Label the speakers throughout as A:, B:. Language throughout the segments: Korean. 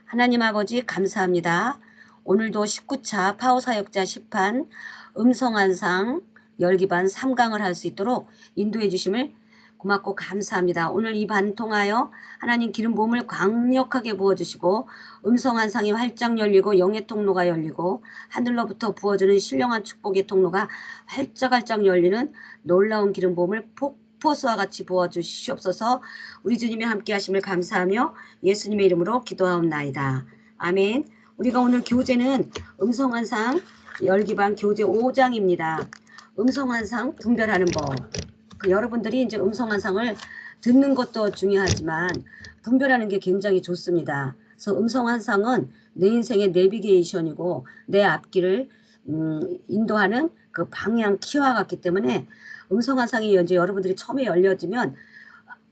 A: 하나님 아버지 감사합니다. 오늘도 19차 파워사역자 시판 음성한상 열기반 3강을 할 수 있도록 인도해 주심을 고맙고 감사합니다. 오늘 이 반 통하여 하나님 기름 부음을 강력하게 부어주시고 음성한상이 활짝 열리고 영의 통로가 열리고 하늘로부터 부어주는 신령한 축복의 통로가 활짝활짝 열리는 놀라운 기름 부음을 폭포수와 같이 부어주시옵소서. 우리 주님이 함께 하심을 감사하며 예수님의 이름으로 기도하옵나이다. 아멘. 우리가 오늘 교재는 음성환상 열기반 교재 5장입니다. 음성환상 분별하는 법. 여러분들이 이제 음성환상을 듣는 것도 중요하지만 분별하는 게 굉장히 좋습니다. 그래서 음성환상은 내 인생의 내비게이션이고 내 앞길을 인도하는 그 방향 키와 같기 때문에 음성환상이 이제 여러분들이 처음에 열려지면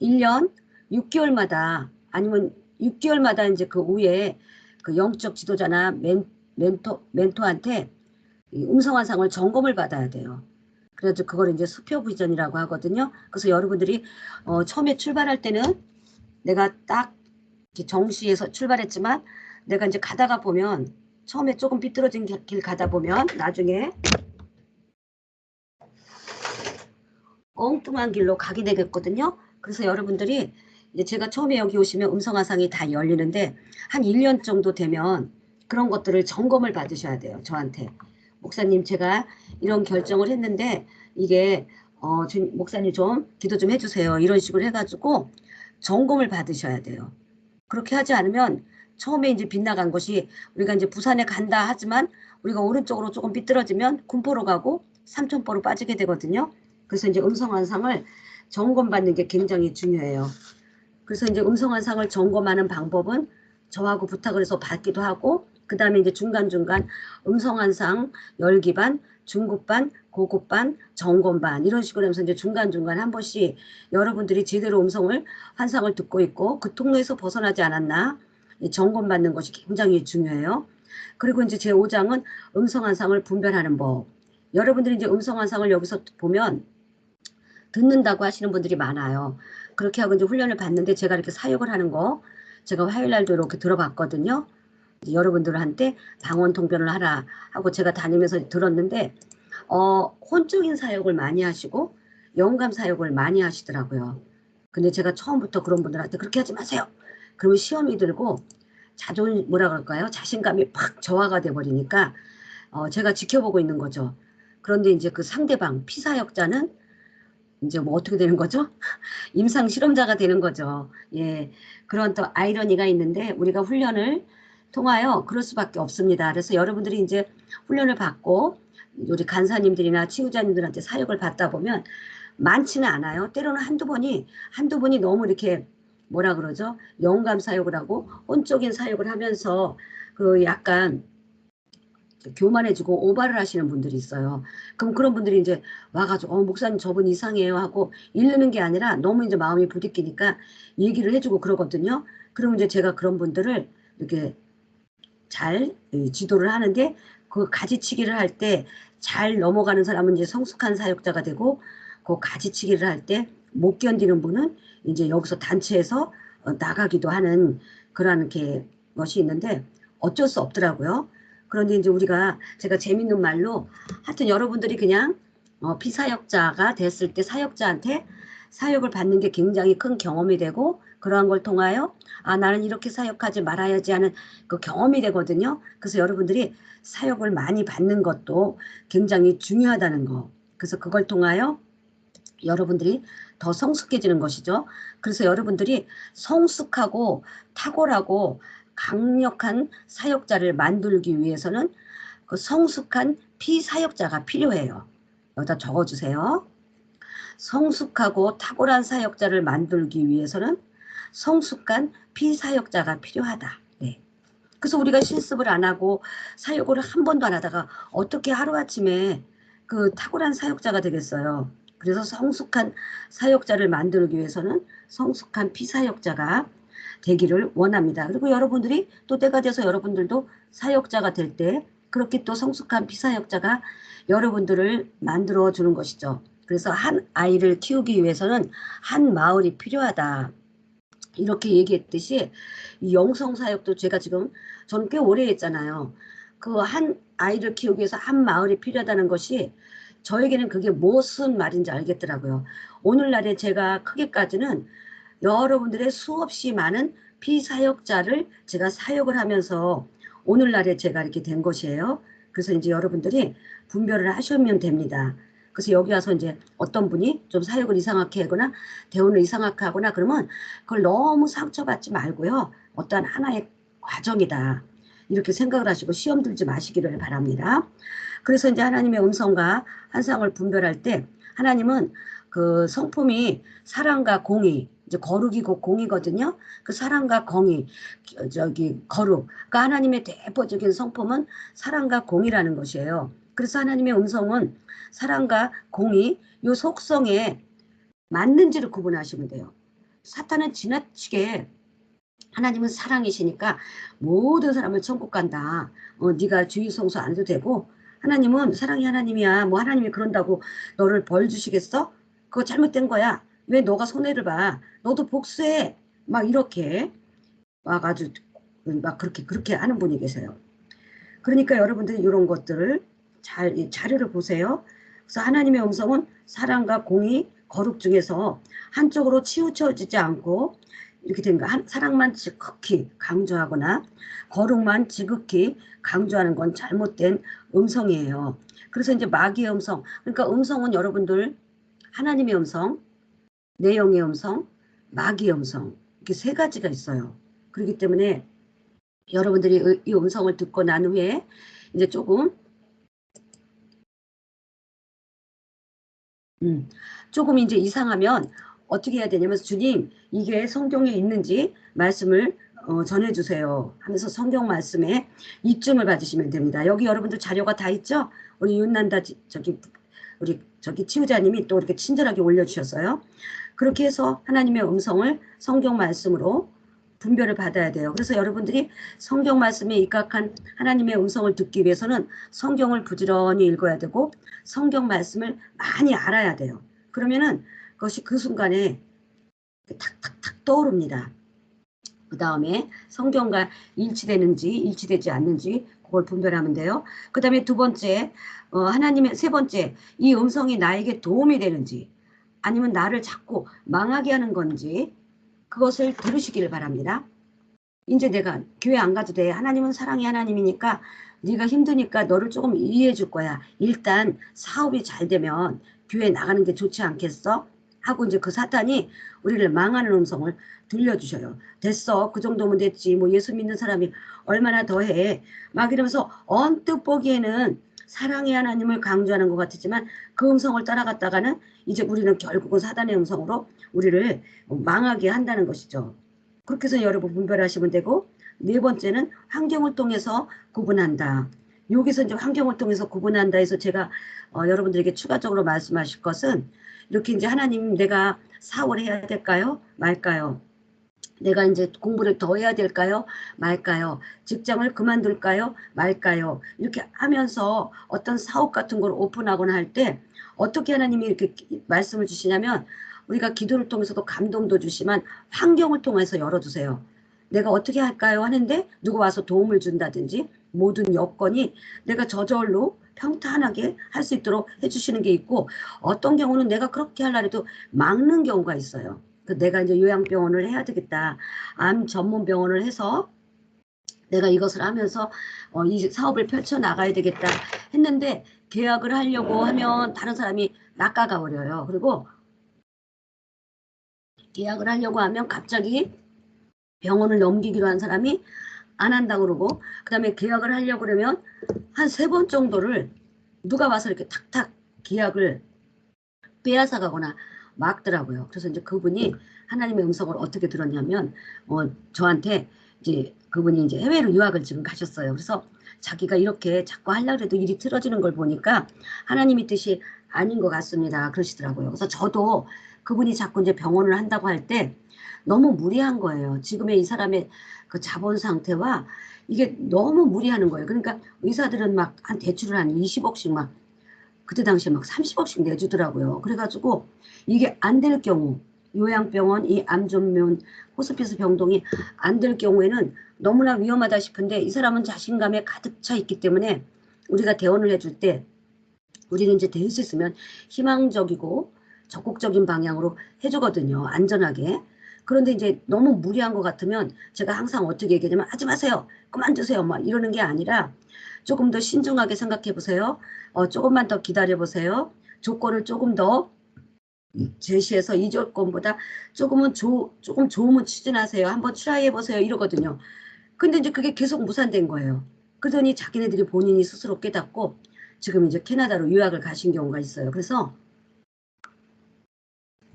A: 1년 6개월마다 아니면 6개월마다 이제 그 후에 그 영적 지도자나 멘토한테 음성환상을 점검을 받아야 돼요. 그래서 그걸 이제 수표비전이라고 하거든요. 그래서 여러분들이 처음에 출발할 때는 내가 딱 정시에서 출발했지만 내가 이제 가다가 보면 처음에 조금 삐뚤어진 길 가다 보면 나중에 엉뚱한 길로 가게 되겠거든요. 그래서 여러분들이 이제 제가 처음에 여기 오시면 음성화상이 다 열리는데 한 1년 정도 되면 그런 것들을 점검을 받으셔야 돼요. 저한테. 목사님 제가 이런 결정을 했는데 이게 목사님 좀 기도 좀 해주세요. 이런 식으로 해가지고 점검을 받으셔야 돼요. 그렇게 하지 않으면 처음에 이제 빗나간 것이 우리가 이제 부산에 간다 하지만 우리가 오른쪽으로 조금 삐뚤어지면 군포로 가고 삼천포로 빠지게 되거든요. 그래서 이제 음성환상을 점검받는 게 굉장히 중요해요. 그래서 이제 음성환상을 점검하는 방법은 저하고 부탁을 해서 받기도 하고 그 다음에 이제 중간중간 음성환상 열기반, 중급반, 고급반, 점검반 이런 식으로 하면서 이제 중간중간 한 번씩 여러분들이 제대로 음성을 환상을 듣고 있고 그 통로에서 벗어나지 않았나 점검받는 것이 굉장히 중요해요. 그리고 이제 제 5장은 음성환상을 분별하는 법. 여러분들이 이제 음성환상을 여기서 보면 듣는다고 하시는 분들이 많아요. 그렇게 하고 이제 훈련을 받는데 제가 이렇게 사역을 하는 거 제가 화요일날도 이렇게 들어봤거든요. 여러분들한테 방언 통변을 하라 하고 제가 다니면서 들었는데 혼적인 사역을 많이 하시고 영감 사역을 많이 하시더라고요. 근데 제가 처음부터 그런 분들한테 그렇게 하지 마세요. 그러면 시험이 들고 뭐라 그럴까요? 자신감이 팍 저하가 돼버리니까 제가 지켜보고 있는 거죠. 그런데 이제 그 상대방 피사역자는 이제 뭐 어떻게 되는 거죠? 임상 실험자가 되는 거죠. 예, 그런 또 아이러니가 있는데 우리가 훈련을 통하여 그럴 수밖에 없습니다. 그래서 여러분들이 이제 훈련을 받고 우리 간사님들이나 치유자님들한테 사역을 받다 보면 많지는 않아요. 때로는 한두 번이 너무 이렇게 뭐라 그러죠? 영감 사역을 하고 혼적인 사역을 하면서 그 약간 교만해지고 오바를 하시는 분들이 있어요. 그럼 그런 분들이 이제 와가지고 목사님 저분 이상해요 하고 읽는 게 아니라 너무 이제 마음이 부딪히니까 얘기를 해주고 그러거든요. 그러면 이제 제가 그런 분들을 이렇게 잘 지도를 하는데 그 가지치기를 할 때 잘 넘어가는 사람은 이제 성숙한 사역자가 되고 그 가지치기를 할 때 못 견디는 분은 이제 여기서 단체에서 나가기도 하는 그런 것이 있는데 어쩔 수 없더라고요. 그런데 이제 제가 재밌는 말로 하여튼 여러분들이 그냥 피사역자가 됐을 때 사역자한테 사역을 받는 게 굉장히 큰 경험이 되고 그러한 걸 통하여 나는 이렇게 사역하지 말아야지 하는 그 경험이 되거든요. 그래서 여러분들이 사역을 많이 받는 것도 굉장히 중요하다는 거. 그래서 그걸 통하여 여러분들이 더 성숙해지는 것이죠. 그래서 여러분들이 성숙하고 탁월하고 강력한 사역자를 만들기 위해서는 그 성숙한 피사역자가 필요해요. 여기다 적어주세요. 성숙하고 탁월한 사역자를 만들기 위해서는 성숙한 피사역자가 필요하다. 네. 그래서 우리가 실습을 안 하고 사역을 한 번도 안 하다가 어떻게 하루아침에 그 탁월한 사역자가 되겠어요. 그래서 성숙한 사역자를 만들기 위해서는 성숙한 피사역자가 되기를 원합니다. 그리고 여러분들이 또 때가 돼서 여러분들도 사역자가 될 때 그렇게 또 성숙한 피사역자가 여러분들을 만들어 주는 것이죠. 그래서 한 아이를 키우기 위해서는 한 마을이 필요하다. 이렇게 얘기했듯이 이 영성사역도 제가 지금 저는 꽤 오래 했잖아요. 그 한 아이를 키우기 위해서 한 마을이 필요하다는 것이 저에게는 그게 무슨 말인지 알겠더라고요. 오늘날에 제가 크게까지는 여러분들의 수없이 많은 피사역자를 제가 사역을 하면서 오늘날에 제가 이렇게 된 것이에요. 그래서 이제 여러분들이 분별을 하시면 됩니다. 그래서 여기 와서 이제 어떤 분이 좀 사역을 이상하게 하거나 대우를 이상하게 하거나 그러면 그걸 너무 상처받지 말고요. 어떠한 하나의 과정이다. 이렇게 생각을 하시고 시험 들지 마시기를 바랍니다. 그래서 이제 하나님의 음성과 환상을 분별할 때 하나님은 그 성품이 사랑과 공의, 이제 거룩이고 공이거든요. 그 사랑과 공의, 저기 거룩. 그러니까 하나님의 대표적인 성품은 사랑과 공의라는 것이에요. 그래서 하나님의 음성은 사랑과 공의, 요 속성에 맞는지를 구분하시면 돼요. 사탄은 지나치게 하나님은 사랑이시니까 모든 사람을 천국 간다. 네가 주의 성수 안 해도 되고 하나님은 사랑이 하나님이야. 뭐 하나님이 그런다고 너를 벌 주시겠어? 그거 잘못된 거야. 왜 너가 손해를 봐? 너도 복수해. 막 이렇게 막 아주 막 그렇게 하는 분이 계세요. 그러니까 여러분들이 이런 것들을 잘 자료를 보세요. 그래서 하나님의 음성은 사랑과 공의, 거룩 중에서 한쪽으로 치우쳐지지 않고 이렇게 된 거. 사랑만 지극히 강조하거나 거룩만 지극히 강조하는 건 잘못된 음성이에요. 그래서 이제 마귀의 음성. 그러니까 음성은 여러분들 하나님의 음성, 내용의 음성, 마귀의 음성 이렇게 세 가지가 있어요. 그렇기 때문에 여러분들이 이 음성을 듣고 난 후에 이제 조금 이제 이상하면 어떻게 해야 되냐면 주님 이게 성경에 있는지 말씀을 전해주세요 하면서 성경 말씀에 입증을 받으시면 됩니다. 여기 여러분들 자료가 다 있죠? 우리 윤난다 우리 치유자님이 또 이렇게 친절하게 올려주셨어요. 그렇게 해서 하나님의 음성을 성경 말씀으로 분별을 받아야 돼요. 그래서 여러분들이 성경 말씀에 입각한 하나님의 음성을 듣기 위해서는 성경을 부지런히 읽어야 되고 성경 말씀을 많이 알아야 돼요. 그러면은 그것이 그 순간에 탁탁탁 떠오릅니다. 그 다음에 성경과 일치되는지 일치되지 않는지 그걸 분별하면 돼요. 그 다음에 두 번째 하나님의 세 번째 이 음성이 나에게 도움이 되는지 아니면 나를 자꾸 망하게 하는 건지 그것을 들으시기를 바랍니다. 이제 내가 교회 안 가도 돼. 하나님은 사랑의 하나님이니까 네가 힘드니까 너를 조금 이해해 줄 거야. 일단 사업이 잘 되면 교회 나가는 게 좋지 않겠어? 하고 이제 그 사탄이 우리를 망하는 음성을 들려주셔요. 됐어. 그 정도면 됐지. 뭐 예수 믿는 사람이 얼마나 더 해. 막 이러면서 언뜻 보기에는 사랑의 하나님을 강조하는 것 같았지만 그 음성을 따라갔다가는 이제 우리는 결국은 사단의 음성으로 우리를 망하게 한다는 것이죠. 그렇게 해서 여러분 분별하시면 되고 네 번째는 환경을 통해서 구분한다. 여기서 이제 환경을 통해서 구분한다 해서 제가 여러분들에게 추가적으로 말씀하실 것은 이렇게 이제 하나님 내가 사업을 해야 될까요? 말까요? 내가 이제 공부를 더 해야 될까요? 말까요? 직장을 그만둘까요? 말까요? 이렇게 하면서 어떤 사업 같은 걸 오픈하거나 할 때 어떻게 하나님이 이렇게 말씀을 주시냐면 우리가 기도를 통해서도 감동도 주시면 환경을 통해서 열어주세요. 내가 어떻게 할까요? 하는데 누가 와서 도움을 준다든지 모든 여건이 내가 저절로 평탄하게 할 수 있도록 해주시는 게 있고 어떤 경우는 내가 그렇게 하려고 해도 막는 경우가 있어요. 내가 이제 요양병원을 해야 되겠다. 암 전문 병원을 해서 내가 이것을 하면서 이 사업을 펼쳐나가야 되겠다 했는데 계약을 하려고 하면 다른 사람이 낚아가 버려요. 그리고 계약을 하려고 하면 갑자기 병원을 넘기기로 한 사람이 안 한다고 그러고 그 다음에 계약을 하려고 그러면 한 3번 정도를 누가 와서 이렇게 탁탁 계약을 빼앗아 가거나 막더라고요. 그래서 이제 그분이 하나님의 음성을 어떻게 들었냐면 저한테 이제 그분이 이제 해외로 유학을 지금 가셨어요. 그래서 자기가 이렇게 자꾸 하려고 해도 일이 틀어지는 걸 보니까 하나님의 뜻이 아닌 것 같습니다. 그러시더라고요. 그래서 저도 그분이 자꾸 이제 병원을 한다고 할 때 너무 무리한 거예요. 지금의 이 사람의 그 자본 상태와 이게 너무 무리하는 거예요. 그러니까 의사들은 막 한 대출을 한 20억씩 막 그때 당시에 막 30억씩 내주더라고요. 그래가지고 이게 안 될 경우 요양병원, 이 암전면, 호스피스 병동이 안 될 경우에는 너무나 위험하다 싶은데 이 사람은 자신감에 가득 차 있기 때문에 우리가 대원을 해줄 때 우리는 이제 될 수 있으면 희망적이고 적극적인 방향으로 해주거든요. 안전하게. 그런데 이제 너무 무리한 것 같으면 제가 항상 어떻게 얘기하냐면 하지 마세요. 그만두세요. 막 이러는 게 아니라 조금 더 신중하게 생각해 보세요. 조금만 더 기다려 보세요. 조건을 조금 더 제시해서 이 조건보다 조금 좋으면 추진하세요. 한번 트라이 해보세요. 이러거든요. 근데 이제 그게 계속 무산된 거예요. 그러더니 자기네들이 본인이 스스로 깨닫고 지금 이제 캐나다로 유학을 가신 경우가 있어요. 그래서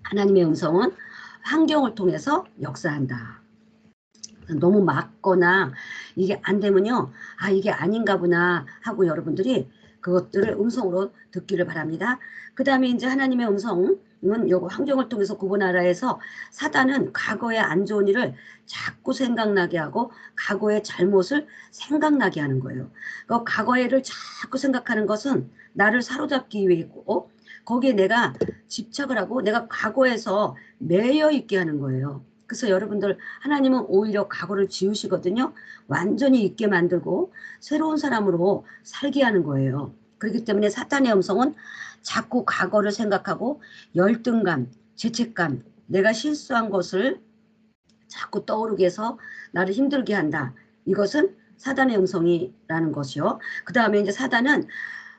A: 하나님의 음성은 환경을 통해서 역사한다. 너무 막거나 이게 안 되면요. 아, 이게 아닌가 보나 하고 여러분들이 그것들을 음성으로 듣기를 바랍니다. 그 다음에 이제 하나님의 음성은 요거 환경을 통해서 구분하라 해서 사단은 과거의 안 좋은 일을 자꾸 생각나게 하고 과거의 잘못을 생각나게 하는 거예요. 그 과거의 일을 자꾸 생각하는 것은 나를 사로잡기 위해고 거기에 내가 집착을 하고 내가 과거에서 매여 있게 하는 거예요. 그래서 여러분들 하나님은 오히려 과거를 지우시거든요. 완전히 잊게 만들고 새로운 사람으로 살게 하는 거예요. 그렇기 때문에 사탄의 음성은 자꾸 과거를 생각하고 열등감, 죄책감, 내가 실수한 것을 자꾸 떠오르게 해서 나를 힘들게 한다. 이것은 사단의 음성이라는 것이요. 그 다음에 이제 사단은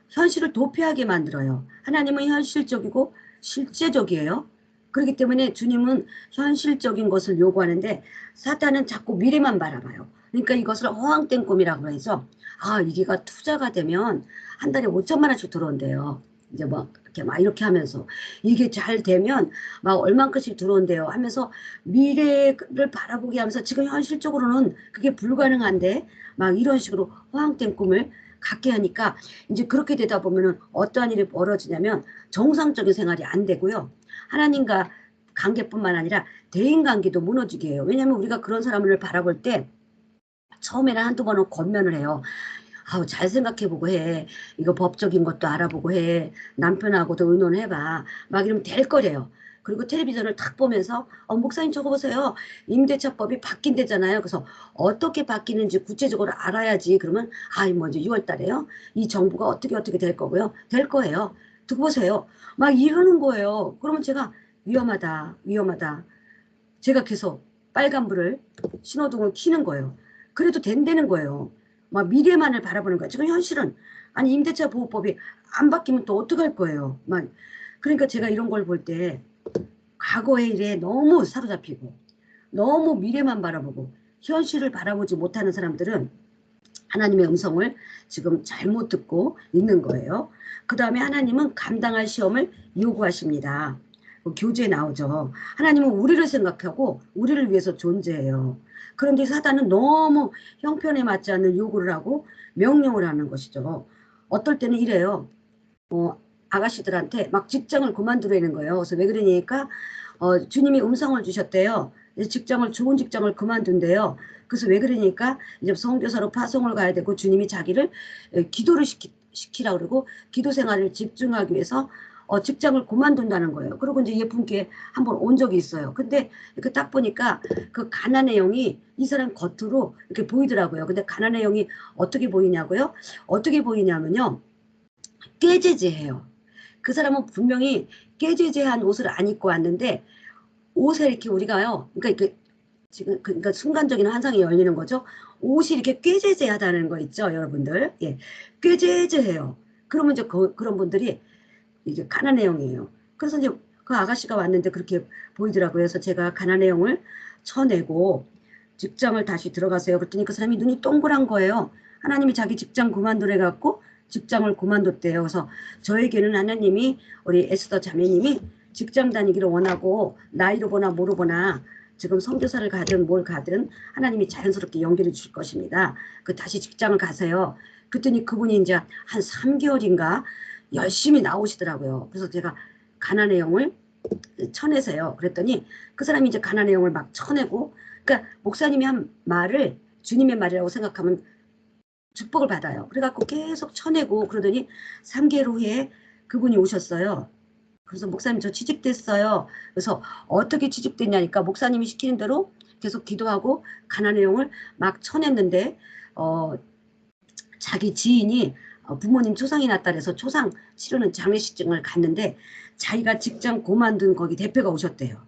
A: 현실을 도피하게 만들어요. 하나님은 현실적이고 실제적이에요. 그렇기 때문에 주님은 현실적인 것을 요구하는데 사탄은 자꾸 미래만 바라봐요. 그러니까 이것을 허황된 꿈이라고 해서 아, 이게가 투자가 되면 한 달에 5천만 원씩 들어온대요. 이제 이렇게 하면서 이게 잘 되면 막 얼만큼씩 들어온대요 하면서 미래를 바라보게 하면서 지금 현실적으로는 그게 불가능한데 막 이런 식으로 허황된 꿈을 갖게 하니까 이제 그렇게 되다 보면은 어떠한 일이 벌어지냐면 정상적인 생활이 안 되고요. 하나님과 관계뿐만 아니라 대인관계도 무너지게 해요. 왜냐하면 우리가 그런 사람을 바라볼 때 처음에는 한두 번은 권면을 해요. 아우, 잘 생각해보고 해. 이거 법적인 것도 알아보고 해. 남편하고도 의논해봐. 막 이러면 될 거래요. 그리고 텔레비전을 탁 보면서 목사님 저거 보세요. 임대차법이 바뀐대잖아요. 그래서 어떻게 바뀌는지 구체적으로 알아야지. 그러면 이제 6월 달에요. 이 정부가 어떻게 될 거고요. 될 거예요. 듣고 보세요. 막 이러는 거예요. 그러면 제가 위험하다. 제가 계속 빨간불을 신호등을 켜는 거예요. 그래도 된다는 거예요. 막 미래만을 바라보는 거예요. 지금 현실은 아니 임대차 보호법이 안 바뀌면 또 어떡할 거예요. 막 그러니까 제가 이런 걸 볼 때 과거의 일에 너무 사로잡히고 너무 미래만 바라보고 현실을 바라보지 못하는 사람들은 하나님의 음성을 지금 잘못 듣고 있는 거예요. 그 다음에 하나님은 감당할 시험을 요구하십니다. 교재에 나오죠. 하나님은 우리를 생각하고 우리를 위해서 존재해요. 그런데 사단은 너무 형편에 맞지 않는 요구를 하고 명령을 하는 것이죠. 어떨 때는 이래요. 아가씨들한테 막 직장을 그만두라는 거예요. 그래서 왜 그러니까 주님이 음성을 주셨대요. 좋은 직장을 그만둔대요. 그래서 왜 그러니까 이제 선교사로 파송을 가야 되고 주님이 자기를 기도를 시키라 그러고 기도 생활을 집중하기 위해서 직장을 그만둔다는 거예요. 그리고 이제 예쁜께 한번 온 적이 있어요. 근데 이렇게 딱 보니까 그 가난의 영이 이 사람 겉으로 이렇게 보이더라고요. 근데 가난의 영이 어떻게 보이냐고요? 어떻게 보이냐면요. 깨제제해요. 그 사람은 분명히 깨제제한 옷을 안 입고 왔는데 옷에 이렇게 우리가요. 그러니까 지금 그러니까 순간적인 환상이 열리는 거죠. 옷이 이렇게 꾀재재하다는 거 있죠, 여러분들. 예, 꾀재재해요. 그러면 이제 그런 분들이 이게 가난의 영이에요. 그래서 이제 그 아가씨가 왔는데 그렇게 보이더라고요. 그래서 제가 가난의 영을 쳐내고 직장을 다시 들어가세요. 그랬더니 그 사람이 눈이 동그란 거예요. 하나님이 자기 직장 그만두래 갖고 직장을 그만뒀대요. 그래서 저에게는 하나님이 우리 에스더 자매님이 직장 다니기를 원하고 나이로 보나 뭐로 보나 지금 선교사를 가든 뭘 가든 하나님이 자연스럽게 연결해 줄 것입니다. 그 다시 직장을 가세요. 그랬더니 그분이 이제 한 3개월인가 열심히 나오시더라고요. 그래서 제가 가난의 영을 쳐내세요. 그랬더니 그 사람이 이제 가난의 영을 막 쳐내고 그러니까 목사님이 한 말을 주님의 말이라고 생각하면 축복을 받아요. 그래갖고 계속 쳐내고 그러더니 3개월 후에 그분이 오셨어요. 그래서 목사님 저 취직됐어요. 그래서 어떻게 취직됐냐니까 목사님이 시키는 대로 계속 기도하고 가난 내용을 막 쳐냈는데 자기 지인이 부모님 초상이 났다 그래서 초상 치르는 장례식장을 갔는데 자기가 직장 그만둔 거기 대표가 오셨대요.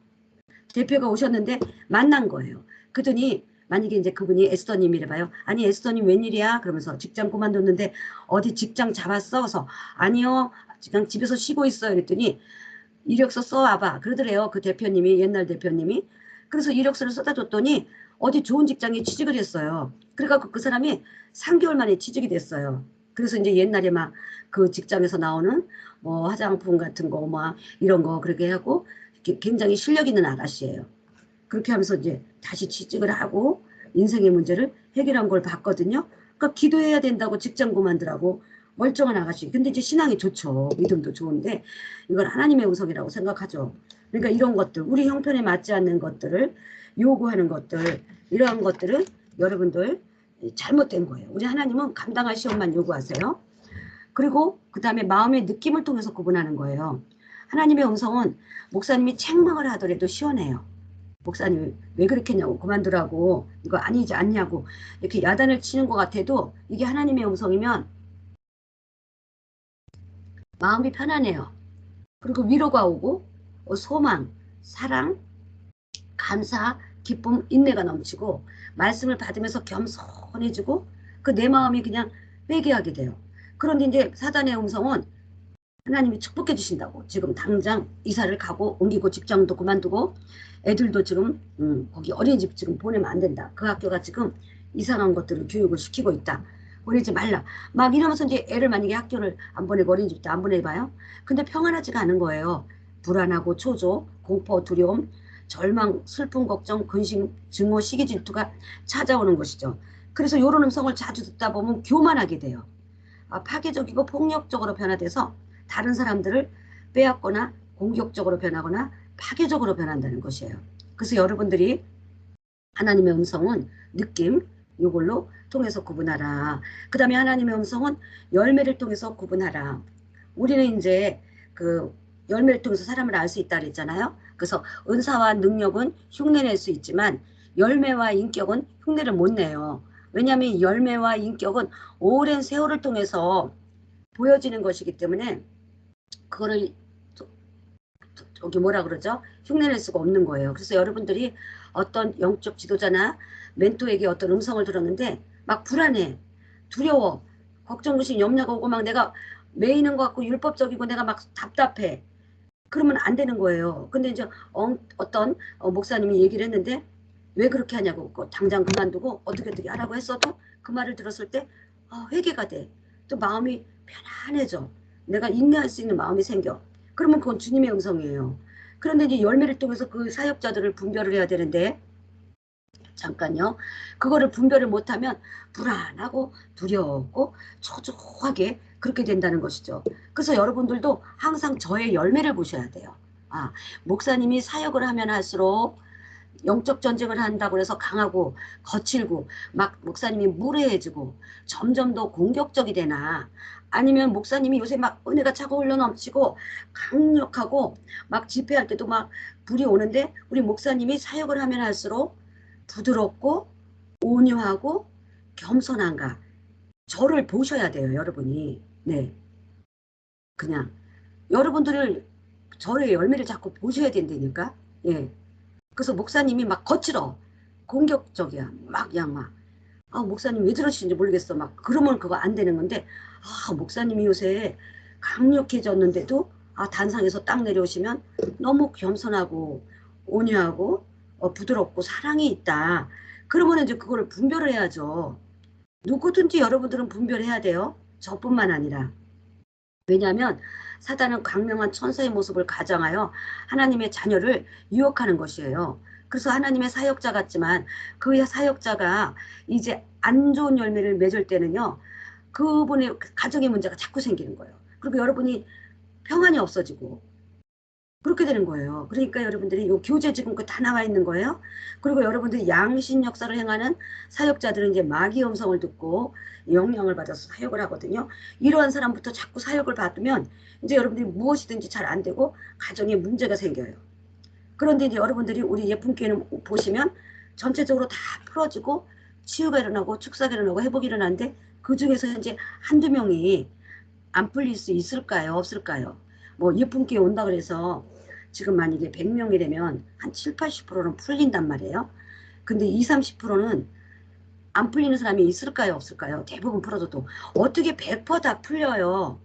A: 대표가 오셨는데 만난 거예요. 그러더니 만약에 이제 그분이 에스더님이래 봐요. 아니 에스더님 웬일이야? 그러면서 직장 그만뒀는데 어디 직장 잡았어? 그래서 아니요. 그냥 집에서 쉬고 있어요. 그랬더니 이력서 써와봐. 그러더래요. 그 대표님이 옛날 대표님이. 그래서 이력서를 써다 줬더니 어디 좋은 직장에 취직을 했어요. 그래갖고 그 사람이 3개월 만에 취직이 됐어요. 그래서 이제 옛날에 막 그 직장에서 나오는 뭐 화장품 같은 거 막 이런 거 그렇게 하고 굉장히 실력 있는 아가씨예요. 그렇게 하면서 이제 다시 취직을 하고 인생의 문제를 해결한 걸 봤거든요. 그러니까 기도해야 된다고 직장 그만두라고 멀쩡한 아가씨. 근데 이제 신앙이 좋죠. 믿음도 좋은데 이건 하나님의 음성이라고 생각하죠. 그러니까 이런 것들, 우리 형편에 맞지 않는 것들을 요구하는 것들, 이러한 것들은 여러분들 잘못된 거예요. 우리 하나님은 감당할 시험만 요구하세요. 그리고 그 다음에 마음의 느낌을 통해서 구분하는 거예요. 하나님의 음성은 목사님이 책망을 하더라도 시원해요. 목사님 왜 그렇게 했냐고 그만두라고 이거 아니지 않냐고 이렇게 야단을 치는 것 같아도 이게 하나님의 음성이면 마음이 편안해요. 그리고 위로가 오고 소망, 사랑, 감사, 기쁨, 인내가 넘치고 말씀을 받으면서 겸손해지고 그 내 마음이 그냥 회개하게 돼요. 그런데 이제 사단의 음성은 하나님이 축복해 주신다고 지금 당장 이사를 가고 옮기고 직장도 그만두고 애들도 지금 거기 어린이집 지금 보내면 안 된다. 그 학교가 지금 이상한 것들을 교육을 시키고 있다. 보내지 말라. 막 이러면서 이제 애를 만약에 학교를 안 보내고 어린이집도 안 보내봐요. 근데 평안하지가 않은 거예요. 불안하고 초조, 공포, 두려움, 절망, 슬픔, 걱정, 근심, 증오, 시기, 질투가 찾아오는 것이죠. 그래서 이런 음성을 자주 듣다 보면 교만하게 돼요. 파괴적이고 폭력적으로 변화돼서 다른 사람들을 빼앗거나 공격적으로 변하거나 파괴적으로 변한다는 것이에요. 그래서 여러분들이 하나님의 음성은 느낌 이걸로 통해서 구분하라. 그 다음에 하나님의 음성은 열매를 통해서 구분하라. 우리는 이제 그 열매를 통해서 사람을 알 수 있다 그랬잖아요. 그래서 은사와 능력은 흉내낼 수 있지만 열매와 인격은 흉내를 못 내요. 왜냐하면 열매와 인격은 오랜 세월을 통해서 보여지는 것이기 때문에 그거를 저기 뭐라 그러죠? 흉내낼 수가 없는 거예요. 그래서 여러분들이 어떤 영적 지도자나 멘토에게 어떤 음성을 들었는데 막 불안해, 두려워, 걱정, 의심, 염려가 오고 막 내가 매이는 것 같고 율법적이고 내가 막 답답해. 그러면 안 되는 거예요. 근데 이제 어떤 목사님이 얘기를 했는데 왜 그렇게 하냐고 당장 그만두고 어떻게 하라고 했어도 그 말을 들었을 때 회개가 돼. 또 마음이 편안해져. 내가 인내할 수 있는 마음이 생겨. 그러면 그건 주님의 음성이에요. 그런데 이제 열매를 통해서 그 사역자들을 분별을 해야 되는데 잠깐요. 그거를 분별을 못하면 불안하고 두렵고 초조하게 그렇게 된다는 것이죠. 그래서 여러분들도 항상 저의 열매를 보셔야 돼요. 목사님이 사역을 하면 할수록 영적 전쟁을 한다고 해서 강하고 거칠고 막 목사님이 무례해지고 점점 더 공격적이 되나 아니면 목사님이 요새 막 은혜가 차고 흘러 넘치고 강력하고 막 집회할 때도 막 불이 오는데 우리 목사님이 사역을 하면 할수록 부드럽고 온유하고 겸손한가 저를 보셔야 돼요. 여러분이. 네. 그냥 여러분들을 저의 열매를 자꾸 보셔야 된다니까. 예. 그래서 목사님이 막 거칠어. 공격적이야. 막 그냥 막. 목사님 왜 저러시는지 모르겠어. 막 그러면 그거 안 되는 건데 목사님이 요새 강력해졌는데도 단상에서 딱 내려오시면 너무 겸손하고 온유하고 부드럽고 사랑이 있다. 그러면 이제 그거를 분별을 해야죠. 누구든지 여러분들은 분별해야 돼요. 저뿐만 아니라. 왜냐하면 사단은 강명한 천사의 모습을 가장하여 하나님의 자녀를 유혹하는 것이에요. 그래서 하나님의 사역자 같지만 그 사역자가 이제 안 좋은 열매를 맺을 때는요. 그분의 가정의 문제가 자꾸 생기는 거예요. 그리고 여러분이 평안이 없어지고 그렇게 되는 거예요. 그러니까 여러분들이 요 교재 지금 그 다 나와 있는 거예요. 그리고 여러분들이 양신 역사를 행하는 사역자들은 이제 마귀 음성을 듣고 영향을 받아서 사역을 하거든요. 이러한 사람부터 자꾸 사역을 받으면 이제 여러분들이 무엇이든지 잘 안 되고 가정에 문제가 생겨요. 그런데 이제 여러분들이 우리 예쁜교회는 보시면 전체적으로 다 풀어지고 치유가 일어나고 축사가 일어나고 회복이 일어나는데 그 중에서 이제 한두 명이 안 풀릴 수 있을까요? 없을까요? 뭐 예쁜교회 온다 그래서 지금 만약에 100명이 되면 한 7, 80%는 풀린단 말이에요. 근데 20, 30%는 안 풀리는 사람이 있을까요? 없을까요? 대부분 풀어줘도 어떻게 100%다 풀려요?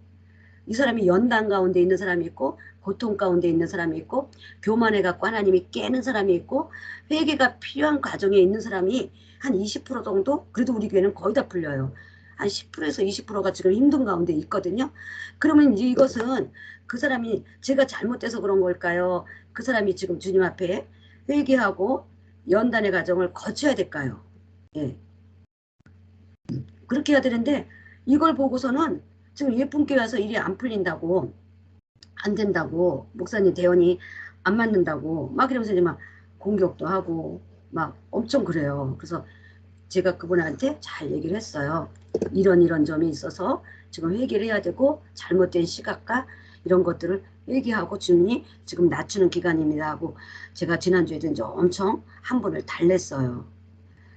A: 이 사람이 연단 가운데 있는 사람이 있고 고통 가운데 있는 사람이 있고 교만해 갖고 하나님이 깨는 사람이 있고 회개가 필요한 과정에 있는 사람이 한 20% 정도? 그래도 우리 교회는 거의 다 풀려요. 한 10%에서 20%가 지금 힘든 가운데 있거든요. 그러면 이제 이것은 그 사람이 제가 잘못돼서 그런 걸까요? 그 사람이 지금 주님 앞에 회개하고 연단의 과정을 거쳐야 될까요? 예. 그렇게 해야 되는데 이걸 보고서는 지금 예쁜 교회 와서 일이 안 풀린다고 안 된다고 목사님 대언이 안 맞는다고 막 이러면서 이제 막 공격도 하고 막 엄청 그래요. 그래서 제가 그분한테 잘 얘기를 했어요. 이런 점이 있어서 지금 회개를 해야 되고 잘못된 시각과 이런 것들을 회개하고 주님이 지금 낮추는 기간입니다 하고 제가 지난주에도 이제 엄청 한 분을 달랬어요.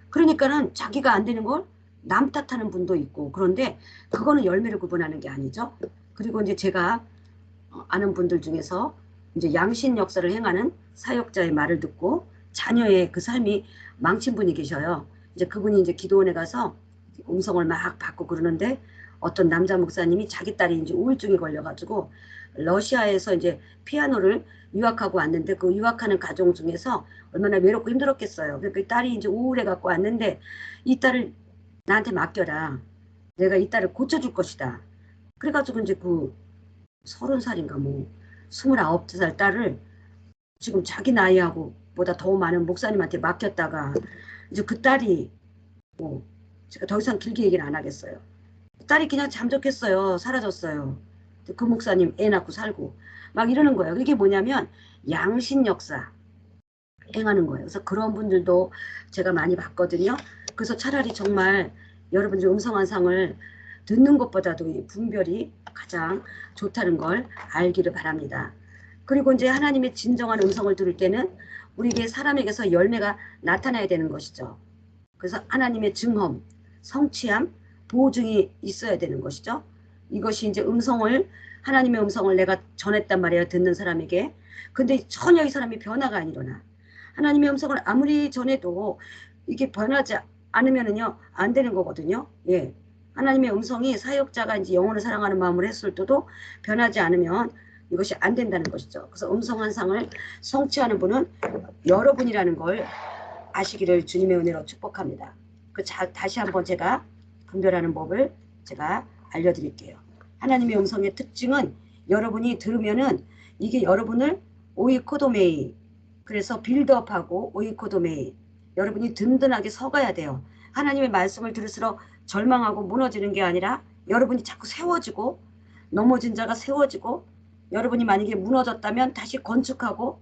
A: 그러니까는 자기가 안 되는 걸 남 탓하는 분도 있고 그런데 그거는 열매를 구분하는 게 아니죠. 그리고 이제 제가 아는 분들 중에서 이제 양신 역사를 행하는 사역자의 말을 듣고 자녀의 그 삶이 망친 분이 계셔요. 이제 그분이 이제 기도원에 가서 음성을 막 받고 그러는데 어떤 남자 목사님이 자기 딸이 이제 우울증에 걸려가지고 러시아에서 이제 피아노를 유학하고 왔는데 그 유학하는 가정 중에서 얼마나 외롭고 힘들었겠어요. 그러니까 그 딸이 이제 우울해 갖고 왔는데 이 딸을 나한테 맡겨라. 내가 이 딸을 고쳐줄 것이다. 그래가지고 이제 그 30살인가 뭐 29살 딸을 지금 자기 나이하고 보다 더 많은 목사님한테 맡겼다가 이제 그 딸이 뭐 제가 더 이상 길게 얘기를 안 하겠어요. 딸이 그냥 잠적했어요. 사라졌어요. 그 목사님 애 낳고 살고 막 이러는 거예요. 이게 뭐냐면 양신 역사 행하는 거예요. 그래서 그런 분들도 제가 많이 봤거든요. 그래서 차라리 정말 여러분들 음성환상을 듣는 것보다도 이 분별이 가장 좋다는 걸 알기를 바랍니다. 그리고 이제 하나님의 진정한 음성을 들을 때는 우리에게 사람에게서 열매가 나타나야 되는 것이죠. 그래서 하나님의 증험, 성취함, 보증이 있어야 되는 것이죠. 이것이 이제 하나님의 음성을 내가 전했단 말이에요. 듣는 사람에게. 근데 전혀 이 사람이 변화가 안 일어나. 하나님의 음성을 아무리 전해도 이게 변하지 않으면은요, 안 되는 거거든요. 예. 하나님의 음성이 사역자가 이제 영혼을 사랑하는 마음을 했을 때도 변하지 않으면 이것이 안 된다는 것이죠. 그래서 음성 환상을 성취하는 분은 여러분이라는 걸 아시기를 주님의 은혜로 축복합니다. 다시 한번 제가 분별하는 법을 제가 알려드릴게요. 하나님의 음성의 특징은 여러분이 들으면은 이게 여러분을 오이코도메이, 그래서 빌드업하고 오이코도메이, 여러분이 든든하게 서가야 돼요. 하나님의 말씀을 들을수록 절망하고 무너지는 게 아니라 여러분이 자꾸 세워지고 넘어진 자가 세워지고 여러분이 만약에 무너졌다면 다시 건축하고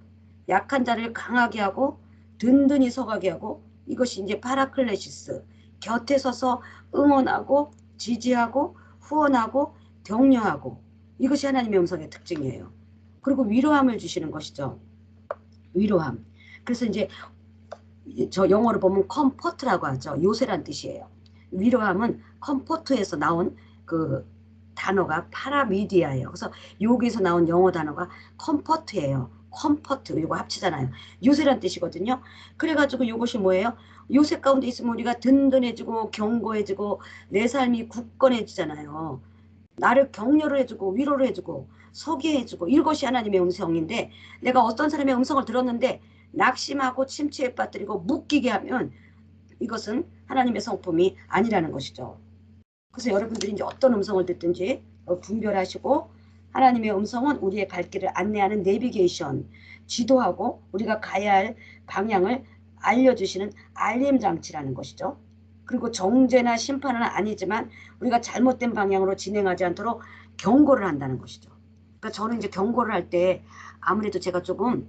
A: 약한 자를 강하게 하고 든든히 서가게 하고 이것이 이제 파라클레시스, 곁에 서서 응원하고 지지하고 후원하고 격려하고 이것이 하나님의 음성의 특징이에요. 그리고 위로함을 주시는 것이죠. 위로함. 그래서 이제 저 영어로 보면 컴포트라고 하죠. 요새란 뜻이에요. 위로함은 컴포트에서 나온 그 단어가 파라미디아예요. 그래서 여기서 나온 영어 단어가 컴포트예요. 컴포트 이거 합치잖아요. 요새란 뜻이거든요. 그래가지고 이것이 뭐예요? 요새 가운데 있으면 우리가 든든해지고 견고해지고 내 삶이 굳건해지잖아요. 나를 격려를 해주고 위로를 해주고 서게 해주고 이것이 하나님의 음성인데 내가 어떤 사람의 음성을 들었는데 낙심하고 침체에 빠뜨리고 묶이게 하면 이것은 하나님의 성품이 아니라는 것이죠. 그래서 여러분들이 이제 어떤 음성을 듣든지 분별하시고 하나님의 음성은 우리의 갈 길을 안내하는 내비게이션, 지도하고 우리가 가야 할 방향을 알려주시는 알림 장치라는 것이죠. 그리고 정죄나 심판은 아니지만 우리가 잘못된 방향으로 진행하지 않도록 경고를 한다는 것이죠. 그러니까 저는 이제 경고를 할 때 아무래도 제가 조금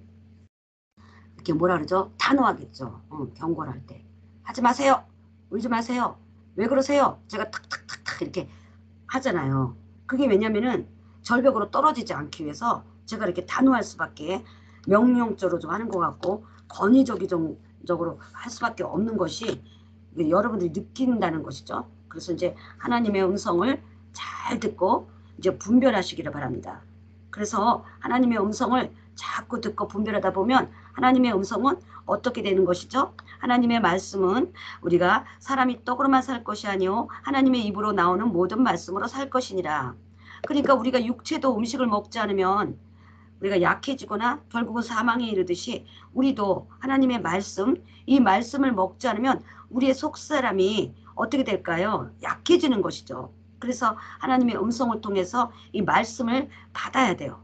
A: 이렇게 뭐라 그러죠? 단호하겠죠. 경고를 할 때. 하지 마세요. 울지 마세요. 왜 그러세요? 제가 탁탁탁탁 이렇게 하잖아요. 그게 왜냐면은 절벽으로 떨어지지 않기 위해서 제가 이렇게 단호할 수밖에 명령조로 좀 하는 것 같고 권위적으로 할 수밖에 없는 것이 여러분들이 느낀다는 것이죠. 그래서 이제 하나님의 음성을 잘 듣고 이제 분별하시기를 바랍니다. 그래서 하나님의 음성을 자꾸 듣고 분별하다 보면 하나님의 음성은 어떻게 되는 것이죠? 하나님의 말씀은 우리가 사람이 떡으로만 살 것이 아니요 하나님의 입으로 나오는 모든 말씀으로 살 것이니라. 그러니까 우리가 육체도 음식을 먹지 않으면 우리가 약해지거나 결국은 사망에 이르듯이 우리도 하나님의 말씀, 이 말씀을 먹지 않으면 우리의 속사람이 어떻게 될까요? 약해지는 것이죠. 그래서 하나님의 음성을 통해서 이 말씀을 받아야 돼요.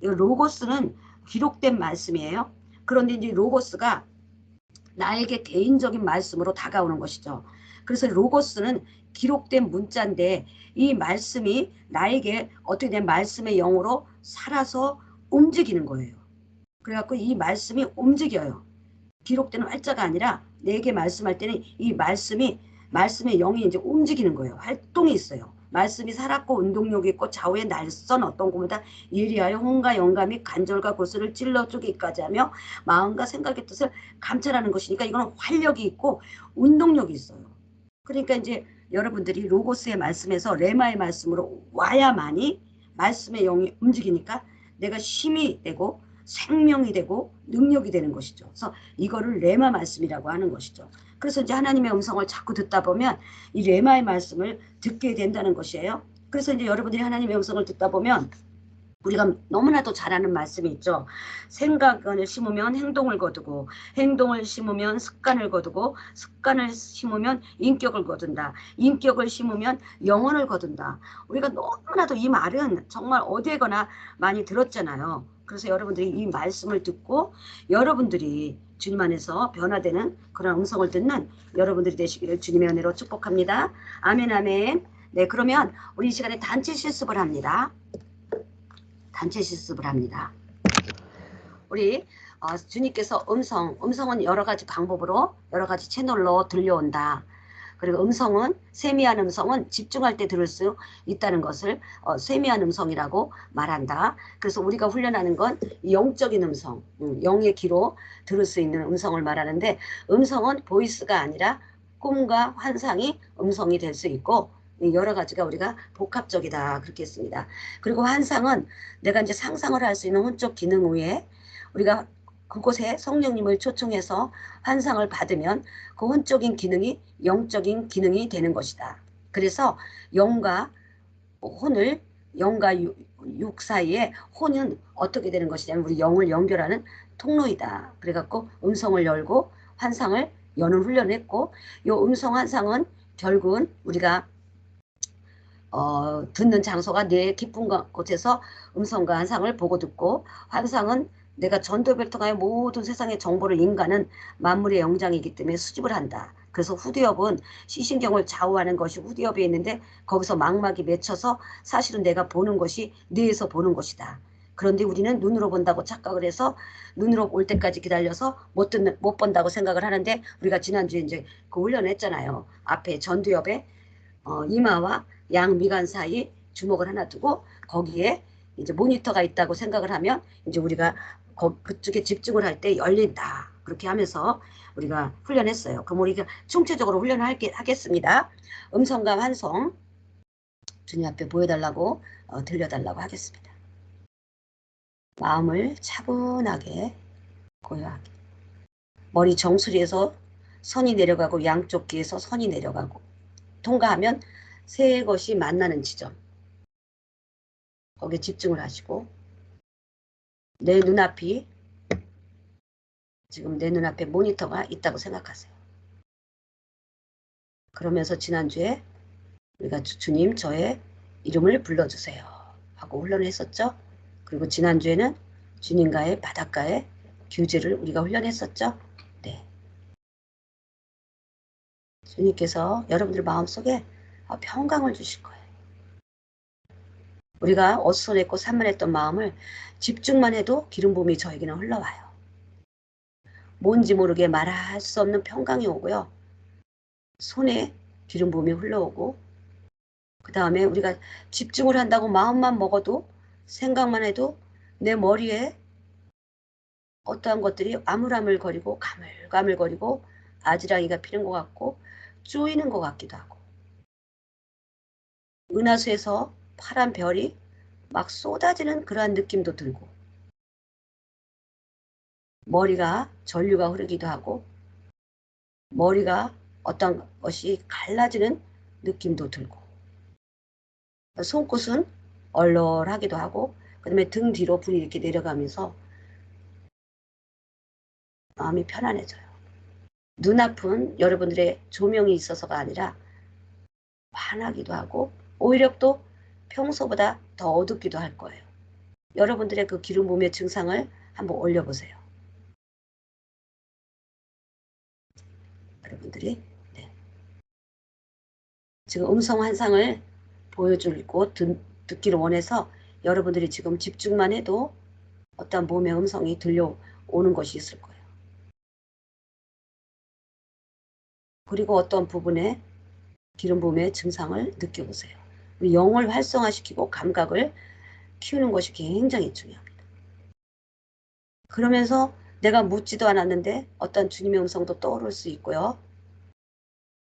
A: 이 로고스는 기록된 말씀이에요. 그런데 이제 로고스가 나에게 개인적인 말씀으로 다가오는 것이죠. 그래서 로고스는 기록된 문자인데 이 말씀이 나에게 어떻게 된 말씀의 영으로 살아서 움직이는 거예요. 그래갖고 이 말씀이 움직여요. 기록된 활자가 아니라 내게 말씀할 때는 이 말씀의 영이 이제 움직이는 거예요. 활동이 있어요. 말씀이 살았고 운동력이 있고 좌우의 날선 어떤 곳보다 예리하여 혼과 영감이 간절과 고스를 찔러 쪼기까지 하며 마음과 생각의 뜻을 감찰하는 것이니까 이거는 활력이 있고 운동력이 있어요. 그러니까 이제 여러분들이 로고스의 말씀에서 레마의 말씀으로 와야만이 말씀의 영이 움직이니까 내가 힘이 되고 생명이 되고 능력이 되는 것이죠. 그래서 이거를 레마 말씀이라고 하는 것이죠. 그래서 이제 하나님의 음성을 자꾸 듣다 보면 이 레마의 말씀을 듣게 된다는 것이에요. 그래서 이제 여러분들이 하나님의 음성을 듣다 보면 우리가 너무나도 잘 아는 말씀이 있죠. 생각을 심으면 행동을 거두고 행동을 심으면 습관을 거두고 습관을 심으면 인격을 거둔다. 인격을 심으면 영혼을 거둔다. 우리가 너무나도 이 말은 정말 어디에거나 많이 들었잖아요. 그래서 여러분들이 이 말씀을 듣고 여러분들이 주님 안에서 변화되는 그런 음성을 듣는 여러분들이 되시기를 주님의 은혜로 축복합니다. 아멘 아멘. 네, 그러면 우리 이 시간에 단체 실습을 합니다. 단체 실습을 합니다. 우리 주님께서 음성은 여러 가지 방법으로 여러 가지 채널로 들려온다. 그리고 음성은 세미한 음성은 집중할 때 들을 수 있다는 것을 세미한 음성이라고 말한다. 그래서 우리가 훈련하는 건 영적인 음성, 영의 귀로 들을 수 있는 음성을 말하는데 음성은 보이스가 아니라 꿈과 환상이 음성이 될 수 있고 여러 가지가 우리가 복합적이다 그렇게 했습니다. 그리고 환상은 내가 이제 상상을 할 수 있는 혼적 기능 외에 우리가 그곳에 성령님을 초청해서 환상을 받으면 그 혼적인 기능이 영적인 기능이 되는 것이다. 그래서 영과 육 사이에 혼은 어떻게 되는 것이냐면 우리 영을 연결하는 통로이다. 그래갖고 음성을 열고 환상을 여는 훈련을 했고 이 음성 환상은 결국은 우리가 듣는 장소가 내 깊은 곳에서 음성과 환상을 보고 듣고 환상은 내가 전도를 통하여 모든 세상의 정보를 인간은 만물의 영장이기 때문에 수집을 한다. 그래서 후두엽은 시신경을 좌우하는 것이 후두엽에 있는데 거기서 망막이 맺혀서 사실은 내가 보는 것이 뇌에서 보는 것이다. 그런데 우리는 눈으로 본다고 착각을 해서 눈으로 올 때까지 기다려서 못 본다고 생각을 하는데 우리가 지난주에 이제 그 훈련을 했잖아요. 앞에 전두엽에 이마와 양미간 사이 주먹을 하나 두고 거기에 이제 모니터가 있다고 생각을 하면 이제 우리가 그쪽에 집중을 할 때 열린다. 그렇게 하면서 우리가 훈련했어요. 그럼 우리가 총체적으로 훈련을 하겠습니다. 음성과 환성 주님 앞에 보여달라고 들려달라고 하겠습니다. 마음을 차분하게 고요하게 머리 정수리에서 선이 내려가고 양쪽 귀에서 선이 내려가고 통과하면 세 것이 만나는 지점 거기에 집중을 하시고 내 눈앞이 지금 내 눈앞에 모니터가 있다고 생각하세요. 그러면서 지난주에 우리가 주님 저의 이름을 불러주세요 하고 훈련을 했었죠. 그리고 지난주에는 주님과의 바닷가의 교제를 우리가 훈련했었죠. 네. 주님께서 여러분들 마음속에 평강을 주실 거예요. 우리가 어수선했고 산만했던 마음을 집중만 해도 기름 부음이 저에게는 흘러와요. 뭔지 모르게 말할 수 없는 평강이 오고요. 손에 기름 부음이 흘러오고, 그 다음에 우리가 집중을 한다고 마음만 먹어도, 생각만 해도 내 머리에 어떠한 것들이 아물아물거리고 가물가물거리고 아지랑이가 피는 것 같고 쪼이는 것 같기도 하고, 은하수에서 파란 별이 막 쏟아지는 그러한 느낌도 들고, 머리가 전류가 흐르기도 하고, 머리가 어떤 것이 갈라지는 느낌도 들고, 손끝은 얼얼하기도 하고, 그 다음에 등 뒤로 불이 이렇게 내려가면서 마음이 편안해져요. 눈앞은 여러분들의 조명이 있어서가 아니라 환하기도 하고, 오히려 또 평소보다 더 어둡기도 할 거예요. 여러분들의 그 기름 부음의 증상을 한번 올려보세요. 여러분들이 네. 지금 음성 환상을 보여주고 듣기를 원해서 여러분들이 지금 집중만 해도 어떤 몸의 음성이 들려오는 것이 있을 거예요. 그리고 어떤 부분에 기름 부음의 증상을 느껴보세요. 우리 영을 활성화시키고 감각을 키우는 것이 굉장히 중요합니다. 그러면서 내가 묻지도 않았는데 어떤 주님의 음성도 떠오를 수 있고요.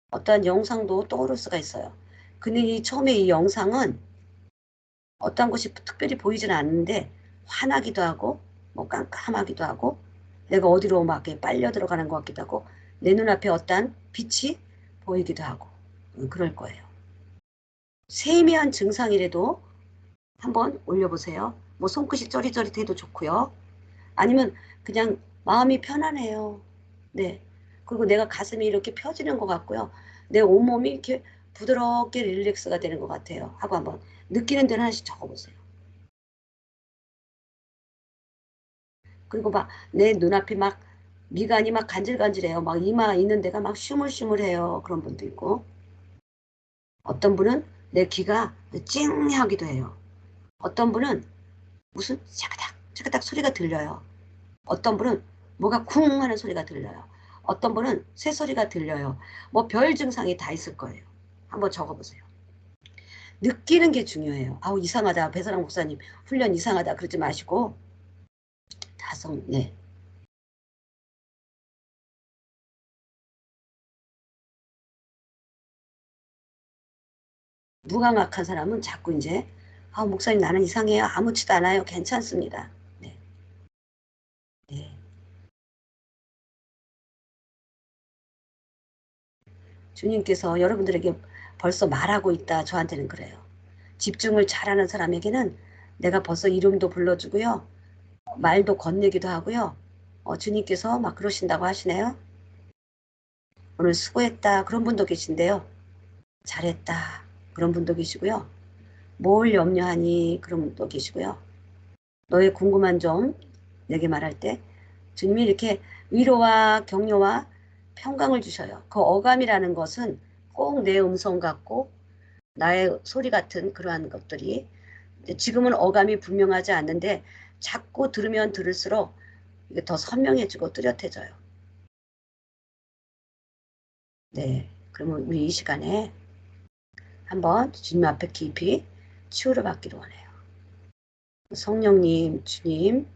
A: 어떤 영상도 떠오를 수가 있어요. 근데 처음에 이 영상은 어떤 것이 특별히 보이지는 않는데 환하기도 하고 뭐 깜깜하기도 하고 내가 어디로 막 빨려 들어가는 것 같기도 하고 내 눈앞에 어떤 빛이 보이기도 하고 그럴 거예요. 세미한 증상이라도 한번 올려보세요. 뭐 손끝이 쩌릿쩌릿해도 좋고요. 아니면 그냥 마음이 편안해요. 네. 그리고 내가 가슴이 이렇게 펴지는 것 같고요. 내 온몸이 이렇게 부드럽게 릴렉스가 되는 것 같아요. 하고 한번 느끼는 데는 하나씩 적어보세요. 그리고 막 내 눈앞이 막 미간이 막 간질간질해요. 막 이마 있는 데가 막 슈물슈물해요. 그런 분도 있고 어떤 분은 내 귀가 찡하기도 해요. 어떤 분은 무슨 차가닥 차가닥 소리가 들려요. 어떤 분은 뭐가 쿵 하는 소리가 들려요. 어떤 분은 새소리가 들려요. 뭐 별 증상이 다 있을 거예요. 한번 적어보세요. 느끼는 게 중요해요. 아우 이상하다. 배사랑 목사님 훈련 이상하다. 그러지 마시고 네. 무감각한 사람은 자꾸 이제 목사님 나는 이상해요. 아무렇지도 않아요. 괜찮습니다. 네. 네. 주님께서 여러분들에게 벌써 말하고 있다. 저한테는 그래요. 집중을 잘하는 사람에게는 내가 벌써 이름도 불러주고요. 말도 건네기도 하고요. 주님께서 막 그러신다고 하시네요. 오늘 수고했다. 그런 분도 계신데요. 잘했다. 그런 분도 계시고요. 뭘 염려하니? 그런 분도 계시고요. 너의 궁금한 점 내게 말할 때 주님이 이렇게 위로와 격려와 평강을 주셔요. 그 어감이라는 것은 꼭 내 음성 같고 나의 소리 같은 그러한 것들이 지금은 어감이 분명하지 않는데 자꾸 들으면 들을수록 이게 더 선명해지고 뚜렷해져요. 네, 그러면 우리 이 시간에 한번 주님 앞에 깊이 치유를 받기를 원해요. 성령님, 주님,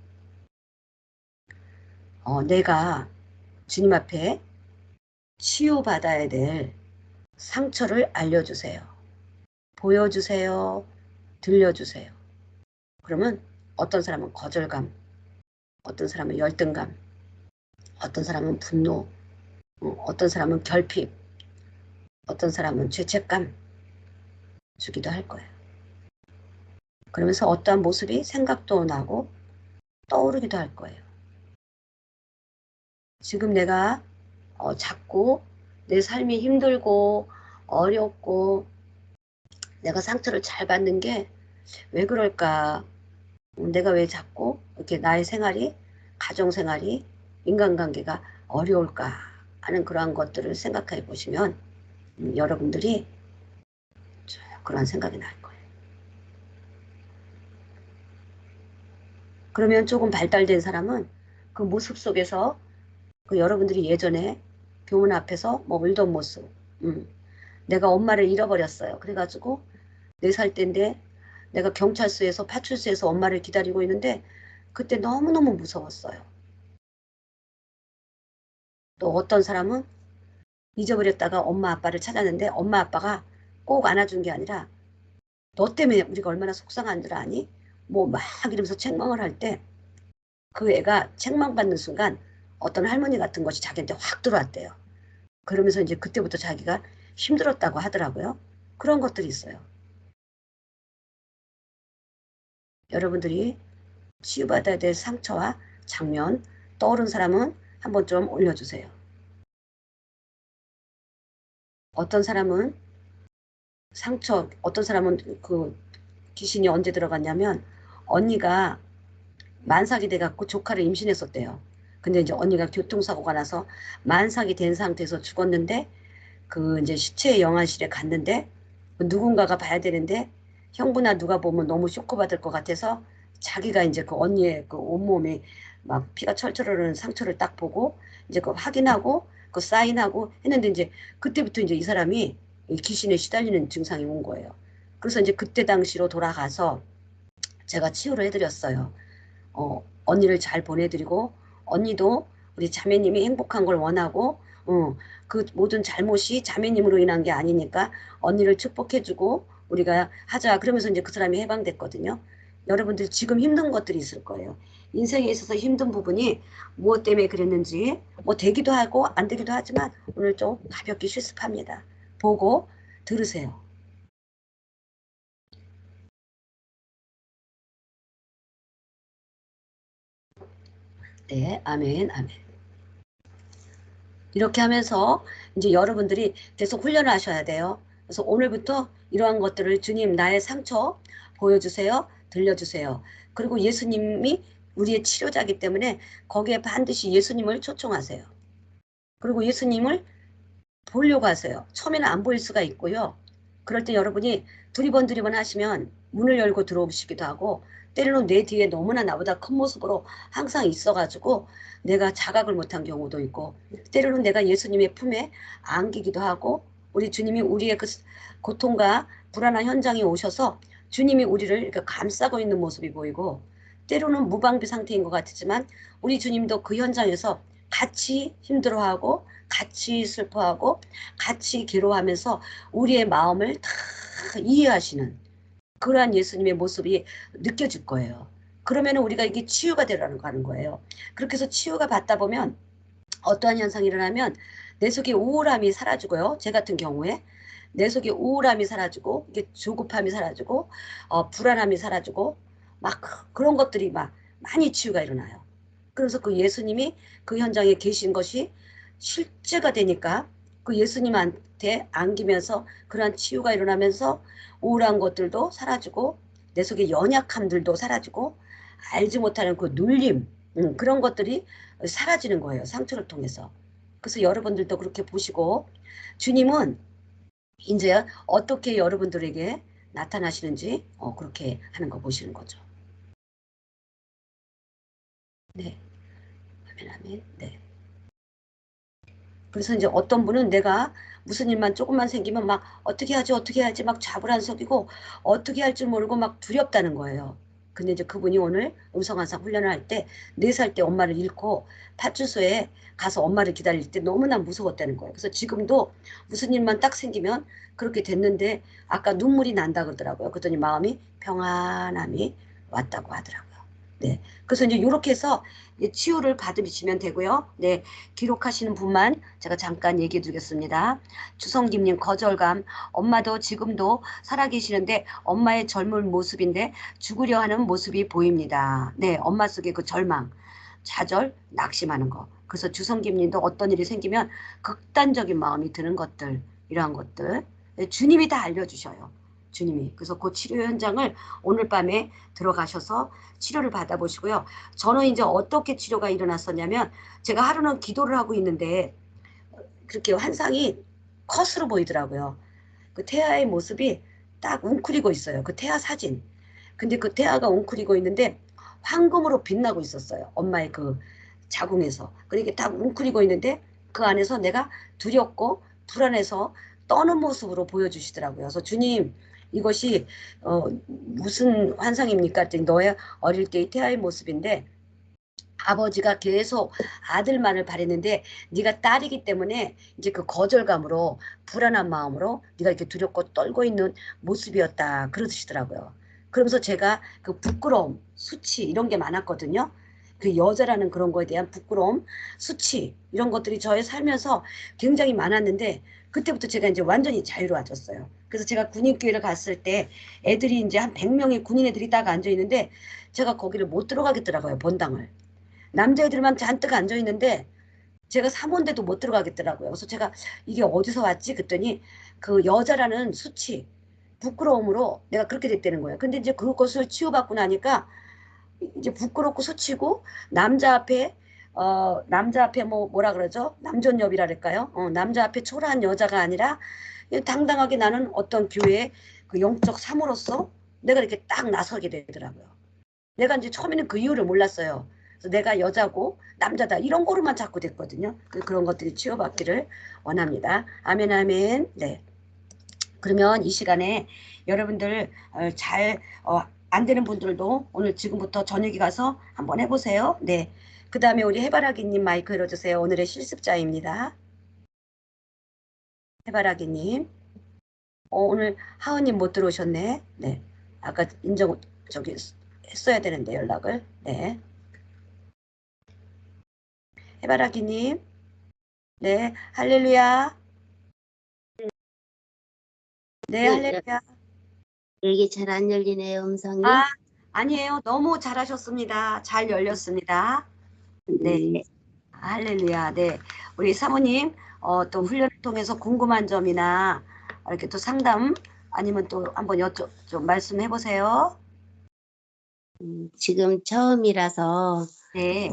A: 내가 주님 앞에 치유받아야 될 상처를 알려주세요. 보여주세요. 들려주세요. 그러면 어떤 사람은 거절감, 어떤 사람은 열등감, 어떤 사람은 분노, 어떤 사람은 결핍, 어떤 사람은 죄책감 주기도 할 거예요. 그러면서 어떠한 모습이 생각도 나고 떠오르기도 할 거예요. 지금 내가 자꾸 내 삶이 힘들고 어렵고 내가 상처를 잘 받는 게 왜 그럴까? 내가 왜 자꾸 이렇게 나의 생활이 가정생활이 인간관계가 어려울까 하는 그러한 것들을 생각해 보시면 여러분들이 그런 생각이 날 거예요. 그러면 조금 발달된 사람은 그 모습 속에서 그 여러분들이 예전에 교문 앞에서 뭐 울던 모습, 내가 엄마를 잃어버렸어요. 그래가지고 4살 때인데 내가 경찰서에서 파출소에서 엄마를 기다리고 있는데 그때 너무너무 무서웠어요. 또 어떤 사람은 잊어버렸다가 엄마 아빠를 찾았는데 엄마 아빠가 꼭 안아준 게 아니라 너 때문에 우리가 얼마나 속상한 줄 아니? 뭐 막 이러면서 책망을 할 때 그 애가 책망받는 순간 어떤 할머니 같은 것이 자기한테 확 들어왔대요. 그러면서 이제 그때부터 자기가 힘들었다고 하더라고요. 그런 것들이 있어요. 여러분들이 치유받아야 될 상처와 장면 떠오른 사람은 한번 좀 올려주세요. 어떤 사람은 상처, 어떤 사람은 그 귀신이 언제 들어갔냐면 언니가 만삭이 돼갖고 조카를 임신했었대요. 근데 이제 언니가 교통사고가 나서 만삭이 된 상태에서 죽었는데 그 이제 시체 영안실에 갔는데 누군가가 봐야 되는데 형부나 누가 보면 너무 쇼크받을 것 같아서 자기가 이제 그 언니의 그 온몸에 막 피가 철철 흐르는 상처를 딱 보고 이제 그 확인하고 그 사인하고 했는데 이제 그때부터 이제 이 사람이 귀신에 시달리는 증상이 온 거예요. 그래서 이제 그때 당시로 돌아가서 제가 치유를 해드렸어요. 언니를 잘 보내드리고 언니도 우리 자매님이 행복한 걸 원하고 그 모든 잘못이 자매님으로 인한 게 아니니까 언니를 축복해주고 우리가 하자. 그러면서 이제 그 사람이 해방됐거든요. 여러분들 지금 힘든 것들이 있을 거예요. 인생에 있어서 힘든 부분이 무엇 때문에 그랬는지 뭐 되기도 하고 안 되기도 하지만 오늘 좀 가볍게 실습합니다. 보고 들으세요. 네, 아멘, 아멘. 이렇게 하면서 이제 여러분들이 계속 훈련을 하셔야 돼요. 그래서 오늘부터 이러한 것들을 주님 나의 상처 보여주세요. 들려주세요. 그리고 예수님이 우리의 치료자이기 때문에 거기에 반드시 예수님을 초청하세요. 그리고 예수님을 보려고 하세요. 처음에는 안 보일 수가 있고요. 그럴 때 여러분이 두리번 하시면 문을 열고 들어오시기도 하고 때로는 내 뒤에 너무나 나보다 큰 모습으로 항상 있어가지고 내가 자각을 못한 경우도 있고 때로는 내가 예수님의 품에 안기기도 하고 우리 주님이 우리의 그 고통과 불안한 현장에 오셔서 주님이 우리를 이렇게 감싸고 있는 모습이 보이고 때로는 무방비 상태인 것 같지만 우리 주님도 그 현장에서 같이 힘들어하고 같이 슬퍼하고 같이 괴로워하면서 우리의 마음을 다 이해하시는 그러한 예수님의 모습이 느껴질 거예요. 그러면 우리가 이게 치유가 되라는 거 하는 거예요. 그렇게 해서 치유가 받다 보면 어떠한 현상이 일어나면 내 속의 우울함이 사라지고요. 제 같은 경우에 내 속의 우울함이 사라지고 이게 조급함이 사라지고 불안함이 사라지고 막 그런 것들이 막 많이 치유가 일어나요. 그래서 그 예수님이 그 현장에 계신 것이 실제가 되니까 그 예수님한테 안기면서 그러한 치유가 일어나면서 우울한 것들도 사라지고 내 속의 연약함들도 사라지고 알지 못하는 그 눌림 그런 것들이 사라지는 거예요. 상처를 통해서. 그래서 여러분들도 그렇게 보시고 주님은 이제 어떻게 여러분들에게 나타나시는지 그렇게 하는 거 보시는 거죠. 네. 아멘, 아멘. 네. 그래서 이제 어떤 분은 내가 무슨 일만 조금만 생기면 막 어떻게 하지 막 좌불안석이고 어떻게 할 줄 모르고 막 두렵다는 거예요. 근데 이제 그분이 오늘 음성환상 훈련을 할 때 4살 때 엄마를 잃고 파출소에 가서 엄마를 기다릴 때 너무나 무서웠다는 거예요. 그래서 지금도 무슨 일만 딱 생기면 그렇게 됐는데 아까 눈물이 난다 그러더라고요. 그랬더니 마음이 평안함이 왔다고 하더라고요. 네. 그래서 이제 이렇게 해서 치유를 받으시면 되고요. 네. 기록하시는 분만 제가 잠깐 얘기해 드리겠습니다. 주성김님 거절감. 엄마도 지금도 살아계시는데 엄마의 젊은 모습인데 죽으려 하는 모습이 보입니다. 네. 엄마 속의 그 절망, 좌절, 낙심하는 거. 그래서 주성김님도 어떤 일이 생기면 극단적인 마음이 드는 것들, 이러한 것들. 네, 주님이 다 알려주셔요. 주님이. 그래서 그 치료 현장을 오늘 밤에 들어가셔서 치료를 받아보시고요. 저는 이제 어떻게 치료가 일어났었냐면 제가 하루는 기도를 하고 있는데 그렇게 환상이 컷으로 보이더라고요. 그 태아의 모습이 딱 웅크리고 있어요. 그 태아 사진. 근데 그 태아가 웅크리고 있는데 황금으로 빛나고 있었어요. 엄마의 그 자궁에서. 그렇게 딱 웅크리고 있는데 그 안에서 내가 두렵고 불안해서 떠는 모습으로 보여주시더라고요. 그래서 주님, 이것이 무슨 환상입니까? 했더니 너의 어릴 때의 태아의 모습인데 아버지가 계속 아들만을 바랬는데 네가 딸이기 때문에 이제 그 거절감으로 불안한 마음으로 네가 이렇게 두렵고 떨고 있는 모습이었다 그러시더라고요. 그러면서 제가 그 부끄러움, 수치 이런 게 많았거든요. 그 여자라는 그런 거에 대한 부끄러움, 수치 이런 것들이 저의 살면서 굉장히 많았는데 그때부터 제가 이제 완전히 자유로워졌어요. 그래서 제가 군인교회를 갔을 때 애들이 이제 한 100명의 군인 애들이 딱 앉아 있는데 제가 거기를 못 들어가겠더라고요. 본당을. 남자애들만 잔뜩 앉아 있는데 제가 사모인데도 못 들어가겠더라고요. 그래서 제가 이게 어디서 왔지? 그랬더니 그 여자라는 수치, 부끄러움으로 내가 그렇게 됐다는 거예요. 근데 이제 그것을 치유받고 나니까 이제 부끄럽고 수치고 남자 앞에 뭐라 그러죠? 남존여비랄까요? 남자 앞에 초라한 여자가 아니라 당당하게 나는 어떤 교회의 그 영적 사모로서 내가 이렇게 딱 나서게 되더라고요. 내가 이제 처음에는 그 이유를 몰랐어요. 그래서 내가 여자고 남자다 이런 거로만 자꾸 됐거든요. 그런 것들이 치유받기를 원합니다. 아멘 아멘. 네. 그러면 이 시간에 여러분들 안 되는 분들도 오늘 지금부터 저녁에 가서 한번 해보세요. 네. 그 다음에 우리 해바라기님 마이크 열어주세요. 오늘의 실습자입니다. 해바라기님. 오늘 하은님 못 들어오셨네. 네. 아까 저기 했어야 되는데 연락을. 네. 해바라기님. 네. 할렐루야. 네, 할렐루야.
B: 여기 잘 안 열리네요, 음성이.
A: 아니에요. 너무 잘하셨습니다. 잘 열렸습니다. 네. 할렐루야. 네. 우리 사모님, 또 훈련을 통해서 궁금한 점이나 이렇게 또 상담 아니면 또 한번 좀 말씀해 보세요.
B: 지금 처음이라서
A: 네.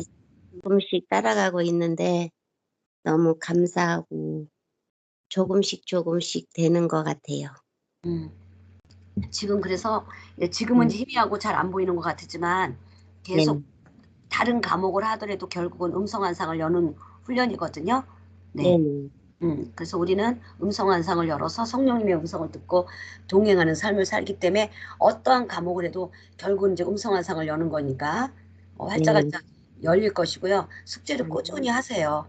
B: 조금씩 따라가고 있는데 너무 감사하고 조금씩 되는 것 같아요.
A: 지금 그래서 지금은 희미하고 잘 안 보이는 것 같았지만 계속
B: 네.
A: 다른 과목을 하더라도 결국은 음성환상을 여는 훈련이거든요. 네. 그래서 우리는 음성환상을 열어서 성령님의 음성을 듣고 동행하는 삶을 살기 때문에 어떠한 과목을 해도 결국은 이제 음성환상을 여는 거니까 활짝활짝 열릴 것이고요. 숙제를 꾸준히 하세요.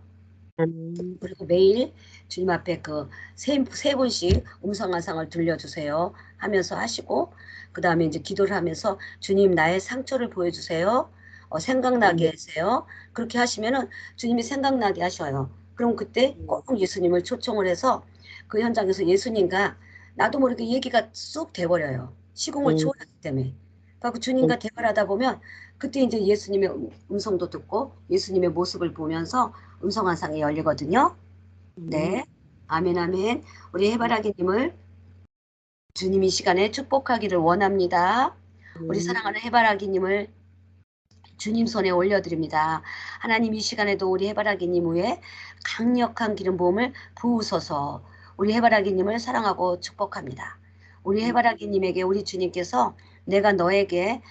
A: 그리고 매일 주님 앞에 그 세 분씩 음성환상을 들려주세요 하면서 하시고 그 다음에 이제 기도를 하면서 주님 나의 상처를 보여주세요. 생각나게 하세요. 그렇게 하시면은 주님이 생각나게 하셔요. 그럼 그때 꼭 예수님을 초청을 해서 그 현장에서 예수님과 나도 모르게 얘기가 쑥 돼버려요. 시공을 초월하기 때문에. 그래서 주님과 대화를 하다 보면 그때 이제 예수님의 음성도 듣고 예수님의 모습을 보면서 음성환상이 열리거든요. 네. 아멘 아멘. 우리 해바라기님을 주님이 시간에 축복하기를 원합니다. 우리 사랑하는 해바라기님을 주님 손에 올려드립니다. 하나님 이 시간에도 우리 해바라기님 위에 강력한 기름 부음을 부으소서. 우리 해바라기님을 사랑하고 축복합니다. 우리 해바라기님에게 우리 주님께서 내가 너에게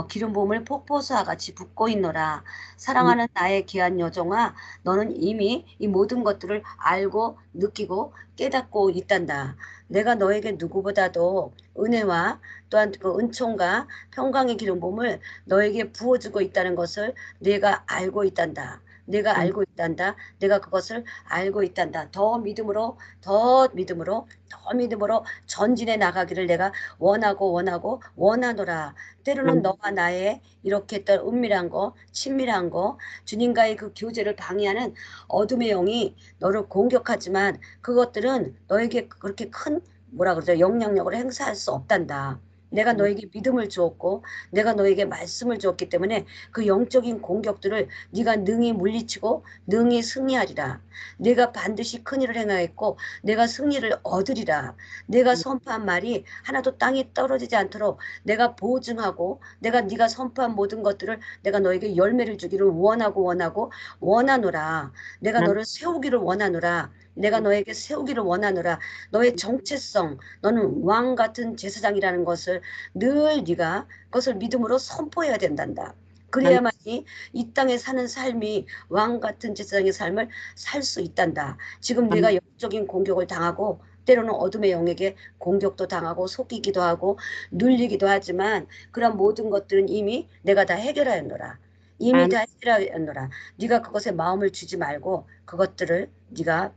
A: 기름 부음을 폭포수와 같이 붓고 있노라. 사랑하는 나의 귀한 여종아, 너는 이미 이 모든 것들을 알고 느끼고 깨닫고 있단다. 내가 너에게 누구보다도 은혜와 또한 그 은총과 평강의 기름 부음을 너에게 부어주고 있다는 것을 내가 알고 있단다. 내가 알고 있단다. 내가 그것을 알고 있단다. 더 믿음으로 전진해 나가기를 내가 원하노라. 때로는 너와 나의 이렇게 또 은밀한 거, 친밀한 거, 주님과의 그 교제를 방해하는 어둠의 영이 너를 공격하지만 그것들은 너에게 그렇게 큰 영향력을 행사할 수 없단다. 내가 너에게 믿음을 주었고 내가 너에게 말씀을 주었기 때문에 그 영적인 공격들을 네가 능히 물리치고 능히 승리하리라. 내가 반드시 큰일을 행하였고 내가 승리를 얻으리라. 내가 선포한 말이 하나도 땅에 떨어지지 않도록 내가 보증하고 네가 선포한 모든 것들을 내가 너에게 열매를 주기를 원하노라. 내가 너를 세우기를 원하노라. 내가 너에게 세우기를 원하노라. 너의 정체성, 너는 왕 같은 제사장이라는 것을 늘 네가 그것을 믿음으로 선포해야 된단다. 그래야만이 이 땅에 사는 삶이 왕 같은 제사장의 삶을 살 수 있단다. 지금 네가 영적인 공격을 당하고 때로는 어둠의 영에게 공격도 당하고 속이기도 하고 눌리기도 하지만 그런 모든 것들은 이미 내가 다 해결하였노라. 이미 다 해결하였노라. 네가 그것에 마음을 주지 말고 그것들을 네가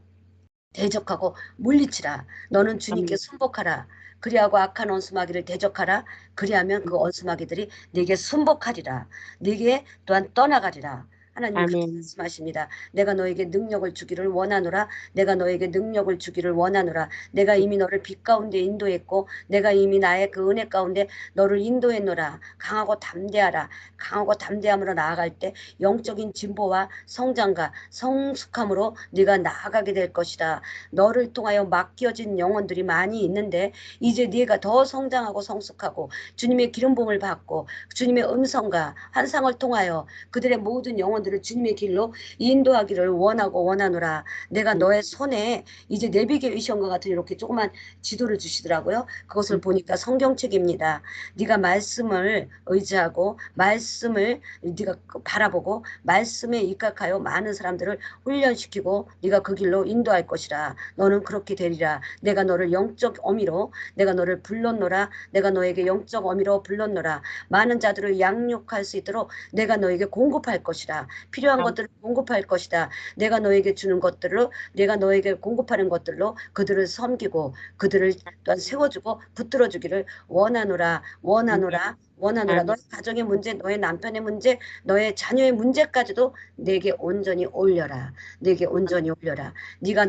A: 대적하고 물리치라. 너는 주님께 순복하라. 그리하고 악한 원수마귀를 대적하라. 그리하면 그 원수마귀들이 네게 순복하리라. 네게 또한 떠나가리라. 하나님 그렇게
B: 아멘.
A: 말씀하십니다. 내가 너에게 능력을 주기를 원하노라. 내가 너에게 능력을 주기를 원하노라. 내가 이미 너를 빛 가운데 인도했고 내가 이미 나의 그 은혜 가운데 너를 인도했노라. 강하고 담대하라. 강하고 담대함으로 나아갈 때 영적인 진보와 성장과 성숙함으로 네가 나아가게 될 것이다. 너를 통하여 맡겨진 영혼들이 많이 있는데 이제 네가 더 성장하고 성숙하고 주님의 기름 부음을 받고 주님의 음성과 환상을 통하여 그들의 모든 영혼들을 주님의 길로 인도하기를 원하고 원하노라. 내가 너의 손에 이제 내비게이션과 같은 이렇게 조그만 지도를 주시더라고요. 그것을 보니까 성경책입니다. 네가 말씀을 의지하고 말씀을 네가 바라보고 말씀에 입각하여 많은 사람들을 훈련시키고 네가 그 길로 인도할 것이라. 너는 그렇게 되리라. 내가 너를 영적 어미로 내가 너를 불렀노라. 내가 너에게 영적 어미로 불렀노라. 많은 자들을 양육할 수 있도록 내가 너에게 공급할 것이라. 필요한 것들을 공급할 것이다. 내가 너에게 주는 것들로 내가 너에게 공급하는 것들로 그들을 섬기고 그들을 또한 세워주고 붙들어주기를 원하노라. 원하노라. 원하노라. 너의 가정의 문제, 너의 남편의 문제, 너의 자녀의 문제까지도 내게 온전히 올려라. 내게 온전히 올려라. 네가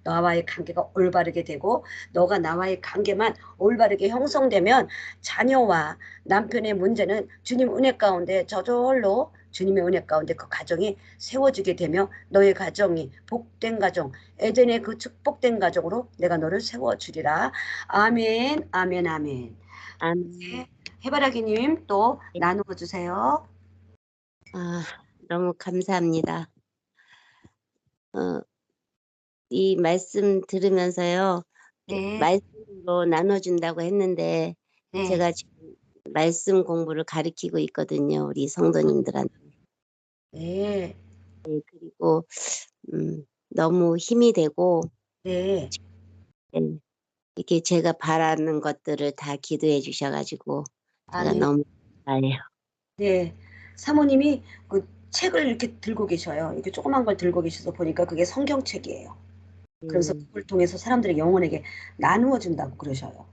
A: 나와의 관계가 올바르게 되고 너가 나와의 관계만 올바르게 형성되면 자녀와 남편의 문제는 주님 은혜 가운데 저절로 주님의 은혜 가운데 그 가정이 세워지게 되며 너의 가정이 복된 가정, 에덴의 그 축복된 가정으로 내가 너를 세워주리라. 아멘, 아멘, 아멘. 네, 해바라기님 또 나누어 주세요.
B: 너무 감사합니다. 이 말씀 들으면서요,
A: 네,
B: 말씀으로 나눠준다고 했는데,
A: 네,
B: 제가 지금 말씀 공부를 가르치고 있거든요, 우리 성도님들한테.
A: 네,
B: 그리고, 너무 힘이 되고,
A: 네.
B: 예, 이렇게 제가 바라는 것들을 다 기도해 주셔가지고, 제가
A: 아멘.
B: 너무 감사해요.
A: 네, 사모님이 그 책을 이렇게 들고 계셔요. 이렇게 조그만 걸 들고 계셔서 보니까 그게 성경책이에요. 그래서
B: 음,
A: 그걸 통해서 사람들의 영혼에게 나누어 준다고 그러셔요.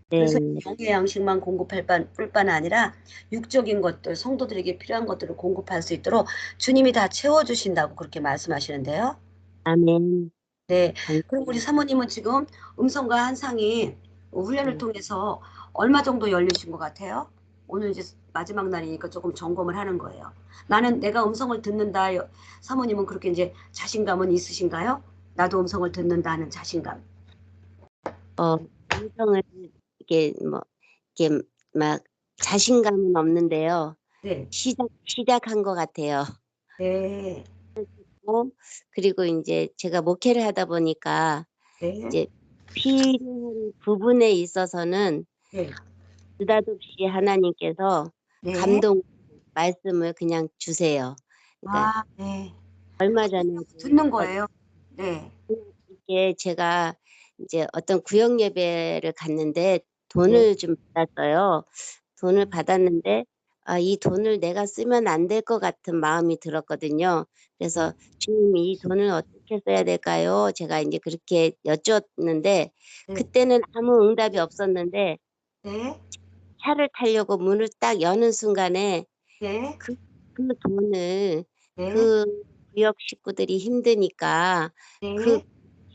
B: 네,
A: 그래서 영의 양식만 공급할 뿐만 아니라 육적인 것들, 성도들에게 필요한 것들을 공급할 수 있도록 주님이 다 채워주신다고 그렇게 말씀하시는데요.
B: 아멘.
A: 네, 그리고 우리
B: 감사합니다.
A: 사모님은 지금 음성과 한상이 훈련을 통해서 얼마 정도 열리신 것 같아요? 오늘 이제 마지막 날이니까 조금 점검을 하는 거예요. 나는 내가 음성을 듣는다. 사모님은 그렇게 이제 자신감은 있으신가요? 나도 음성을 듣는다는 자신감.
B: 음성을 이렇게 뭐, 이렇게 막 자신감은 없는데요.
A: 네,
B: 시작한 것 같아요.
A: 네,
B: 그리고 이제 제가 목회를 하다 보니까
A: 네,
B: 이제 필요한 부분에 있어서는
A: 네,
B: 느닷없이 하나님께서
A: 네.
B: 감동 말씀을 그냥 주세요. 그러니까
A: 아, 네.
B: 얼마 전에
A: 듣는 거예요. 네,
B: 이게 제가 이제 어떤 구역 예배를 갔는데
A: 네,
B: 돈을 좀 받았어요. 돈을 받았는데 이 돈을 내가 쓰면 안 될 것 같은 마음이 들었거든요.
A: 네,
B: 그래서 주님 이 돈을 어떻게 써야 될까요? 제가 이제 그렇게 여쭈었는데
A: 네,
B: 그때는 아무 응답이 없었는데
A: 네,
B: 차를 타려고 문을 딱 여는 순간에
A: 네,
B: 그, 그 돈을
A: 네,
B: 그 구역 식구들이 힘드니까 그
A: 네.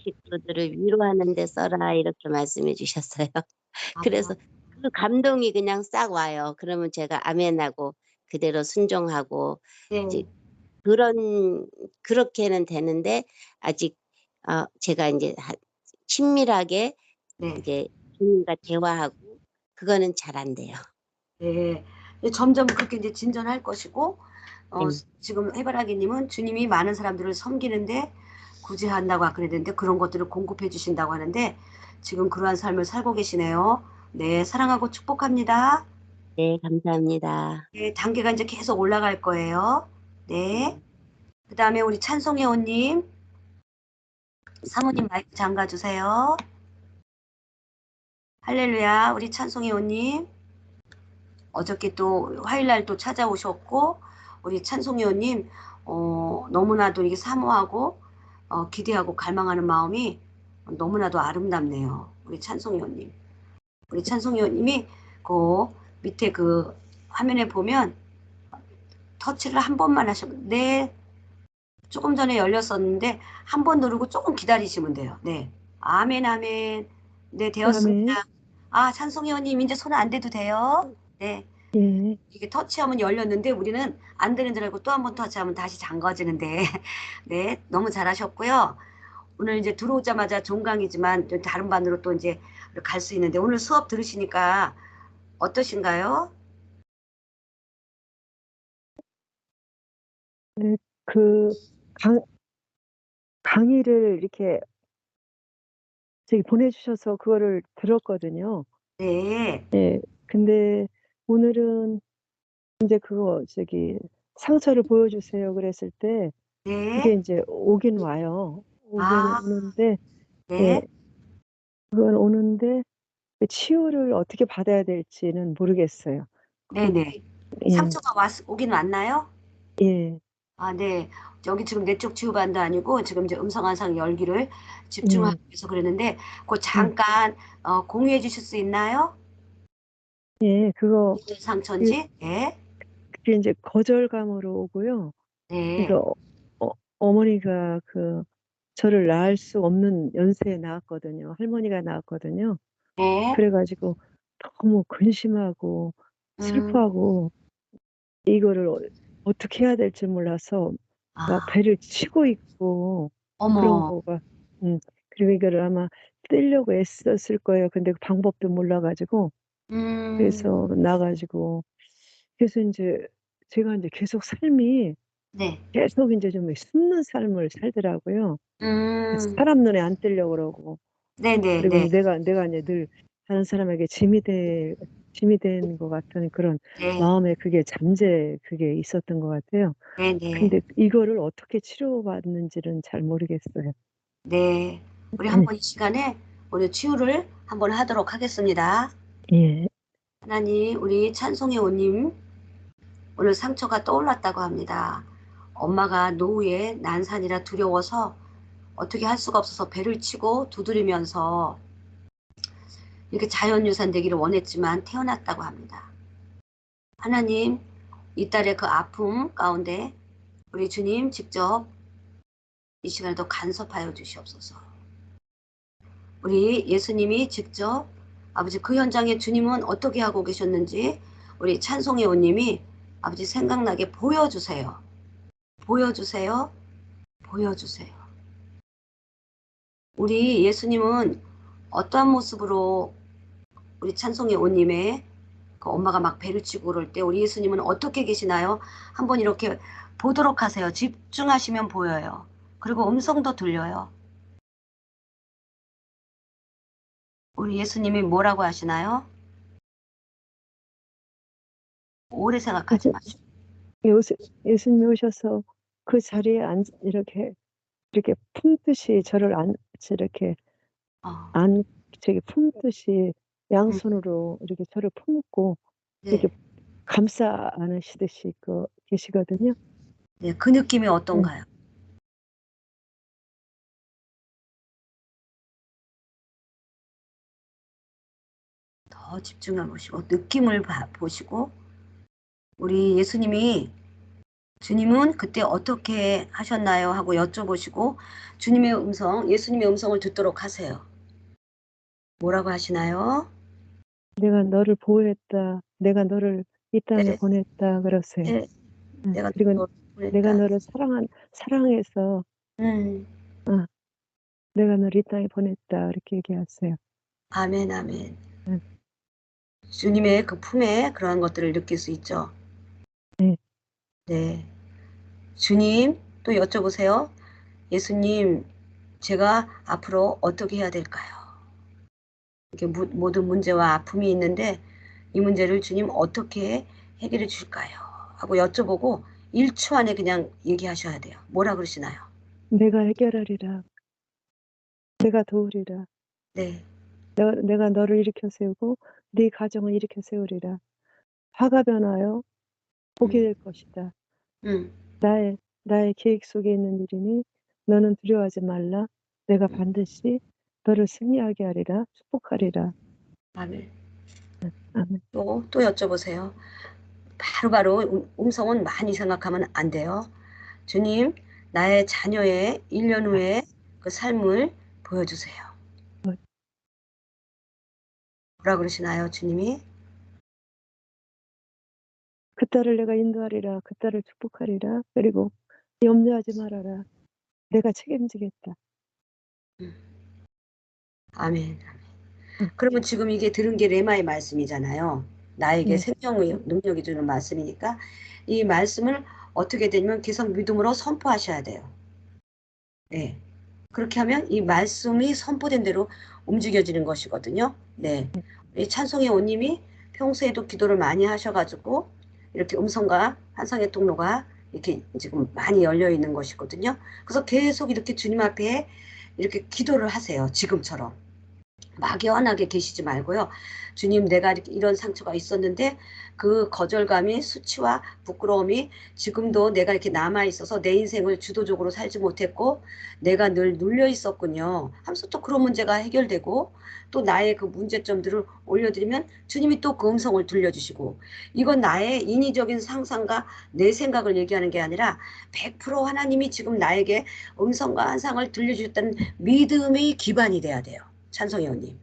B: 식구들을 위로하는 데 써라 이렇게 말씀해 주셨어요.
A: 아,
B: 그래서 그 감동이 그냥 싹 와요. 그러면 제가 아멘하고 그대로 순종하고 이제
A: 네,
B: 그렇게는 되는데 아직 제가 이제 친밀하게
A: 네,
B: 이제 주님과 대화하고 그거는 잘 안 돼요.
A: 네. 점점 그렇게 이제 진전할 것이고,
B: 네.
A: 지금 해바라기님은 주님이 많은 사람들을 섬기는데 구제한다고 아까 그랬는데 그런 것들을 공급해 주신다고 하는데 지금 그러한 삶을 살고 계시네요. 네, 사랑하고 축복합니다.
B: 네, 감사합니다.
A: 네, 단계가 이제 계속 올라갈 거예요. 네. 그 다음에 우리 찬송혜원님, 사모님 마이크 잠가주세요. 할렐루야, 우리 찬송혜원님. 어저께 또 화요일날 또 찾아오셨고, 우리 찬송혜원님, 너무나도 이게 사모하고, 기대하고 갈망하는 마음이 너무나도 아름답네요. 우리 찬송혜원님. 우리 찬송혜원님이 그 밑에 그 화면에 보면 터치를 한 번만 하시면, 네, 조금 전에 열렸었는데 한 번 누르고 조금 기다리시면 돼요. 네. 아멘, 아멘. 네, 되었습니다.
C: 아멘.
A: 아, 찬송혜원님 이제 손 안 대도 돼요. 네.
C: 예.
A: 이게 터치하면 열렸는데 우리는 안 되는 줄 알고 또 한 번 터치하면 다시 잠궈지는데 네, 너무 잘하셨고요. 오늘 이제 들어오자마자 종강이지만 또 다른 반으로 또 이제 갈 수 있는데 오늘 수업 들으시니까 어떠신가요?
C: 네, 그 강의를 이렇게 저기 보내주셔서 그거를 들었거든요.
A: 네,
C: 예. 근데 오늘은 이제 그거 저기 상처를 보여주세요 그랬을 때 그게
A: 네,
C: 이제 오긴 와요. 오긴
A: 아,
C: 오는데 예,
A: 네,
C: 그건 오는데 그 치유를 어떻게 받아야 될지는 모르겠어요.
A: 네네.
C: 예,
A: 상처가 오긴 왔나요?
C: 예,
A: 아, 네. 여기 지금 내적 치유반도 아니고 지금 이제 음성환상 열기를 집중하기
C: 예,
A: 위해서 그랬는데 그
C: 예,
A: 잠깐 공유해 주실 수 있나요?
C: 예, 그거
A: 어떤 상처인지? 네.
C: 그게 이제 거절감으로 오고요.
A: 네.
C: 그러니까 어머니가 그 저를 낳을 수 없는 연세에 낳았거든요. 할머니가 낳았거든요.
A: 네.
C: 그래가지고 너무 근심하고
A: 음.
C: 슬퍼하고 이거를 어떻게 해야 될지 몰라서 막
A: 아,
C: 배를 치고 있고 그런
A: 어머.
C: 거가 그리고 이거를 아마 떼려고 애썼을 거예요. 근데 그 방법도 몰라가지고
A: 음.
C: 그래서 나가지고 그래서 이제 제가 이제 계속 삶이
A: 네.
C: 계속 이제 좀 숨는 삶을 살더라고요.
A: 음.
C: 사람 눈에 안 띄려고 그러고
A: 네네
C: 그리고
A: 네.
C: 이제 내가 이제 늘 다른 사람에게 짐이 된 것 같은 그런
A: 네.
C: 마음에 그게 잠재 그게 있었던 것 같아요.
A: 네네.
C: 근데 이거를 어떻게 치료받는지는 잘 모르겠어요.
A: 네. 우리 한번 이 시간에 오늘 치유를 한번 하도록 하겠습니다.
C: 예,
A: 하나님, 우리 찬송의 오님 오늘 상처가 떠올랐다고 합니다. 엄마가 노후에 난산이라 두려워서 어떻게 할 수가 없어서 배를 치고 두드리면서 이렇게 자연유산 되기를 원했지만 태어났다고 합니다. 하나님, 이 딸의 그 아픔 가운데 우리 주님 직접 이 시간에도 간섭하여 주시옵소서. 우리 예수님이 직접 아버지 그 현장에 주님은 어떻게 하고 계셨는지 우리 찬송의 오님이 아버지 생각나게 보여주세요. 보여주세요. 보여주세요. 우리 예수님은 어떠한 모습으로 우리 찬송의 오님의 그 엄마가 막 배를 치고 그럴 때 우리 예수님은 어떻게 계시나요? 한번 이렇게 보도록 하세요. 집중하시면 보여요. 그리고 음성도 들려요. 우리 예수님이 뭐라고 하시나요? 오래 생각하지
C: 예수,
A: 마시고.
C: 예수, 예수님이 오셔서 그 자리에 이렇게 품듯이 이렇게
A: 어,
C: 안 저기 품듯이
A: 음,
C: 양손으로 이렇게 저를 품고 이렇게
A: 네,
C: 감싸 안으시듯이 계시거든요.
A: 네, 그 느낌이
C: 예,
A: 어떤가요? 더 집중해 보시고 느낌을 보시고 우리 예수님이 주님은 그때 어떻게 하셨나요? 하고 여쭤보시고 주님의 음성, 예수님의 음성을 듣도록 하세요. 뭐라고 하시나요?
C: 내가 너를 보호했다. 내가 너를 이 땅에
A: 네,
C: 보냈다. 그러세요.
A: 네,
C: 예,
A: 내가
C: 그리고
A: 너
C: 내가
A: 보냈다.
C: 너를 사랑해서
A: 음,
C: 어, 내가 너를 이 땅에 보냈다. 이렇게 얘기하세요.
A: 아멘, 아멘.
C: 예,
A: 주님의 그 품에 그러한 것들을 느낄 수 있죠.
C: 예.
A: 네. 주님, 또 여쭤보세요. 예수님, 제가 앞으로 어떻게 해야 될까요? 이렇게 모든 문제와 아픔이 있는데 이 문제를 주님 어떻게 해결해 줄까요? 하고 여쭤보고 1초 안에 그냥 얘기하셔야 돼요. 뭐라 그러시나요?
C: 내가 해결하리라. 내가 도우리라.
A: 네.
C: 내가 너를 일으켜 세우고 네 가정을 일으켜 세우리라. 화가 변하여 복이 될 것이다.
A: 음,
C: 나의 계획 속에 있는 일이니 너는 두려워하지 말라. 내가 반드시 너를 승리하게 하리라. 축복하리라.
A: 아멘.
C: 아멘.
A: 또 여쭤보세요. 바로바로 음성은 많이 생각하면 안 돼요. 주님, 나의 자녀의 1년 후에 그 삶을 보여주세요. 뭐라 그러시나요, 주님이?
C: 그 딸을 내가 인도하리라. 그 딸을 축복하리라. 그리고 염려하지 말아라. 내가 책임지겠다.
A: 음, 아멘.
C: 응.
A: 그러면 지금 이게 들은 게 레마의 말씀이잖아요. 나에게
C: 네.
A: 생명의 능력이 주는 말씀이니까 이 말씀을 어떻게 되면 계속 믿음으로 선포하셔야 돼요. 네. 그렇게 하면 이 말씀이 선포된 대로 움직여지는 것이거든요. 네. 우리 찬송의 오님이 평소에도 기도를 많이 하셔가지고 이렇게 음성과 환상의 통로가 이렇게 지금 많이 열려 있는 것이거든요. 그래서 계속 이렇게 주님 앞에 이렇게 기도를 하세요. 지금처럼. 막연하게 계시지 말고요. 주님, 내가 이런 상처가 있었는데 그 거절감이 수치와 부끄러움이 지금도 내가 이렇게 남아 있어서 내 인생을 주도적으로 살지 못했고 내가 늘 눌려 있었군요. 하면서 또 그런 문제가 해결되고 또 나의 그 문제점들을 올려드리면 주님이 또 그 음성을 들려주시고 이건 나의 인위적인 상상과 내 생각을 얘기하는 게 아니라 100% 하나님이 지금 나에게 음성과 환상을 들려주셨다는 믿음의 기반이 돼야 돼요. 찬성회원님.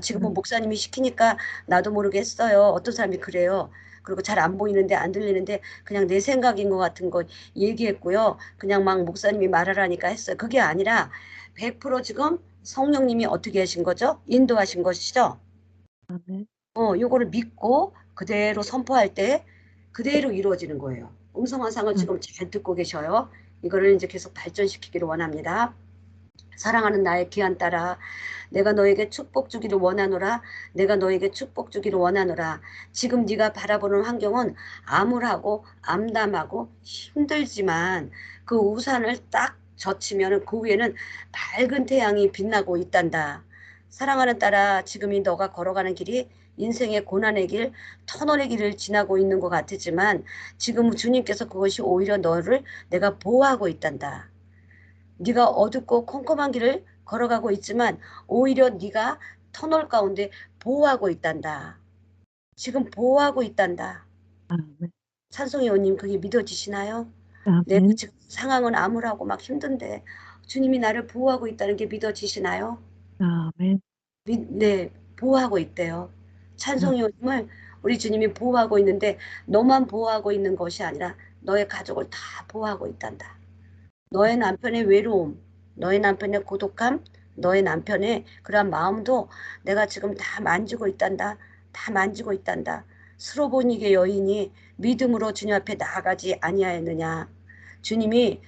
A: 지금은 목사님이 시키니까 나도 모르게 했어요. 어떤 사람이 그래요. 그리고 잘 안 보이는데 안 들리는데 그냥 내 생각인 것 같은 거 얘기했고요. 그냥 막 목사님이 말하라니까 했어요. 그게 아니라 100% 지금 성령님이 어떻게 하신 거죠? 인도하신 것이죠.
C: 아멘.
A: 요거를 믿고 그대로 선포할 때 그대로 이루어지는 거예요. 음성환상을 지금 잘 듣고 계셔요. 이거를 이제 계속 발전시키기를 원합니다. 사랑하는 나의 귀한 딸아, 내가 너에게 축복 주기를 원하노라. 내가 너에게 축복 주기를 원하노라. 지금 네가 바라보는 환경은 암울하고 암담하고 힘들지만 그 우산을 딱 젖히면 그 위에는 밝은 태양이 빛나고 있단다. 사랑하는 딸아, 지금이 너가 걸어가는 길이 인생의 고난의 길, 터널의 길을 지나고 있는 것 같지만 지금 주님께서 그것이 오히려 너를 내가 보호하고 있단다. 네가 어둡고 컴컴한 길을 걸어가고 있지만 오히려 네가 터널 가운데 보호하고 있단다. 지금 보호하고 있단다.
C: 아멘.
A: 찬송이 원님 그게 믿어지시나요? 내가
C: 아멘.
A: 지금 상황은 암울하고 막 힘든데 주님이 나를 보호하고 있다는 게 믿어지시나요?
C: 아멘.
A: 네, 보호하고 있대요.
C: 아,
A: 찬송이 원님을 우리 주님이 보호하고 있는데 너만 보호하고 있는 것이 아니라 너의 가족을 다 보호하고 있단다. 너의 남편의 외로움, 너의 남편의 고독함, 너의 남편의 그러한 마음도 내가 지금 다 만지고 있단다. 다 만지고 있단다. 스로보니게 여인이 믿음으로 주님 앞에 나아가지 아니하였느냐. 주님이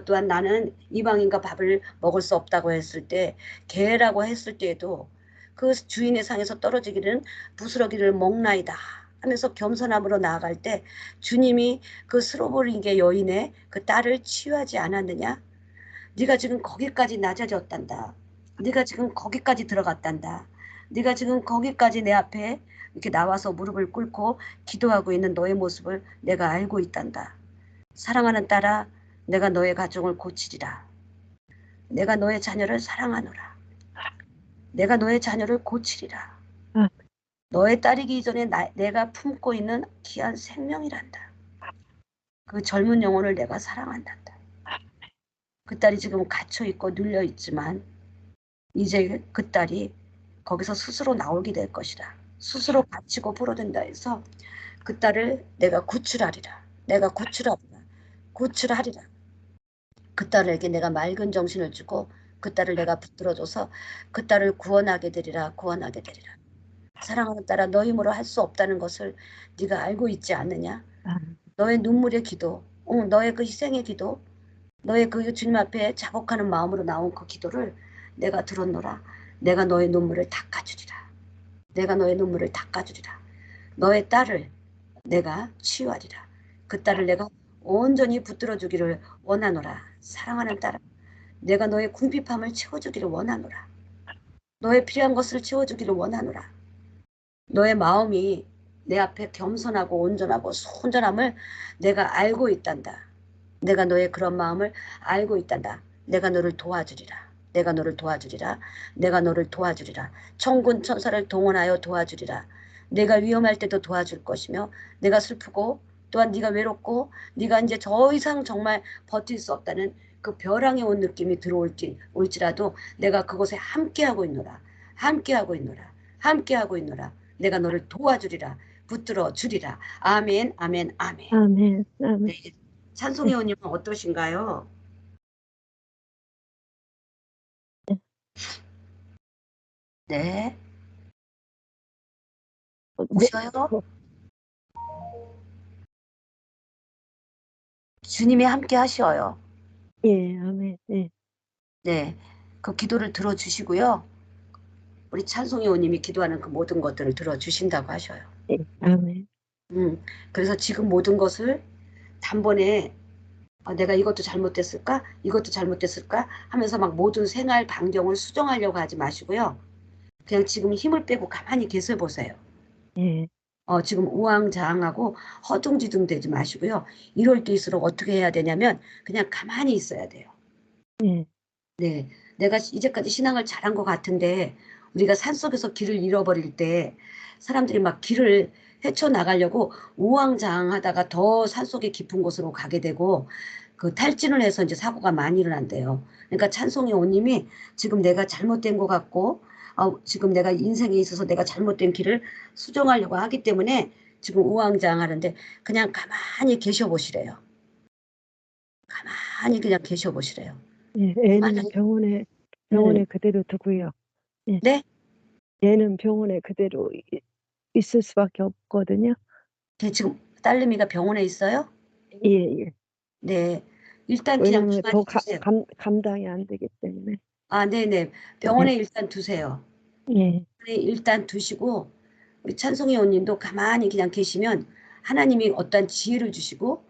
A: 또한 나는 이방인과 밥을 먹을 수 없다고 했을 때 개라고 했을 때에도 그 주인의 상에서 떨어지기는 부스러기를 먹나이다 하면서 겸손함으로 나아갈 때 주님이 그 스로보니게 여인의 그 딸을 치유하지 않았느냐. 네가 지금 거기까지 낮아졌단다. 네가 지금 거기까지 들어갔단다. 네가 지금 거기까지 내 앞에 이렇게 나와서 무릎을 꿇고 기도하고 있는 너의 모습을 내가 알고 있단다. 사랑하는 딸아, 내가 너의 가정을 고치리라. 내가 너의 자녀를 사랑하노라. 내가 너의 자녀를 고치리라.
C: 아,
A: 너의 딸이기 이전에 내가 품고 있는 귀한 생명이란다. 그 젊은 영혼을 내가 사랑한단다. 그 딸이 지금 갇혀있고 눌려있지만 이제 그 딸이 거기서 스스로 나오게 될 것이다. 스스로 갇히고 풀어된다 해서 그 딸을 내가 구출하리라. 내가 구출하리라. 구출하리라. 그 딸에게 내가 맑은 정신을 주고 그 딸을 내가 붙들어줘서 그 딸을 구원하게 되리라. 구원하게 되리라. 사랑하는 딸아, 너 힘으로 할 수 없다는 것을 네가 알고 있지 않느냐?
C: 아,
A: 너의 눈물의 기도, 너의 그 희생의 기도, 너의 그 주님 앞에 자복하는 마음으로 나온 그 기도를 내가 들었노라. 내가 너의 눈물을 닦아주리라. 내가 너의 눈물을 닦아주리라. 너의 딸을 내가 치유하리라. 그 딸을 내가 온전히 붙들어 주기를 원하노라. 사랑하는 딸아, 내가 너의 궁핍함을 채워주기를 원하노라. 너의 필요한 것을 채워주기를 원하노라. 너의 마음이 내 앞에 겸손하고 온전하고 순전함을 내가 알고 있단다. 내가 너의 그런 마음을 알고 있단다. 내가 너를 도와주리라. 내가 너를 도와주리라. 내가 너를 도와주리라. 천군 천사를 동원하여 도와주리라. 내가 위험할 때도 도와줄 것이며 내가 슬프고 또한 네가 외롭고 네가 이제 더 이상 정말 버틸 수 없다는 그 벼랑에 온 느낌이 올지라도 내가 그곳에 함께하고 있노라. 함께하고 있노라. 함께하고 있노라. 내가 너를 도와주리라. 붙들어 주리라. 아멘, 아멘, 아멘.
C: 아멘. 아멘.
A: 네. 찬송의 원님은 어떠신가요? 네.
C: 네.
A: 오셔요? 주님이 함께 하셔요.
C: 예, 아멘. 예.
A: 네. 그 기도를 들어주시고요. 우리 찬송의 원님이 기도하는 그 모든 것들을 들어주신다고 하셔요.
C: 예, 아멘.
A: 그래서 지금 모든 것을 단번에 내가 이것도 잘못됐을까? 이것도 잘못됐을까? 하면서 막 모든 생활 반경을 수정하려고 하지 마시고요. 그냥 지금 힘을 빼고 가만히 계셔 보세요.
C: 예.
A: 지금 우왕좌왕하고 허둥지둥 되지 마시고요. 이럴 때일수록 어떻게 해야 되냐면 그냥 가만히 있어야 돼요.
C: 예.
A: 네, 내가 이제까지 신앙을 잘한 것 같은데 우리가 산속에서 길을 잃어버릴 때 사람들이 막 길을 헤쳐나가려고 우왕좌왕하다가 더 산속의 깊은 곳으로 가게 되고 그 탈진을 해서 이제 사고가 많이 일어난대요. 그러니까 찬송의 오님이 지금 내가 잘못된 것 같고 지금 내가 인생에 있어서 내가 잘못된 길을 수정하려고 하기 때문에 지금 우왕좌왕하는데 그냥 가만히 계셔 보시래요. 가만히 그냥 계셔 보시래요.
C: 예. 애는
A: 만약에
C: 병원에 그대로 두고요. 예.
A: 네?
C: 얘는 병원에 그대로 있을 수밖에 없거든요.
A: 지금 딸내미가 병원에 있어요?
C: 예, 예.
A: 네. 일단 그냥
C: 왜냐면
A: 가만히
C: 더
A: 두세요.
C: 감당이 안 되기 때문에.
A: 네네. 병원에 일단 두세요.
C: 예.
A: 일단 두시고 우리 찬송이 언님도 가만히 그냥 계시면 하나님이 어떤 지혜를 주시고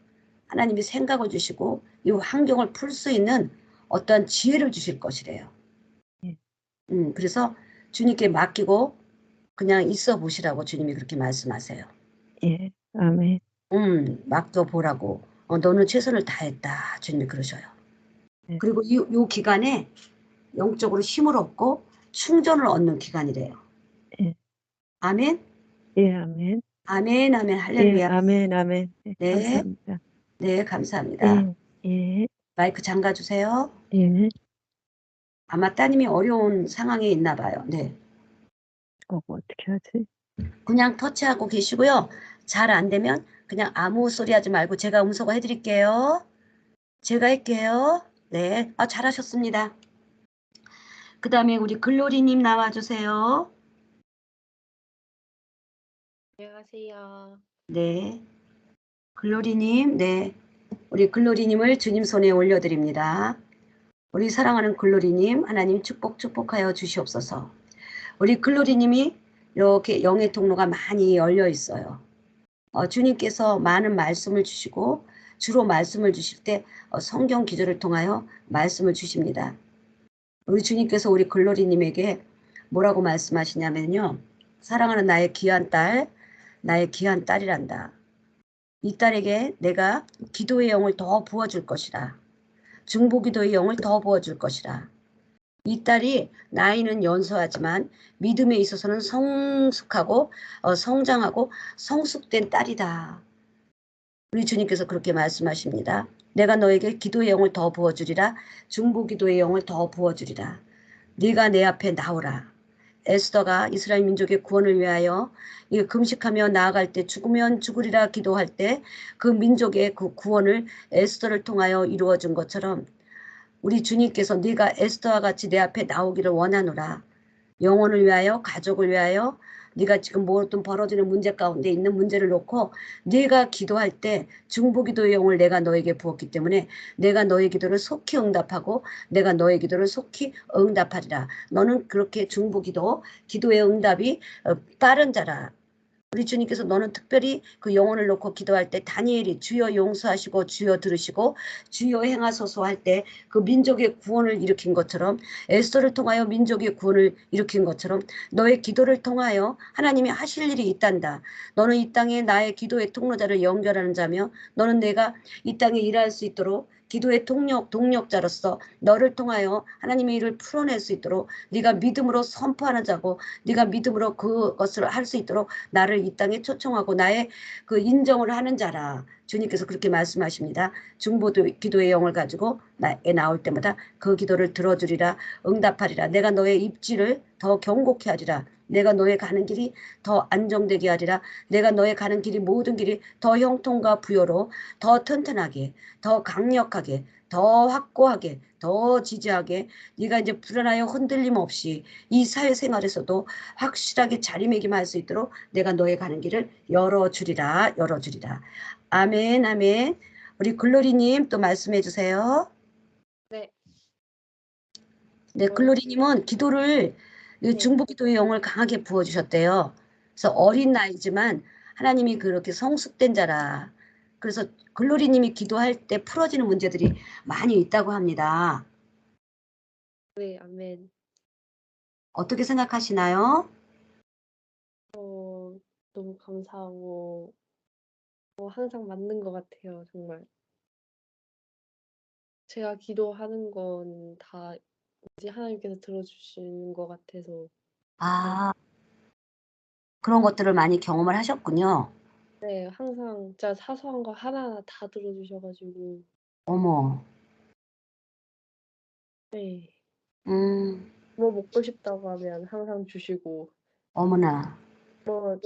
A: 하나님이 생각을 주시고 이 환경을 풀 수 있는 어떤 지혜를 주실 것이래요.
C: 예.
A: 그래서 주님께 맡기고 그냥 있어 보시라고 주님이 그렇게 말씀하세요.
C: 예. 아멘.
A: 맡겨보라고. 너는 최선을 다했다. 주님이 그러셔요.
C: 네.
A: 그리고 이 기간에 영적으로 힘을 얻고 충전을 얻는 기간이래요.
C: 예.
A: 아멘?
C: 예, 아멘.
A: 아멘, 아멘,
C: 예,
A: 할렐루야.
C: 아멘, 아멘. 네,
A: 네,
C: 감사합니다.
A: 네, 감사합니다.
C: 예, 예,
A: 마이크 잠가주세요.
C: 예.
A: 아마 따님이 어려운 상황에 있나 봐요. 네.
C: 어떻게 하지?
A: 그냥 터치하고 계시고요. 잘 안 되면 그냥 아무 소리 하지 말고 제가 음소거 해드릴게요. 제가 할게요. 네, 잘하셨습니다. 그 다음에 우리 글로리님 나와주세요.
D: 안녕하세요.
A: 네. 글로리님, 네. 우리 글로리님을 주님 손에 올려드립니다. 우리 사랑하는 글로리님, 하나님 축복하여 주시옵소서. 우리 글로리님이 이렇게 영의 통로가 많이 열려 있어요. 주님께서 많은 말씀을 주시고 주로 말씀을 주실 때 성경 기조를 통하여 말씀을 주십니다. 우리 주님께서 우리 글로리님에게 뭐라고 말씀하시냐면요. 사랑하는 나의 귀한 딸, 나의 귀한 딸이란다. 이 딸에게 내가 기도의 영을 더 부어줄 것이라. 중보기도의 영을 더 부어줄 것이라. 이 딸이 나이는 연소하지만 믿음에 있어서는 성숙하고 성장하고 성숙된 딸이다. 우리 주님께서 그렇게 말씀하십니다. 내가 너에게 기도의 영을 더 부어주리라. 중보기도의 영을 더 부어주리라. 네가 내 앞에 나오라. 에스더가 이스라엘 민족의 구원을 위하여 금식하며 나아갈 때 죽으면 죽으리라 기도할 때 그 민족의 그 구원을 에스더를 통하여 이루어준 것처럼 우리 주님께서 네가 에스더와 같이 내 앞에 나오기를 원하노라. 영혼을 위하여 가족을 위하여 네가 지금 모든 벌어지는 문제 가운데 있는 문제를 놓고 네가 기도할 때 중보기도의 영을 내가 너에게 부었기 때문에 내가 너의 기도를 속히 응답하고 내가 너의 기도를 속히 응답하리라. 너는 그렇게 중보기도 기도의 응답이 빠른 자라. 우리 주님께서 너는 특별히 그 영혼을 놓고 기도할 때 다니엘이 주여 용서하시고 주여 들으시고 주여 행하소서 할 때 그 민족의 구원을 일으킨 것처럼 에스더를 통하여 민족의 구원을 일으킨 것처럼 너의 기도를 통하여 하나님이 하실 일이 있단다. 너는 이 땅에 나의 기도의 통로자를 연결하는 자며 너는 내가 이 땅에 일할 수 있도록 기도의 동력자로서 너를 통하여 하나님의 일을 풀어낼 수 있도록 네가 믿음으로 선포하는 자고 네가 믿음으로 그것을 할 수 있도록 나를 이 땅에 초청하고 나의 그 인정을 하는 자라. 주님께서 그렇게 말씀하십니다. 중보도 기도의 영을 가지고 나에 나올 때마다 그 기도를 들어주리라. 응답하리라. 내가 너의 입지를 더 경고케 하리라. 내가 너의 가는 길이 더 안정되게 하리라. 내가 너의 가는 길이 모든 길이 더 형통과 부여로 더 튼튼하게 더 강력하게 더 확고하게 더 지지하게 네가 이제 불안하여 흔들림 없이 이 사회생활에서도 확실하게 자리매김할 수 있도록 내가 너의 가는 길을 열어주리라. 열어주리라. 아멘 아멘. 우리 글로리님 또 말씀해 주세요.
D: 네.
A: 네, 글로리님은 기도를
D: 네.
A: 중보기도의 영을 강하게 부어주셨대요. 그래서 어린 나이지만 하나님이 그렇게 성숙된 자라. 그래서 글로리님이 기도할 때 풀어지는 문제들이 많이 있다고 합니다.
D: 네, 아멘.
A: 어떻게 생각하시나요?
D: 너무 감사하고 항상 맞는 것 같아요, 정말. 제가 기도하는 건 다 이제 하나님께서 들어주시는 것 같아서.
A: 아, 그런 것들을 많이 경험을 하셨군요.
D: 네, 항상 진짜 사소한 거 하나하나 다 들어주셔가지고.
A: 어머,
D: 네.
A: 음,
D: 뭐 먹고 싶다고 하면 항상 주시고.
A: 어머나.
D: 저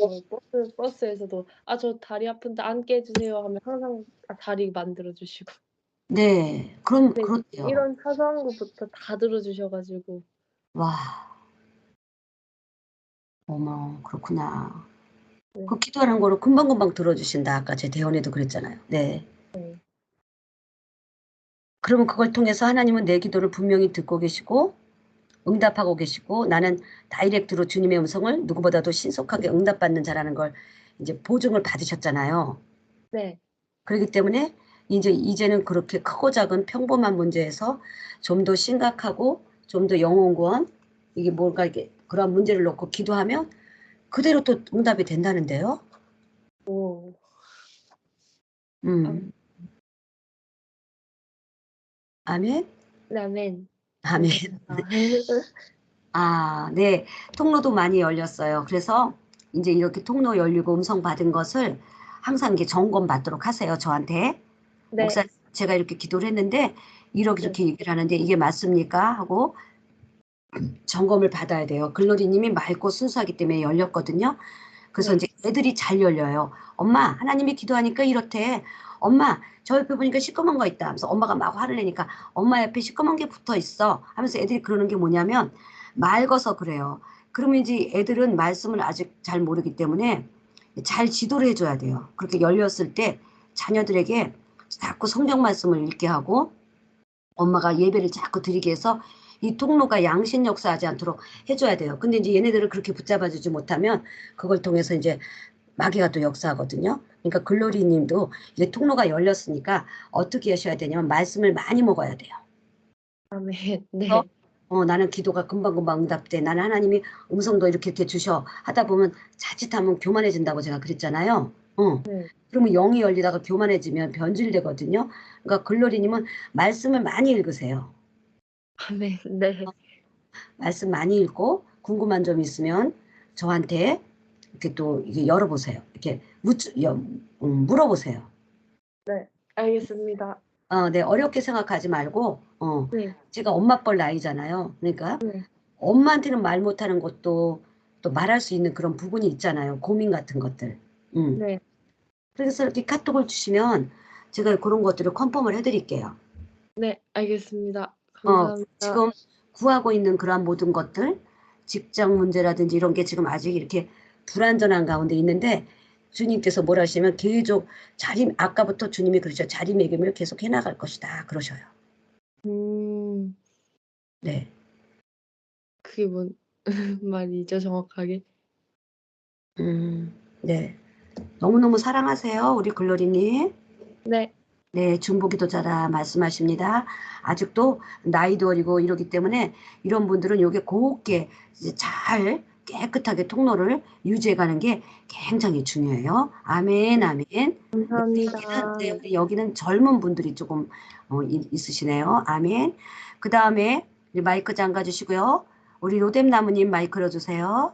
D: 버스에서도 저 다리 아픈데 앉게 해주세요 하면 항상 다리 만들어 주시고.
A: 네,
D: 네,
A: 그렇대요.
D: 이런 사소한 것부터 다 들어주셔가지고.
A: 와, 어머, 그렇구나.
D: 네.
A: 그 기도하는 거를 금방금방 들어주신다. 아까 제 대원에도 그랬잖아요. 네.
D: 네.
A: 그러면 그걸 통해서 하나님은 내 기도를 분명히 듣고 계시고 응답하고 계시고 나는 다이렉트로 주님의 음성을 누구보다도 신속하게 응답받는 자라는 걸 이제 보증을 받으셨잖아요.
D: 네.
A: 그렇기 때문에 이제는 그렇게 크고 작은 평범한 문제에서 좀 더 심각하고 좀 더 영혼구원 이게 뭔가 이게 그런 문제를 놓고 기도하면 그대로 또 응답이 된다는데요.
D: 오.
A: 음. 아멘.
D: 네, 아멘.
A: 아멘.
D: 감사합니다.
A: 아, 네. 통로도 많이 열렸어요. 그래서 이제 이렇게 통로 열리고 음성 받은 것을 항상 이렇게 점검 받도록 하세요. 저한테.
D: 네.
A: 목사님, 제가 이렇게 기도를 했는데 이렇게 얘기를 하는데 이게 맞습니까? 하고 점검을 받아야 돼요. 글로리님이 맑고 순수하기 때문에 열렸거든요. 그래서
D: 네.
A: 이제 애들이 잘 열려요. 엄마, 하나님이 기도하니까 이렇대. 엄마, 저 옆에 보니까 시꺼먼 거 있다. 하면서 엄마가 막 화를 내니까 엄마 옆에 시꺼먼 게 붙어 있어. 하면서 애들이 그러는 게 뭐냐면 맑아서 그래요. 그러면 이제 애들은 말씀을 아직 잘 모르기 때문에 잘 지도를 해줘야 돼요. 그렇게 열렸을 때 자녀들에게 자꾸 성경 말씀을 읽게 하고 엄마가 예배를 자꾸 드리게 해서 이 통로가 양심 역사하지 않도록 해줘야 돼요. 근데 이제 얘네들을 그렇게 붙잡아주지 못하면 그걸 통해서 이제 마귀가 또 역사하거든요. 그러니까 글로리 님도 이제 통로가 열렸으니까 어떻게 하셔야 되냐면 말씀을 많이 먹어야 돼요.
D: 아멘.
A: 어?
D: 네.
A: 나는 기도가 금방금방 응답돼. 나는 하나님이 음성도 이렇게 주셔. 하다 보면 자칫하면 교만해진다고 제가 그랬잖아요.
D: 네.
A: 그러면 영이 열리다가 교만해지면 변질되거든요. 그러니까 글로리님은 말씀을 많이 읽으세요.
D: 아멘. 네.
A: 말씀 많이 읽고 궁금한 점 있으면 저한테 이렇게 또 이게 열어보세요. 이렇게 물어보세요.
D: 네. 알겠습니다.
A: 네, 어렵게 생각하지 말고,
D: 네.
A: 제가 엄마 뻘 나이잖아요. 그러니까
D: 네.
A: 엄마한테는 말 못하는 것도 또 말할 수 있는 그런 부분이 있잖아요. 고민 같은 것들.
D: 네.
A: 그래서 이렇게 카톡을 주시면 제가 그런 것들을 컨펌을 해드릴게요.
D: 네. 알겠습니다. 감사합니다.
A: 지금 구하고 있는 그러한 모든 것들, 직장 문제라든지 이런 게 지금 아직 이렇게 불안전한 가운데 있는데 주님께서 뭐라 하시면 계속 아까부터 주님이 그러죠. 자리매김을 계속 해나갈 것이다. 그러셔요. 네.
D: 그게 뭔 말이죠, 정확하게?
A: 네. 너무너무 사랑하세요, 우리 글로리님.
D: 네.
A: 네, 중보기도자라 말씀하십니다. 아직도 나이도 어리고 이러기 때문에 이런 분들은 요게 곱게 이제 잘 깨끗하게 통로를 유지해가는 게 굉장히 중요해요. 아멘, 아멘.
D: 감사합니다.
A: 네, 우리 여기는 젊은 분들이 조금 있으시네요. 아멘. 그 다음에 마이크 잠가 주시고요. 우리 로뎀나무님 마이크 열어주세요.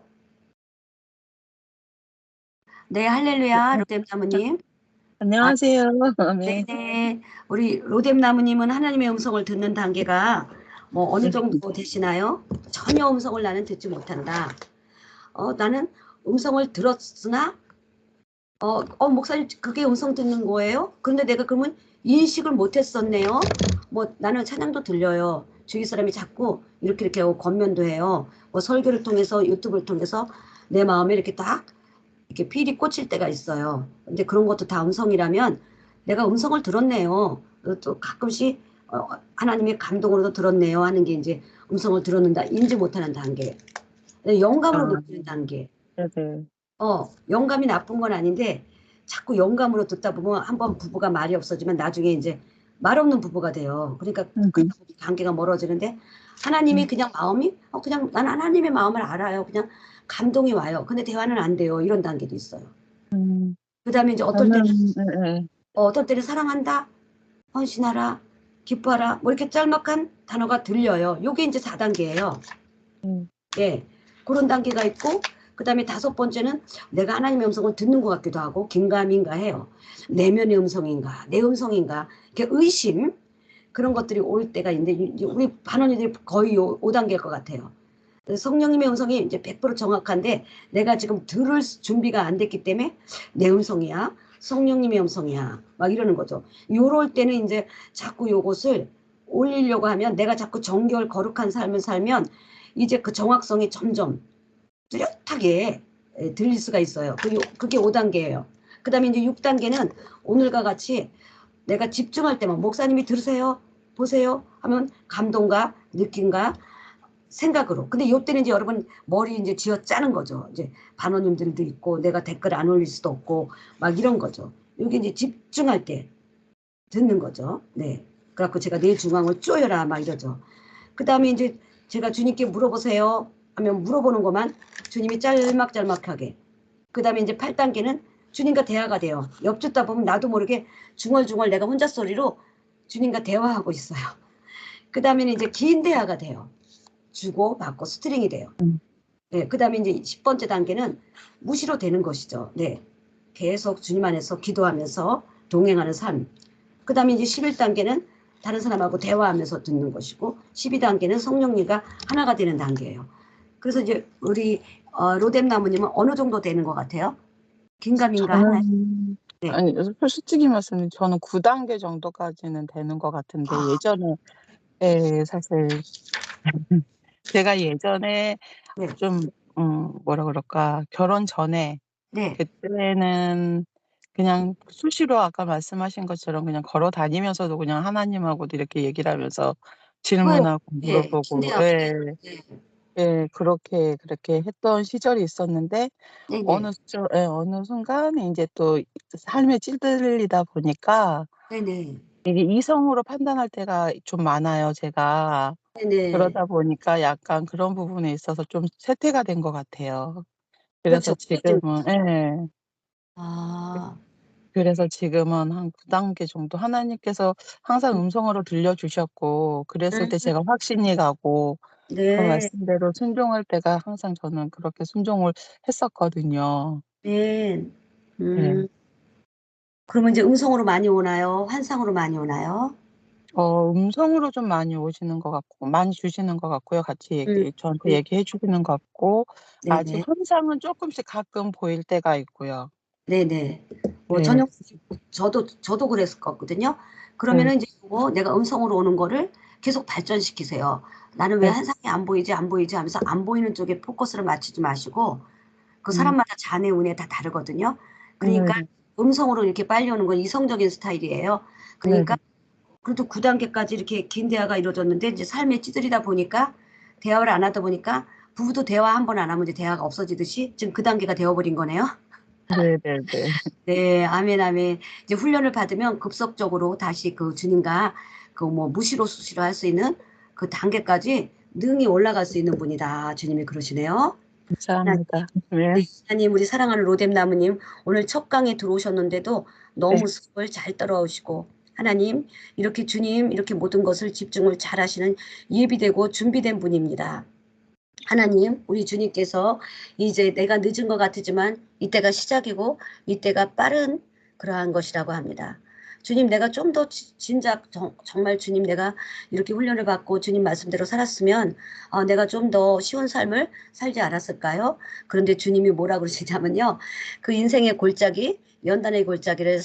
A: 네, 할렐루야, 로뎀나무님.
E: 안녕하세요. 네.
A: 네네. 우리 로뎀나무님은 하나님의 음성을 듣는 단계가 뭐 어느 정도 되시나요? 전혀 음성을 나는 듣지 못한다. 나는 음성을 들었으나 목사님 그게 음성 듣는 거예요? 근데 내가 그러면 인식을 못했었네요. 뭐 나는 찬양도 들려요. 주위 사람이 자꾸 이렇게 권면도 해요. 뭐 설교를 통해서 유튜브를 통해서 내 마음에 이렇게 딱 이렇게 필이 꽂힐 때가 있어요. 근데 그런 것도 다 음성이라면 내가 음성을 들었네요. 또 가끔씩 하나님의 감동으로도 들었네요 하는 게 이제 음성을 들었는다 인지 못하는 단계. 영감으로 느끼는 단계.
E: 네네.
A: 영감이 나쁜 건 아닌데 자꾸 영감으로 듣다 보면 한번 부부가 말이 없어지면 나중에 이제 말 없는 부부가 돼요. 그러니까 그 관계가 멀어지는데 하나님이 그냥 마음이 그냥 난 하나님의 마음을 알아요. 그냥 감동이 와요. 근데 대화는 안 돼요. 이런 단계도 있어요. 그다음에 이제 어떨 때는
E: 네.
A: 어떨 때는 사랑한다, 헌신하라, 기뻐하라 뭐 이렇게 짤막한 단어가 들려요. 요게 이제 4단계예요. 예, 그런 단계가 있고 그다음에 5번째는 내가 하나님의 음성을 듣는 것 같기도 하고 긴가민가 해요. 내면의 음성인가 내 음성인가 이렇게 의심 그런 것들이 올 때가 있는데 우리 반원이들이 거의 5단계일 것 같아요. 성령님의 음성이 이제 100% 정확한데 내가 지금 들을 준비가 안 됐기 때문에 내 음성이야 성령님의 음성이야 막 이러는 거죠. 요럴 때는 이제 자꾸 요것을 올리려고 하면 내가 자꾸 정결 거룩한 삶을 살면 이제 그 정확성이 점점 뚜렷하게 들릴 수가 있어요. 그게 5단계예요. 그 다음에 이제 6단계는 오늘과 같이 내가 집중할 때만 목사님이 들으세요 보세요 하면 감동과 느낌과 생각으로. 근데 이때는 이제 여러분 머리 이제 쥐어 짜는 거죠. 이제 반원님들도 있고 내가 댓글 안 올릴 수도 없고 막 이런 거죠. 이게 이제 집중할 때 듣는 거죠. 네. 그래갖고 제가 내 중앙을 쪼여라 막 이러죠. 그 다음에 이제 제가 주님께 물어보세요 하면 물어보는 것만 주님이 짤막짤막하게. 그 다음에 이제 8단계는 주님과 대화가 돼요. 옆 듣다 보면 나도 모르게 중얼중얼 내가 혼자 소리로 주님과 대화하고 있어요. 그 다음에는 이제 긴 대화가 돼요. 주고 받고 스트링이 돼요. 네, 그 다음에 이제 10번째 단계는 무시로 되는 것이죠. 네, 계속 주님 안에서 기도하면서 동행하는 삶. 그 다음에 이제 11단계는 다른 사람하고 대화하면서 듣는 것이고 12단계는 성령님과 하나가 되는 단계예요. 그래서 이제 우리 로뎀나무님은 어느 정도 되는 것 같아요? 긴가민가 하나요? 네.
E: 아니, 솔직히 말씀드리면 저는 9단계 정도까지는 되는 것 같은데 예전에 사실 제가 예전에
A: 네.
E: 좀 뭐라 그럴까 결혼 전에
A: 네.
E: 그때는 그냥 수시로 아까 말씀하신 것처럼 그냥 걸어 다니면서도 그냥 하나님하고도 이렇게 얘기를 하면서 질문하고
A: 네.
E: 물어보고
A: 네.
E: 그렇게 했던 시절이 있었는데
A: 네.
E: 어느 순간에 이제 또 삶에 찌들리다 보니까
A: 네네.
E: 이게 이성으로 판단할 때가 좀 많아요, 제가.
A: 네네.
E: 그러다 보니까 약간 그런 부분에 있어서 좀 쇠퇴가 된 것 같아요. 그래서
A: 그렇죠.
E: 지금은
A: 아,
E: 그래서 지금은 한 9단계 정도 하나님께서 항상 음성으로 들려주셨고 그랬을 때 제가 확신이 가고 그
A: 네.
E: 말씀대로 순종할 때가 항상 저는 그렇게 순종을 했었거든요.
A: 네.
E: 네.
A: 그러면 이제 음성으로 많이 오나요? 환상으로 많이 오나요?
E: 음성으로 좀 많이 오시는 것 같고 많이 주시는 것 같고요. 같이 저한테
A: 음.
E: 얘기해 주시는 것 같고 아직
A: 네네.
E: 환상은 쪼끔씩 가끔 보일 때가 있고요.
A: 네네.
E: 네.
A: 저도 그랬었거든요.
E: 네.
A: 그러면은 이제 내가 음성으로 오는 거를 계속 발전시키세요. 나는 왜
E: 네.
A: 환상이 안 보이지 하면서 안 보이는 쪽에 포커스를 맞추지 마시고 그
E: 음.
A: 사람마다 자네 운에 다 다르거든요. 그러니까
E: 네네.
A: 음성으로 이렇게 빨리 오는 건 이성적인 스타일이에요. 그러니까
E: 네네.
A: 그래도 9단계까지 이렇게 긴 대화가 이루어졌는데 이제 삶에 찌들이다 보니까 대화를 안 하다 보니까 부부도 대화 한 번 안 하면 이제 대화가 없어지듯이 지금 그 단계가 되어버린 거네요.
E: 네네네.
A: 네, 아멘, 아멘. 이제 훈련을 받으면 급속적으로 다시 그 주님과 그 뭐 무시로 수시로 할 수 있는 그 단계까지 능히 올라갈 수 있는 분이다. 주님이 그러시네요.
E: 감사합니다.
A: 네,
E: 네.
A: 하나님, 우리 사랑하는 로뎀나무님, 오늘 첫 강에 들어오셨는데도 너무
E: 네.
A: 수업을 잘 따라오시고, 하나님, 이렇게 주님, 이렇게 모든 것을 집중을 잘 하시는 예비되고 준비된 분입니다. 하나님, 우리 주님께서 이제 내가 늦은 것 같지만 이때가 시작이고 이때가 빠른 그러한 것이라고 합니다. 주님, 내가 좀 더 진작 정말 주님, 내가 이렇게 훈련을 받고 주님 말씀대로 살았으면 내가 좀 더 쉬운 삶을 살지 않았을까요? 그런데 주님이 뭐라 그러시냐면요, 그 인생의 골짜기, 연단의 골짜기를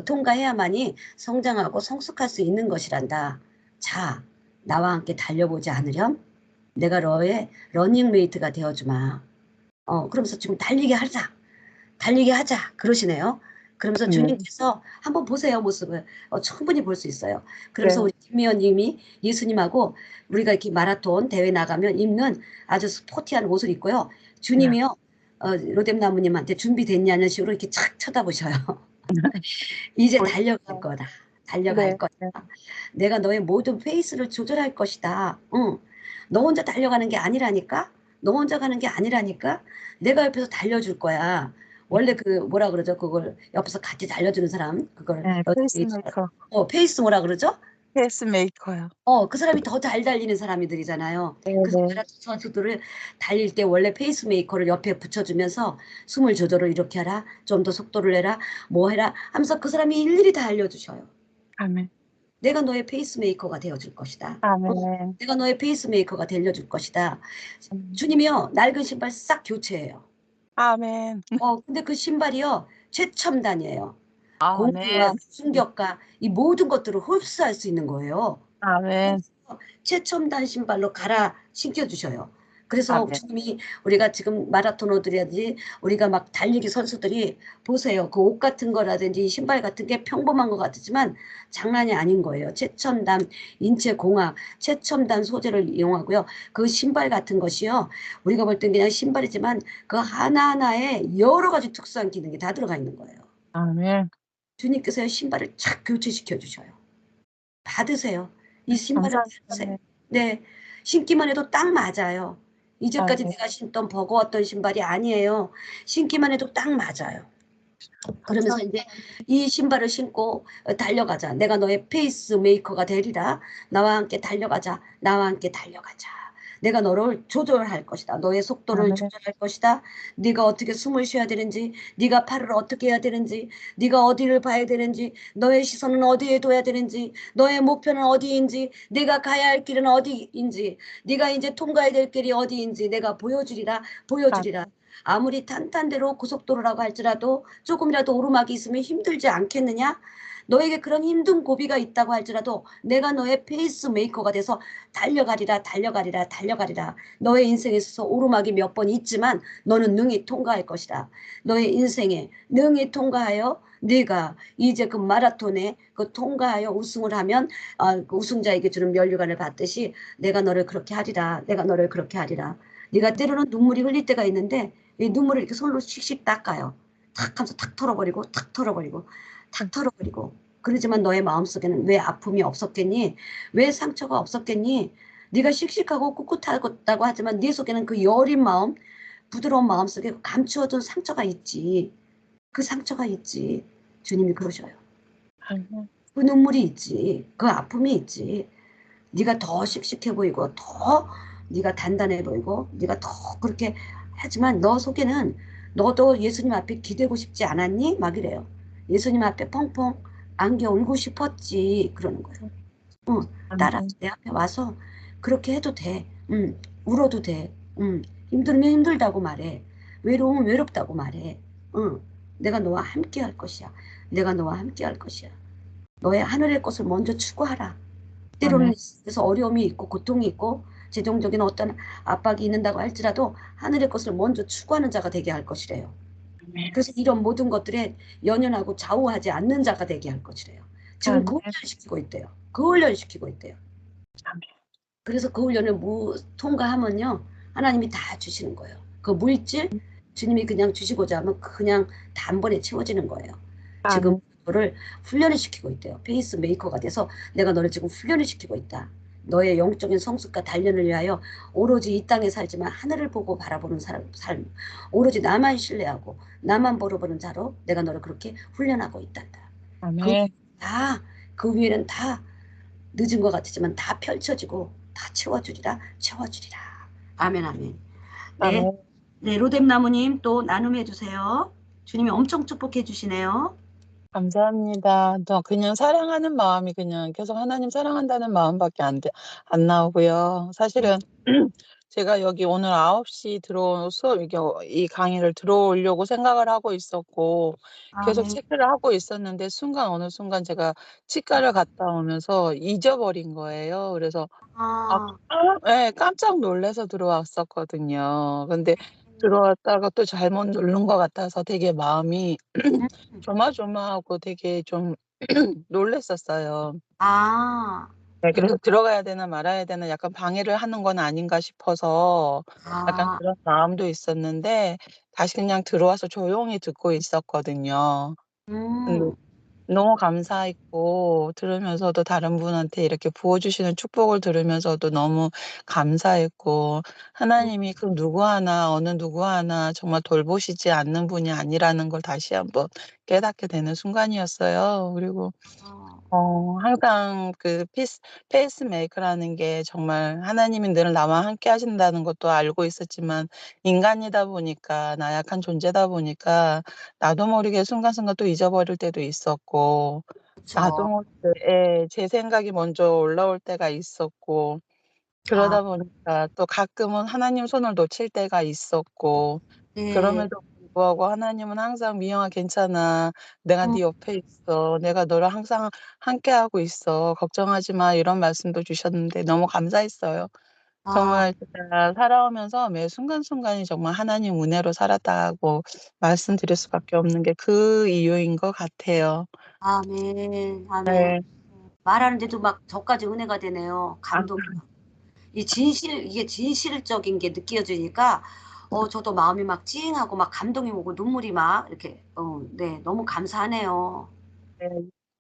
A: 통과해야만이 성장하고 성숙할 수 있는 것이란다. 자, 나와 함께 달려보지 않으렴? 내가 너의 러닝메이트가 되어주마. 그러면서 지금 달리게 하자 그러시네요. 그러면서
E: 네.
A: 주님께서 한번 보세요, 모습을. 충분히 볼 수 있어요. 그래서
E: 네.
A: 우리 김미연님이 예수님하고 우리가 이렇게 마라톤 대회 나가면 입는 아주 스포티한 옷을 입고요. 주님이요, 로뎀나무님한테 준비됐냐는 식으로 이렇게 착 쳐다보셔요. 이제 달려갈 거다. 달려갈
E: 네.
A: 거다. 내가 너의 모든 페이스를 조절할 것이다. 응. 너 혼자 달려가는 게 아니라니까? 너 혼자 가는 게 아니라니까? 내가 옆에서 달려줄 거야. 원래 그 뭐라 그러죠? 그걸 옆에서 같이 달려주는 사람. 그걸
E: 네. 페이스메이커.
A: 페이스 뭐라 그러죠?
E: 페이스메이커요.
A: 그 사람이 더 잘 달리는 사람들이잖아요. 그래서
E: 네네.
A: 마라톤 선수들을 달릴 때 원래 페이스메이커를 옆에 붙여주면서 숨을 조절을 이렇게 하라, 좀 더 속도를 내라, 뭐 해라 하면서 그 사람이 일일이 다 알려주셔요.
E: 아멘.
A: 내가 너의 페이스메이커가 되어줄 것이다.
E: 아멘.
A: 내가 너의 페이스메이커가 되어줄 것이다. 주님이요, 낡은 신발 싹 교체해요.
E: 아멘.
A: 근데 그 신발이요, 최첨단이에요. 공기와
E: 아멘.
A: 충격과 이 모든 것들을 흡수할 수 있는 거예요.
E: 아멘.
A: 최첨단 신발로 갈아 신겨주셔요. 그래서
E: 아멘.
A: 주님이 우리가 지금 마라토너들이라든지 우리가 막 달리기 선수들이 보세요. 그 옷 같은 거라든지 신발 같은 게 평범한 것 같지만 장난이 아닌 거예요. 최첨단 인체공학, 최첨단 소재를 이용하고요. 그 신발 같은 것이요. 우리가 볼 땐 그냥 신발이지만 그 하나하나에 여러 가지 특수한 기능이 다 들어가 있는 거예요.
E: 아멘.
A: 주님께서 신발을 착 교체시켜 주셔요. 받으세요. 이 신발을 받으세요.
E: 감사합니다.
A: 네, 신기만 해도 딱 맞아요. 이제까지
E: 아멘.
A: 내가 신던 버거웠던 신발이 아니에요. 신기만 해도 딱 맞아요. 그러면서 이제 이 신발을 신고 달려가자. 내가 너의 페이스메이커가 되리라. 나와 함께 달려가자. 나와 함께 달려가자. 내가 너를 조절할 것이다. 너의 속도를
E: 아멘.
A: 조절할 것이다. 네가 어떻게 숨을 쉬어야 되는지, 네가 팔을 어떻게 해야 되는지, 네가 어디를 봐야 되는지, 너의 시선은 어디에 둬야 되는지, 너의 목표는 어디인지, 네가 가야 할 길은 어디인지, 네가 이제 통과해야 될 길이 어디인지 내가 보여주리라. 아무리 탄탄대로 고속도로라고 할지라도 조금이라도 오르막이 있으면 힘들지 않겠느냐? 너에게 그런 힘든 고비가 있다고 할지라도 내가 너의 페이스메이커가 돼서 달려가리라. 너의 인생에 있어서 오르막이 몇 번 있지만 너는 능히 통과할 것이다. 너의 인생에 능히 통과하여 네가 이제 그 마라톤에 그 통과하여 우승을 하면 그 우승자에게 주는 면류관을 받듯이 내가 너를 그렇게 하리라. 네가 때로는 눈물이 흘릴 때가 있는데 이 눈물을 이렇게 손으로 씩씩 닦아요. 탁 하면서 탁 털어버리고 그러지만 너의 마음속에는 왜 아픔이 없었겠니? 왜 상처가 없었겠니? 네가 씩씩하고 꿋꿋하다고 하지만 네 속에는 그 여린 마음, 부드러운 마음 속에 감추어둔 상처가 있지. 그 상처가 있지. 주님이 그러셔요.
E: 아멘.
A: 그 눈물이 있지. 그 아픔이 있지. 네가 더 씩씩해 보이고 더 네가 단단해 보이고 네가 더 그렇게 하지만 너 속에는 너도 예수님 앞에 기대고 싶지 않았니? 막 이래요. 예수님 앞에 펑펑 안겨 울고 싶었지. 그러는 거예요. 따라 내 앞에 와서 그렇게 해도 돼. 울어도 돼. 힘들면 힘들다고 말해. 외로우면 외롭다고 말해. 내가 너와 함께 할 것이야. 너의 하늘의 것을 먼저 추구하라. 때로는 그래서 어려움이 있고 고통이 있고 재정적인 어떤 압박이 있는다고 할지라도 하늘의 것을 먼저 추구하는 자가 되게 할 것이래요. 그래서 이런 모든 것들에 연연하고 좌우하지 않는 자가 되게 할 것이래요. 지금 그 훈련을 시키고 있대요. 그래서 그 훈련을 통과하면요 하나님이 다 주시는 거예요. 그 물질 주님이 그냥 주시고자 하면 그냥 단번에 채워지는 거예요. 지금
E: 아멘.
A: 너를 훈련을 시키고 있대요. 페이스 메이커가 돼서 내가 너를 지금 훈련을 시키고 있다. 너의 영적인 성숙과 단련을 위하여 오로지 이 땅에 살지만 하늘을 보고 바라보는 삶, 오로지 나만 신뢰하고 나만 바라보는 자로 내가 너를 그렇게 훈련하고 있단다.
E: 아멘.
A: 그 위에는 다 늦은 것 같지만 다 펼쳐지고 다 채워주리라. 아멘 아멘. 네,
E: 아멘.
A: 네 로뎀 나무님 또 나눔해 주세요. 주님이 엄청 축복해 주시네요.
E: 감사합니다. 저 그냥 사랑하는 마음이 그냥 계속 하나님 사랑한다는 마음밖에 안 나오고요. 사실은 제가 여기 오늘 9시 수업, 이 강의를 들어오려고 생각을 하고 있었고, 계속
A: 아멘.
E: 체크를 하고 있었는데, 어느 순간 제가 치과를 갔다 오면서 잊어버린 거예요. 그래서,
A: 아,
E: 네, 깜짝 놀라서 들어왔었거든요. 근데 들어왔다가 또 잘못 누른 것 같아서 되게 마음이 조마조마하고 되게 좀 놀랐었어요.
A: 아,
E: 네, 그래서 들어가야 되나 말아야 되나 약간 방해를 하는 건 아닌가 싶어서 약간
A: 아,
E: 그런 마음도 있었는데 다시 그냥 들어와서 조용히 듣고 있었거든요. 근데
A: 음,
E: 너무 감사했고 들으면서도 다른 분한테 이렇게 부어주시는 축복을 들으면서도 너무 감사했고 하나님이 그 어느 누구 하나 정말 돌보시지 않는 분이 아니라는 걸 다시 한번 깨닫게 되는 순간이었어요. 그리고
A: 아,
E: 항상 페이스메이커라는 게 정말 하나님이 늘 나와 함께 하신다는 것도 알고 있었지만 인간이다 보니까 나약한 존재다 보니까 나도 모르게 순간순간 또 잊어버릴 때도 있었고 나도
A: 그쵸.
E: 모르게 제 생각이 먼저 올라올 때가 있었고
A: 아,
E: 그러다 보니까 또 가끔은 하나님 손을 놓칠 때가 있었고
A: 네.
E: 그럼에도 불구하고 하나님은 항상 "미영아 괜찮아. 내가
A: 음,
E: 네 옆에 있어. 내가 너를 항상 함께하고 있어. 걱정하지 마." 이런 말씀도 주셨는데 너무 감사했어요.
A: 아,
E: 정말 제가 살아오면서 매 순간순간이 정말 하나님 은혜로 살았다고 말씀드릴 수밖에 없는 게 그 이유인 것 같아요.
A: 아멘, 아멘.
E: 네.
A: 말하는데도 막 저까지 은혜가 되네요.
E: 아
A: 감동이. 이게 진실적인 게 느껴지니까, 저도 마음이 막 찡하고 막 감동이 오고 눈물이 막 이렇게, 네, 너무 감사하네요.
E: 네.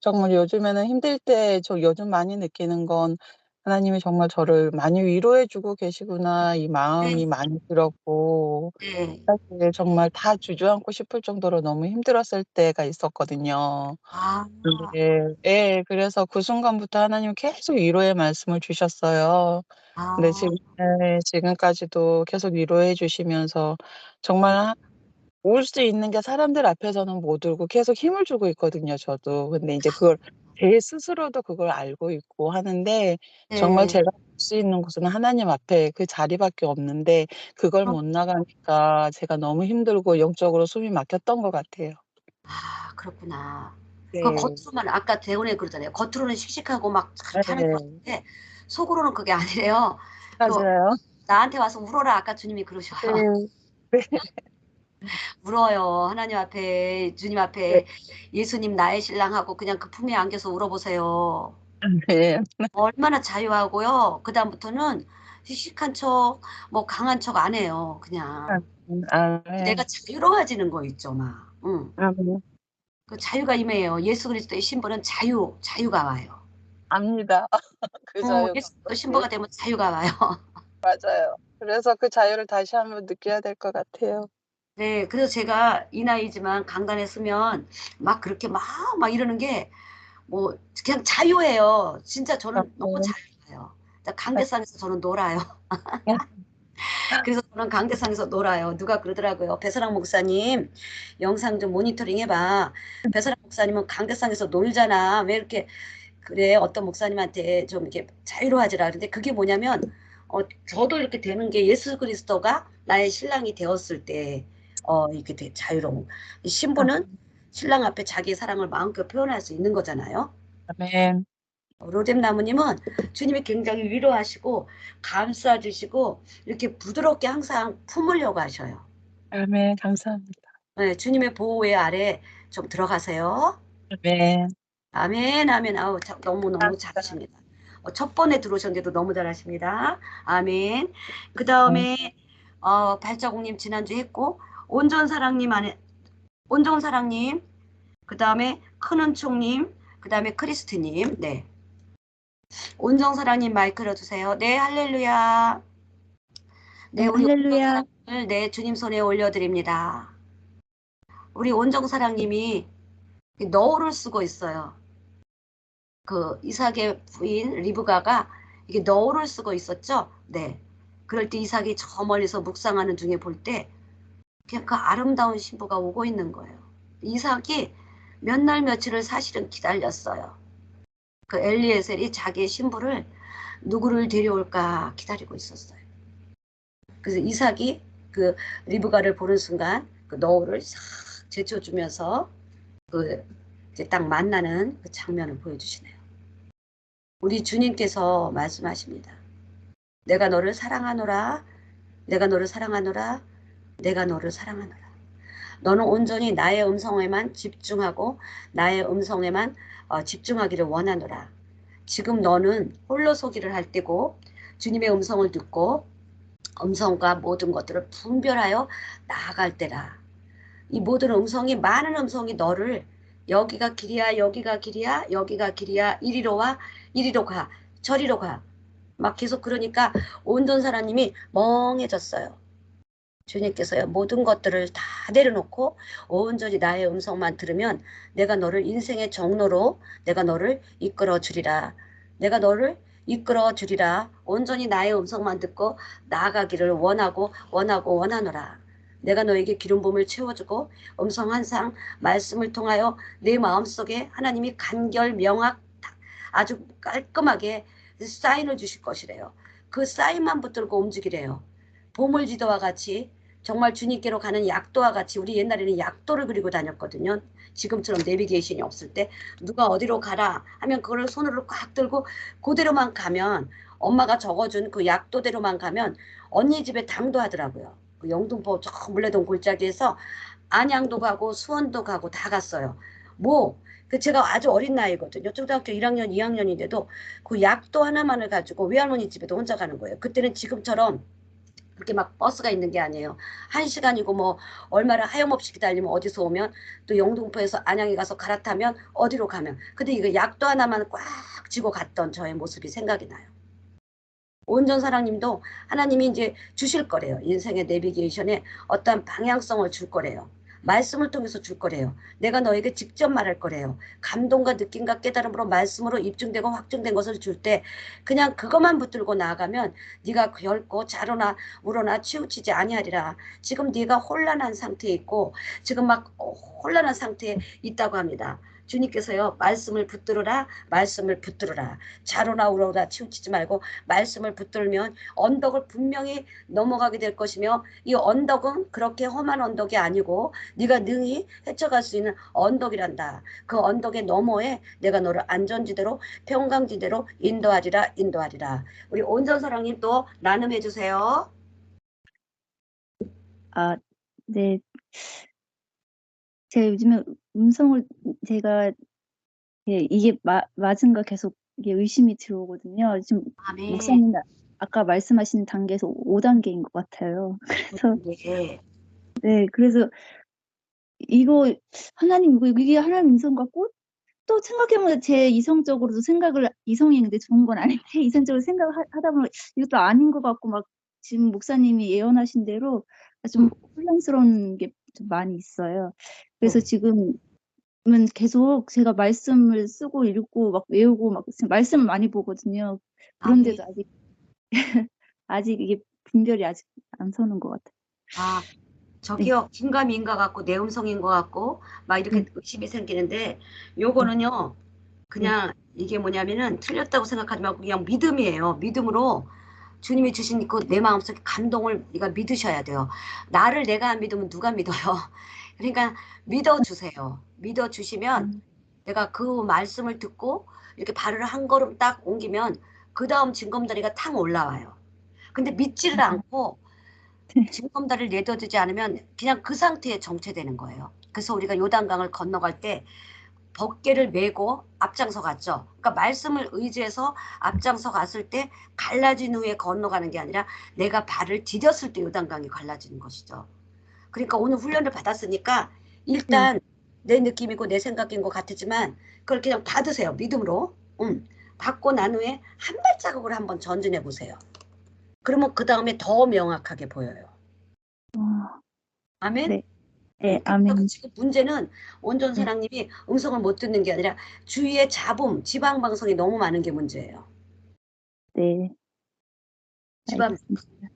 E: 정말 요즘에는 힘들 때 요즘 많이 느끼는 건 '하나님이 정말 저를 많이 위로해 주고 계시구나.' 이
A: 네,
E: 마음이 많이 들었고
A: 네.
E: 사실 정말 다 주저앉고 싶을 정도로 너무 힘들었을 때가 있었거든요.
A: 아,
E: 근데 예. 그래서 그 순간부터 하나님은 계속 위로의 말씀을 주셨어요. 근데
A: 아,
E: 지금까지도 계속 위로해 주시면서
A: 네,
E: 정말 울 수 있는 게 사람들 앞에서는 못 울고 계속 힘을 주고 있거든요 저도. 근데 인제 그걸 제 스스로도 그걸 알고 있고 하는데 정말
A: 네.
E: 제가 울 수 있는 곳은 하나님 앞에 그 자리밖에 없는데 그걸 못 나가니까 제가 너무 힘들고 영적으로 숨이 막혔던 것 같아요.
A: 아, 그렇구나. 그
E: 네.
A: 겉으로만 아까 대원에 그러잖아요. 겉으로는 씩씩하고 막 그렇게 하는 것
E: 네.
A: 같은데 속으로는 그게 아니래요. 그
E: 맞아요.
A: 나한테 와서 울어라 아까 주님이 그러셔요.
E: 네. 네.
A: 울어요. 하나님 앞에 주님
E: 네.
A: 앞에 예수님 나의 신랑하고 그냥 그 품에 안겨서 울어보세요.
E: 네.
A: 얼마나 자유하고요. 그다음부터는 씩씩한 척, 뭐 강한 척 안 해요. 그냥 내가
E: 아멘.
A: 자유로워지는 거 있죠, 막. 응.
E: 아멘.
A: 그 자유가 임해요. 예수 그리스도의 신부는 자유가 와요.
E: 압니다. 그 자유가
A: 예수 그리스도
E: 네.
A: 신부가 되면 자유가 와요.
E: 맞아요. 그래서 그 자유를 다시 한번 느껴야 될 것 같아요.
A: 네, 그래서 제가 이 나이지만 강단에 서면 막 그렇게 막 이러는 게 뭐 그냥 자유예요. 진짜 저는 너무
E: 아멘.
A: 자유해요. 강대상에서 저는 놀아요. 그래서 저는 강대상에서 놀아요. 누가 그러더라고요. 배사랑 목사님 영상 좀 모니터링 해봐. 배사랑 목사님은 강대상에서 놀잖아. 왜 이렇게 그래? 어떤 목사님한테 좀 이렇게 자유로워하지라. 근데 그게 뭐냐면 저도 이렇게 되는 게 예수 그리스도가 나의 신랑이 되었을 때 이렇게 자유로운. 이 신부는 신랑 앞에 자기 사랑을 마음껏 표현할 수 있는 거잖아요.
E: 아멘.
A: 로뎀 나무님은 주님이 굉장히 위로하시고 감싸주시고 이렇게 부드럽게 항상 품으려고 하셔요.
E: 아멘. 감사합니다.
A: 네, 주님의 보호의 아래 좀 들어가세요.
E: 아멘.
A: 아멘, 아멘. 아우, 너무너무
E: 감사합니다.
A: 잘하십니다. 첫 번에 들어오셨는데도 너무 잘하십니다. 아멘. 그
E: 네.
A: 다음에 발자국님 지난주 했고, 온전사랑님 온전사랑님, 그 다음에 큰은총님, 그 다음에 크리스트님. 네. 온정사랑님 마이크 열어주세요. 네, 할렐루야. 네, 우리
F: 할렐루야.
A: 온정사랑님을 네, 주님 손에 올려드립니다. 우리 온정사랑님이 너울을 쓰고 있어요. 그 이삭의 부인 리브가가 이게 너울을 쓰고 있었죠. 네. 그럴 때 이삭이 저 멀리서 묵상하는 중에 볼 때 그냥 그 아름다운 신부가 오고 있는 거예요. 이삭이 몇 날 며칠을 사실은 기다렸어요. 그 엘리에셀이 자기의 신부를 누구를 데려올까 기다리고 있었어요. 그래서 이삭이 그 리브가를 보는 순간 그 너울을 싹 제쳐주면서 그 이제 딱 만나는 그 장면을 보여주시네요. 우리 주님께서 말씀하십니다. 내가 너를 사랑하노라. 내가 너를 사랑하노라. 내가 너를 사랑하노라. 너는 온전히 나의 음성에만 집중하고 나의 음성에만 집중하기를 원하노라. 지금 너는 홀로서기를 할 때고 주님의 음성을 듣고 음성과 모든 것들을 분별하여 나아갈 때라. 이 모든 음성이 많은 음성이 너를 여기가 길이야 여기가 길이야 여기가 길이야 이리로 와 이리로 가 저리로 가 막 계속 그러니까 온전 사람님이 멍해졌어요. 주님께서요 모든 것들을 다 내려놓고 온전히 나의 음성만 들으면 내가 너를 인생의 정로로 내가 너를 이끌어 주리라. 내가 너를 이끌어 주리라. 온전히 나의 음성만 듣고 나아가기를 원하노라. 내가 너에게 기름 부음을 채워주고 음성 한상 말씀을 통하여 내 마음속에 하나님이 간결 명확 아주 깔끔하게 사인을 주실 것이래요. 그 사인만 붙들고 움직이래요. 보물지도와 같이 정말 주님께로 가는 약도와 같이 우리 옛날에는 약도를 그리고 다녔거든요. 지금처럼 내비게이션이 없을 때 누가 어디로 가라 하면 그걸 손으로 꽉 들고 그대로만 가면 엄마가 적어준 그 약도대로만 가면 언니 집에 당도하더라고요. 그 영등포 저 물레동 골짜기에서 안양도 가고 수원도 가고 다 갔어요. 제가 아주 어린 나이거든요. 초등학교 1학년, 2학년인데도 그 약도 하나만을 가지고 외할머니 집에도 혼자 가는 거예요. 그때는 지금처럼 그렇게 막 버스가 있는 게 아니에요. 1시간이고 뭐 얼마를 하염없이 기다리면 어디서 오면 또 영등포에서 안양에 가서 갈아타면 어디로 가면 근데 이거 약도 하나만 꽉 쥐고 갔던 저의 모습이 생각이 나요. 온전사랑님도 하나님이 이제 주실 거래요. 인생의 내비게이션에 어떤 방향성을 줄 거래요. 말씀을 통해서 줄 거래요. 내가 너에게 직접 말할 거래요. 감동과 느낌과 깨달음으로 말씀으로 입증되고 확증된 것을 줄 때 그냥 그것만 붙들고 나아가면 네가 결코 자로나 우러나 치우치지 아니하리라. 지금 네가 혼란한 상태에 있고 지금 막 혼란한 상태에 있다고 합니다. 주님께서요 말씀을 붙들으라 말씀을 붙들으라. 자로나 우러나 치우치지 말고 말씀을 붙들면 언덕을 분명히 넘어가게 될 것이며 이 언덕은 그렇게 험한 언덕이 아니고 네가 능히 헤쳐갈 수 있는 언덕이란다. 그 언덕의 너머에 내가 너를 안전지대로 평강지대로 인도하리라. 우리 온전사랑님 또 나눔해 주세요.
F: 네. 제가 요즘에 음성을 제가 이게 맞은가 계속 이게 의심이 들어오거든요. 지금
A: 아멘.
F: 목사님 아까 말씀하신 단계에서 5단계인 것 같아요. 그래서
A: 네.
F: 그래서 이거 이게 하나님 음성 같고 또 생각해보면 제 이성적으로도 이성이 근데 좋은 건 아닌데 이성적으로 생각하다 보면 이것도 아닌 것 같고 막 지금 목사님이 예언하신 대로 좀 혼란스러운 게 좀 많이 있어요. 그래서 지금은 계속 제가 말씀을 쓰고 읽고 막 외우고 막 말씀을 많이 보거든요. 그런데도 아직 이게 분별이 아직 안 서는 것 같아요.
A: 저기요 긴가민가 같고 내 음성인 것 같고 막 이렇게 의심이 생기는데 요거는요 그냥 이게 뭐냐면은 틀렸다고 생각하지 말고 그냥 믿음이에요. 믿음으로 주님이 주신 그 내 마음속에 감동을 네가 믿으셔야 돼요. 나를 내가 안 믿으면 누가 믿어요. 그러니까 믿어주세요. 믿어주시면 내가 그 말씀을 듣고 이렇게 발을 한 걸음 딱 옮기면 그 다음 징검다리가 탕 올라와요. 근데 믿지를 않고 징검다리를 내려두지 않으면 그냥 그 상태에 정체되는 거예요. 그래서 우리가 요단강을 건너갈 때 법궤를 메고 앞장서 갔죠. 그러니까 말씀을 의지해서 앞장서 갔을 때 갈라진 후에 건너가는 게 아니라 내가 발을 디뎠을 때 요단강이 갈라지는 것이죠. 그러니까 오늘 훈련을 받았으니까 일단 내 느낌이고 내 생각인 것 같지만 그걸 그냥 받으세요. 믿음으로. 받고 난 후에 한 발자국을 한번 전진해 보세요. 그러면 그 다음에 더 명확하게 보여요. 아멘?
F: 네. 네, 아멘.
A: 지금 문제는 온전 사랑님이 음성을 못 듣는 게 아니라 주위에 잡음, 지방 방송이 너무 많은 게 문제예요.
F: 네.
A: 지방,
F: 알겠습니다.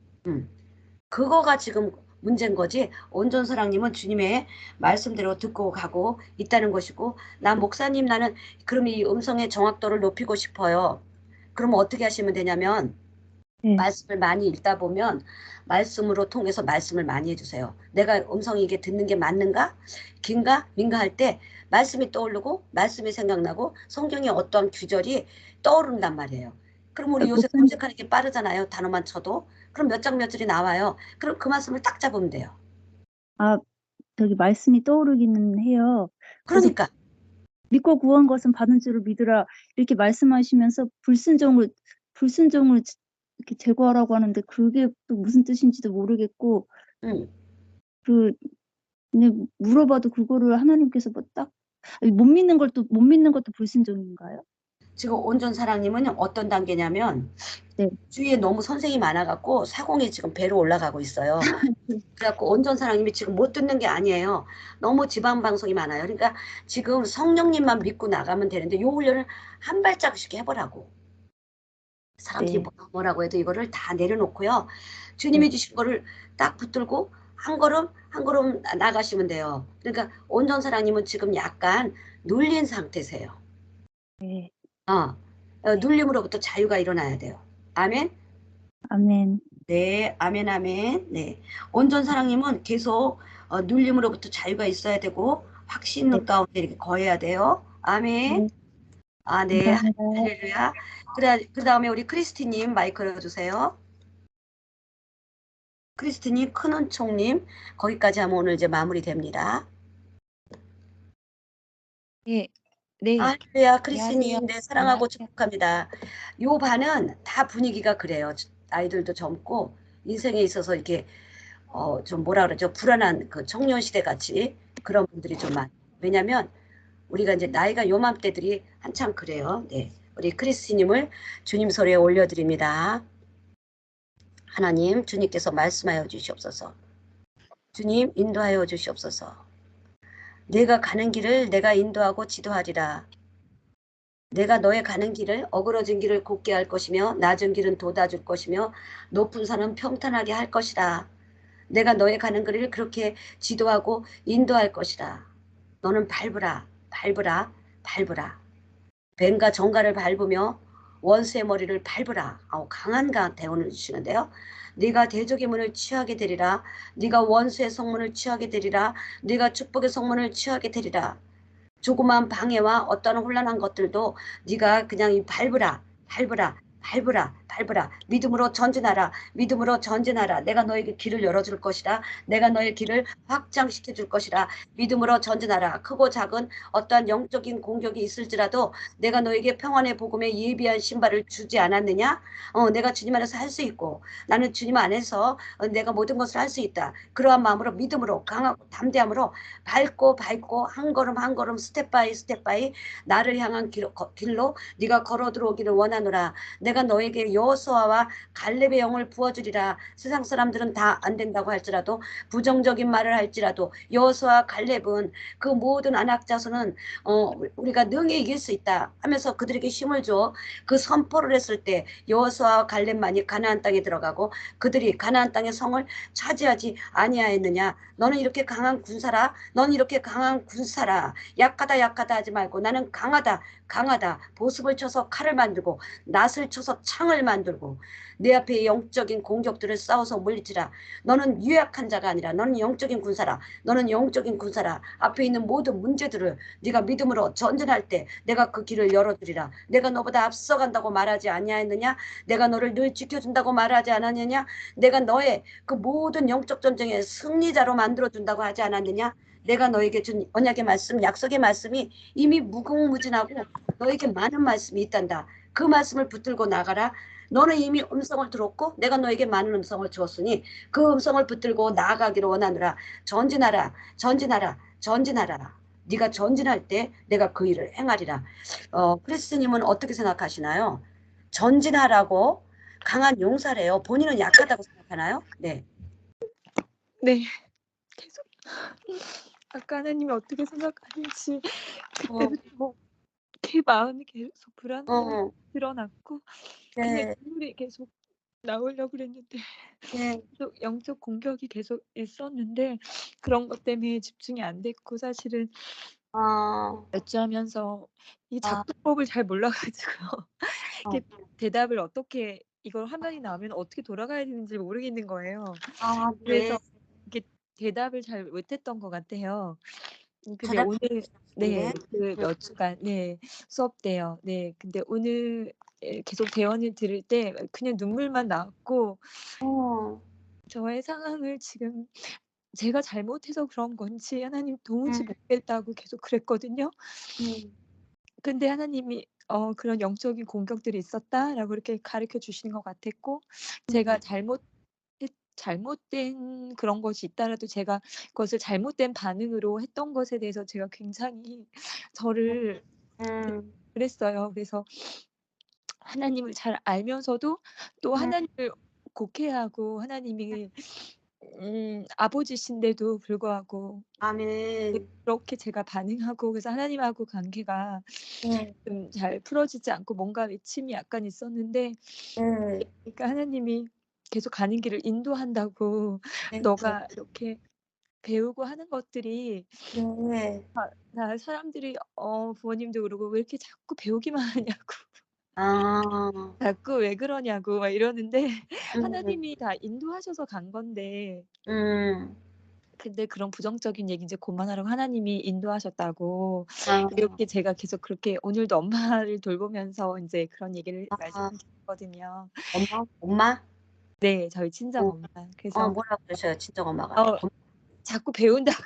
A: 그거가 지금 문제인 거지. 온전 사랑님은 주님의 말씀대로 듣고 가고 있다는 것이고, 나 목사님 나는 그럼 이 음성의 정확도를 높이고 싶어요. 그러면 어떻게 하시면 되냐면 말씀을 많이 읽다 보면 말씀으로 통해서 말씀을 많이 해주세요. 내가 음성이 이게 듣는 게 맞는가? 긴가? 민가 할 때 말씀이 떠오르고 말씀이 생각나고 성경의 어떠한 규절이 떠오른단 말이에요. 그럼 우리 요새 검색하는 게 빠르잖아요. 단어만 쳐도. 그럼 몇 장 몇 줄이 나와요. 그럼 그 말씀을 딱 잡으면 돼요.
F: 저기 말씀이 떠오르기는 해요.
A: 그러니까
F: 믿고 구한 것은 받은 줄을 믿으라 이렇게 말씀하시면서 불순종을 이렇게 제거하라고 하는데 그게 또 무슨 뜻인지도 모르겠고 그냥 물어봐도 그거를 하나님께서 뭐 딱 못 믿는 것도 불순종인가요?
A: 지금 온전 사랑님은 어떤 단계냐면 주위에 너무 선생이 많아갖고 사공이 지금 배로 올라가고 있어요. 그래갖고 온전 사랑님이 지금 못 듣는 게 아니에요. 너무 지방 방송이 많아요. 그러니까 지금 성령님만 믿고 나가면 되는데 요 훈련을 한 발짝씩 해보라고. 사람들이 뭐라고 해도 이거를 다 내려놓고요. 주님이 주신 거를 딱 붙들고 한 걸음 한 걸음 나가시면 돼요. 그러니까 온전 사랑님은 지금 약간 눌린 상태세요. 눌림으로부터 자유가 일어나야 돼요. 아멘?
F: 아멘.
A: 네, 아멘, 아멘. 네. 온전 사랑님은 계속 눌림으로부터 자유가 있어야 되고 확신 가운데 이렇게 거해야 돼요. 아멘. 네. 할렐루야. 그 다음에 우리 크리스티님 마이크 열어주세요. 크리스티님, 큰은총님, 거기까지 하면 오늘 이제 마무리됩니다.
G: 네.
A: 할렐루야, 크리스티님, 네, 사랑하고 축복합니다. 요 반은 다 분위기가 그래요. 아이들도 젊고 인생에 있어서 이렇게 좀 뭐라 그러죠? 불안한 그 청년 시대 같이 그런 분들이 좀 많아요. 왜냐면 우리가 이제 나이가 요맘때들이 한참 그래요. 네, 우리 크리스티님을 주님 소리에 올려드립니다. 하나님, 주님께서 말씀하여 주시옵소서. 주님, 인도하여 주시옵소서. 내가 가는 길을 내가 인도하고 지도하리라. 내가 너의 가는 길을 어그러진 길을 곱게 할 것이며 낮은 길은 돋아줄 것이며 높은 산은 평탄하게 할 것이라. 내가 너의 가는 길을 그렇게 지도하고 인도할 것이라. 너는 밟으라, 밟으라, 밟으라. 뱀과 정갈을 밟으며 원수의 머리를 밟으라. 강한 대원을 주시는데요. 네가 대적의 문을 취하게 되리라. 네가 원수의 성문을 취하게 되리라. 네가 축복의 성문을 취하게 되리라. 조그만 방해와 어떤 혼란한 것들도 네가 그냥 밟으라, 밟으라, 밟으라, 밟으라. 믿음으로 전진하라. 믿음으로 전진하라. 내가 너에게 길을 열어줄 것이라. 내가 너의 길을 확장시켜줄 것이라. 믿음으로 전진하라. 크고 작은 어떠한 영적인 공격이 있을지라도 내가 너에게 평안의 복음에 예비한 신발을 주지 않았느냐? 내가 주님 안에서 할 수 있고 나는 주님 안에서 내가 모든 것을 할 수 있다. 그러한 마음으로 믿음으로 강하고 담대함으로 밟고 한 걸음 한 걸음 스텝 바이 나를 향한 길로 네가 걸어 들어오기를 원하노라. 내가 너에게 여호수아와 갈렙의 영을 부어주리라. 세상 사람들은 다 안 된다고 할지라도 부정적인 말을 할지라도 여호수아 갈렙은 그 모든 안악 자손은 우리가 능히 이길 수 있다 하면서 그들에게 힘을 줘. 그 선포를 했을 때 여호수아와 갈렙만이 가나안 땅에 들어가고 그들이 가나안 땅의 성을 차지하지 아니하였느냐. 너는 이렇게 강한 군사라. 너는 이렇게 강한 군사라. 약하다 하지 말고 나는 강하다. 보습을 쳐서 칼을 만들고 낫을 쳐서 창을 만들고 내 앞에 영적인 공격들을 싸워서 물리치라. 너는 유약한 자가 아니라 너는 영적인 군사라. 너는 영적인 군사라. 앞에 있는 모든 문제들을 네가 믿음으로 전진할 때 내가 그 길을 열어주리라. 내가 너보다 앞서간다고 말하지 아니하였느냐. 내가 너를 늘 지켜준다고 말하지 않았느냐. 내가 너의 그 모든 영적 전쟁의 승리자로 만들어준다고 하지 않았느냐. 내가 너에게 준 언약의 말씀, 약속의 말씀이 이미 무궁무진하고 너에게 많은 말씀이 있단다. 그 말씀을 붙들고 나가라. 너는 이미 음성을 들었고 내가 너에게 많은 음성을 주었으니 그 음성을 붙들고 나아가기를 원하노라. 전진하라. 전진하라. 전진하라. 네가 전진할 때 내가 그 일을 행하리라. 크리스님은 어떻게 생각하시나요? 전진하라고 강한 용사래요. 본인은 약하다고 생각하나요? 네.
G: 네, 계속 아까 하나님이 어떻게 생각하는지
A: 어,
G: 그때부터 제 마음이 계속 불안함이
A: 어,
G: 드러났고
A: 네,
G: 그냥 눈물이 계속 나오려고 그랬는데
A: 네.
G: 계속 영적 공격이 계속 있었는데 그런 것 때문에 집중이 안 됐고 사실은
A: 아,
G: 여쭈하면서 이
A: 아,
G: 작동법을 잘 몰라가지고
A: 어,
G: 이렇게 대답을 어떻게 이걸 화면이 나오면 어떻게 돌아가야 되는지 모르겠는 거예요.
A: 아, 네.
G: 그래서 이게 대답을 잘 못했던 것 같아요. 근데
A: 전화
G: 오늘
A: 네.
G: 네, 그 몇 주간 네, 수업 때요. 네, 근데 오늘 계속 대원을 들을 때 그냥 눈물만 나왔고
A: 어,
G: 저의 상황을 지금 제가 잘못해서 그런 건지 하나님 도무지
A: 음,
G: 모르겠다고 계속 그랬거든요.
A: 음,
G: 근데 하나님이 그런 영적인 공격들이 있었다라고 이렇게 가르쳐 주시는 것 같았고 제가 잘못된 그런 것이 있다라도 제가 그것을 잘못된 반응으로 했던 것에 대해서 제가 굉장히 저를
A: 음,
G: 그랬어요. 그래서 하나님을 잘 알면서도 또
A: 음,
G: 하나님을 곡해하고 하나님이 아버지신데도 불구하고
A: 아멘.
G: 그렇게 제가 반응하고 그래서 하나님하고 관계가
A: 네,
G: 좀 잘 풀어지지 않고 뭔가 외침이 약간 있었는데
A: 네,
G: 그러니까 하나님이 계속 가는 길을 인도한다고
A: 네,
G: "너가 이렇게 배우고 하는 것들이
A: 네.
G: 다 사람들이 부모님도 그러고 왜 이렇게 자꾸 배우기만 하냐고
A: 아,
G: 자꾸 왜 그러냐고." 막 이러는데
A: 음,
G: 하나님이 다 인도하셔서 간 건데
A: 음,
G: 근데 그런 부정적인 얘기 인제 그만하라고 하나님이 인도하셨다고
A: 아,
G: 이렇게 제가 계속 그렇게 오늘도 엄마를 돌보면서 인제 그런 얘기를
A: 아,
G: 말씀드렸거든요.
A: 엄마? 엄마?
G: 네. 저희 친정
A: 어,
G: 엄마. 그래서
A: 뭐라고 그러셔요, 친정 엄마가?
G: 어 자꾸 배운다고.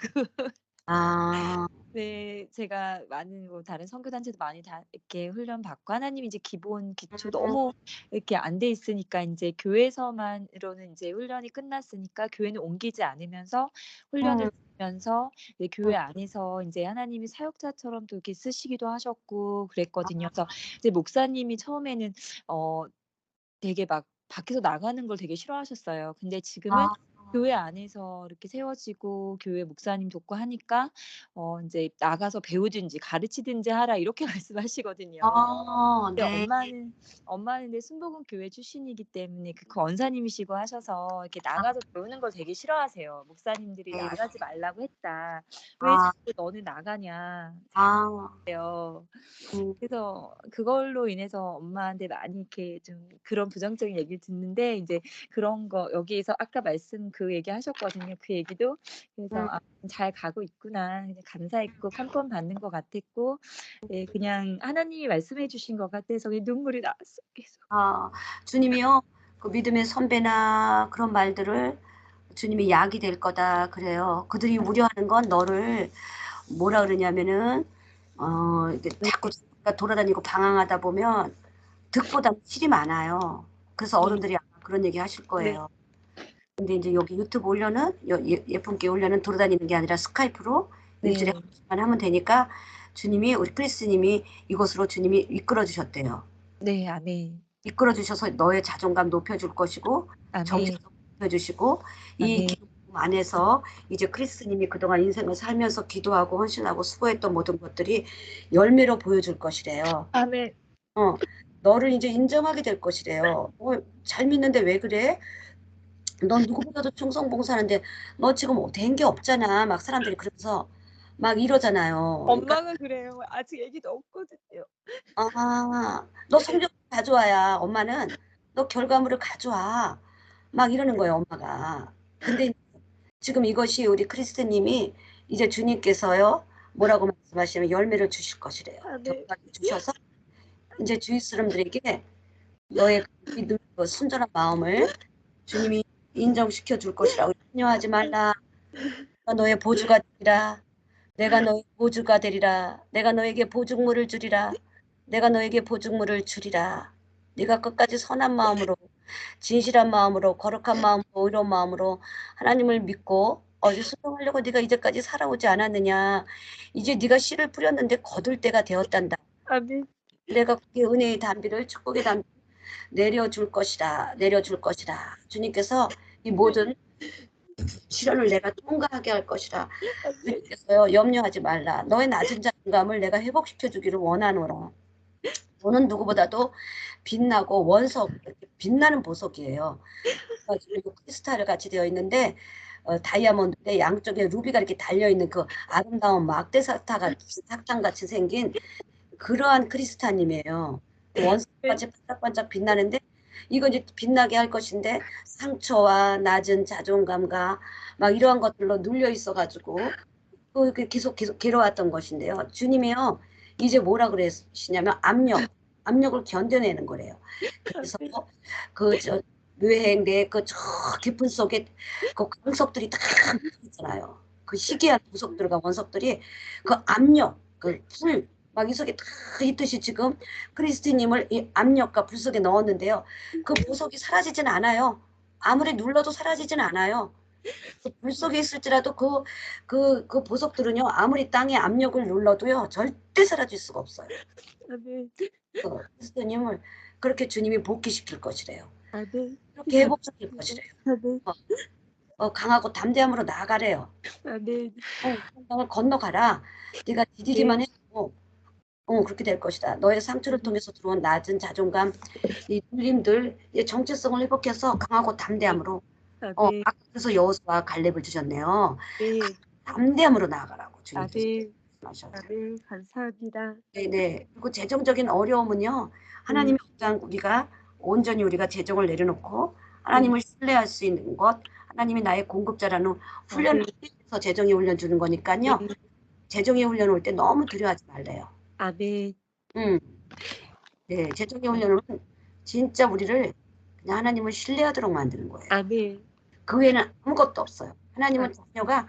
A: 아,
G: 네. 제가 많은 뭐 다른 선교 단체도 많이 다 이렇게 훈련 받고 하나님이 이제 기본 기초
A: 음,
G: 너무 이렇게 안 돼 있으니까 인제 교회에서만으로는 인제 훈련이 끝났으니까 교회는 옮기지 않으면서 훈련을
A: 음,
G: 받으면서 이제
A: 음,
G: 교회 안에서 인제 하나님이 사역자처럼 또 이렇게 쓰시기도 하셨고 그랬거든요. 그래서 이제 목사님이 처음에는 어 되게 막 밖에서 나가는 걸 되게 싫어하셨어요. 근데 지금은
A: 아,
G: 교회 안에서 이렇게 세워지고 교회 목사님 돕고 하니까 인제 "나가서 배우든지 가르치든지 하라." 이렇게 말씀하시거든요.
A: 아,
G: 근데
A: 네,
G: 엄마는 근데 순복음 교회 출신이기 때문에 그 원사님이시고 하셔서 이렇게 나가서 배우는 걸 되게 싫어하세요. 목사님들이
A: 네,
G: "나가지 말라고 했다. 왜
A: 아,
G: 자꾸 너는 나가냐."
A: 아,
G: 그래요.
A: 음,
G: 그래서 그걸로 인해서 엄마한테 많이 이렇게 좀 그런 부정적인 얘기를 듣는데 인제 그런 거 여기에서 아까 말씀 그 얘기하셨거든요. 그 얘기도 그래서
A: 음.
G: '아 잘 가고 있구나.' 그냥 감사했고 컨펌 받는 것 같았고 예 그냥 하나님이 말씀해 주신 것 같아서 그냥 눈물이 나왔어요 계속.
A: 아, 주님이요, 그 믿음의 선배나 그런 말들을 주님이 약이 될 거다 그래요. 그들이 우려하는 건 너를 뭐라 그러냐면은 이게
G: 네.
A: 자꾸 돌아다니고 방황하다 보면 득보다 실이 많아요. 그래서
G: 네.
A: 어른들이 아마 그런 얘기 하실
G: 네.
A: 거예요. 근데 이제 여기 유튜브 올려는 예쁜게 올려는 돌아다니는 게 아니라 스카이프로 일주일에
G: 네.
A: 한 번씩만 하면 되니까 주님이 우리 크리스님이 이곳으로 주님이 이끌어 주셨대요.
G: 네. 아멘.
A: 이끌어 주셔서 너의 자존감 높여줄 것이고
G: 아멘.
A: 정체성 높여주시고 이
G: 아멘.
A: 기도 안에서 이제 크리스님이 그동안 인생을 살면서 기도하고 헌신하고 수고했던 모든 것들이 열매로 보여줄 것이래요.
G: 아멘.
A: 어, 너를 이제 인정하게 될 것이래요. 잘 믿는데 왜 그래? 넌 누구보다도 충성봉사하는데 너 지금 된 게 없잖아. 막 사람들이 그러면서 막 이러잖아요. 그러니까
G: 엄마가 그래요. 아직 애기도 없거든요.
A: 너 성적 가져와야 엄마는 너 결과물을 가져와. 막 이러는 거예요, 엄마가. 근데 지금 이것이 우리 크리스트님이 이제 주님께서요, 뭐라고 말씀하시면 열매를 주실 것이래요.
G: 아멘.
A: 결과를 주셔서 이제 주위 사람들에게 너의 믿음, 순전한 마음을 주님이 인정시켜 줄 것이라고 염려하지 말라. 너의 보주가 되리라. 내가 너의 보주가 되리라. 내가 너에게 보증물을 주리라. 내가 너에게 보증물을 주리라. 네가 끝까지 선한 마음으로, 진실한 마음으로, 거룩한 마음으로, 의로운 마음으로 하나님을 믿고 어제 순종하려고 네가 이제까지 살아오지 않았느냐. 이제 네가 씨를 뿌렸는데 거둘 때가 되었단다.
G: 아멘.
A: 내가 그의 은혜의 담비를, 축복의 담비 내려줄 것이다. 내려줄 것이다. 주님께서 이 모든 시련을 내가 통과하게 할 것이다. 주님께서요, 염려하지 말라. 너의 낮은 자존감을 내가 회복시켜 주기를 원하노라. 너는 누구보다도 빛나고 원석, 빛나는 보석이에요. 그리고 크리스탈 같이 되어 있는데 다이아몬드인데 양쪽에 루비가 이렇게 달려 있는 그 아름다운 막대 사탕 같이 생긴 그러한 크리스탈님이에요. 원석같이 반짝반짝 빛나는데 이거 이제 빛나게 할 것인데 상처와 낮은 자존감과 막 이러한 것들로 눌려 있어가지고 계속 괴로웠던 것인데요. 주님이요 이제 뭐라 그러시냐면 압력을 견뎌내는 거래요. 그래서 그저 뇌행 내그 저 깊은 속에 그 광석들이 다 있잖아요. 그 희귀한 보석들과 원석들이 그 압력, 그 불, 막 이 속에 다 있듯이 지금 크리스티님을 이 압력과 불 속에 넣었는데요. 그 보석이 사라지진 않아요. 아무리 눌러도 사라지진 않아요. 불 속에 있을지라도 그 보석들은요, 아무리 땅에 압력을 눌러도요, 절대 사라질 수가 없어요.
G: 아멘.
A: 크리스티님을 그렇게 주님이 복귀시킬 것이래요.
G: 아멘.
A: 그렇게 회복시킬 것이래요.
G: 아멘.
A: 강하고 담대함으로 나아가래요.
G: 아멘.
A: 세상을 건너가라. 네가 디디기만 해도 그렇게 될 것이다. 너의 상처를 통해서 들어온 낮은 자존감, 이 눌림들, 이 정체성을 회복해서 강하고 담대함으로
G: 아멘.
A: 그래서 여호수아 갈렙을 주셨네요.
G: 네.
A: 담대함으로 나아가라고 주님께서
G: 아멘.
A: 말씀하셨어요.
G: 아멘. 감사합니다.
A: 네네. 그리고 재정적인 어려움은요. 하나님의 어떤 우리가 온전히 우리가 재정을 내려놓고 하나님을 신뢰할 수 있는 것, 하나님이 나의 공급자라는 훈련을 통해서 재정의 훈련 주는 거니까요. 재정의 훈련 올 때 너무 두려워하지 말래요.
G: 아멘.
A: 네, 재정의 훈련은 진짜 우리를 그냥 하나님을 신뢰하도록 만드는 거예요.
G: 아멘.
A: 그 외에는 아무것도 없어요. 하나님은 자녀가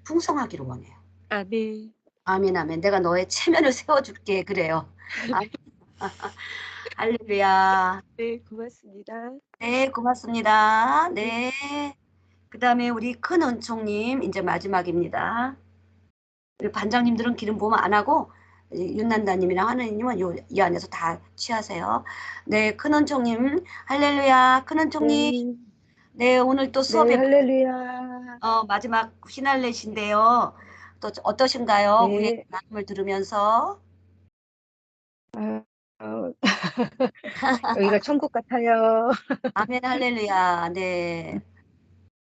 A: 풍성하기를 원해요.
G: 아멘.
A: 아멘, 아멘. 내가 너의 체면을 세워줄게. 그래요. 할렐루야.
G: 네, 고맙습니다.
A: 네, 고맙습니다. 네. 그 다음에 우리 큰 은총님, 이제 마지막입니다. 우리 반장님들은 기름 부음 안 하고, 윤난다님이랑 하느님은 이 안에서 다 취하세요. 네, 큰 은총님, 할렐루야. 큰 은총님. 네, 오늘 또 수업에
C: 할렐루야.
A: 마지막 피날레신데요. 또 어떠신가요?
C: 네.
A: 우리의 말씀을 들으면서.
C: 여기가 천국 같아요.
A: 아멘, 할렐루야. 네.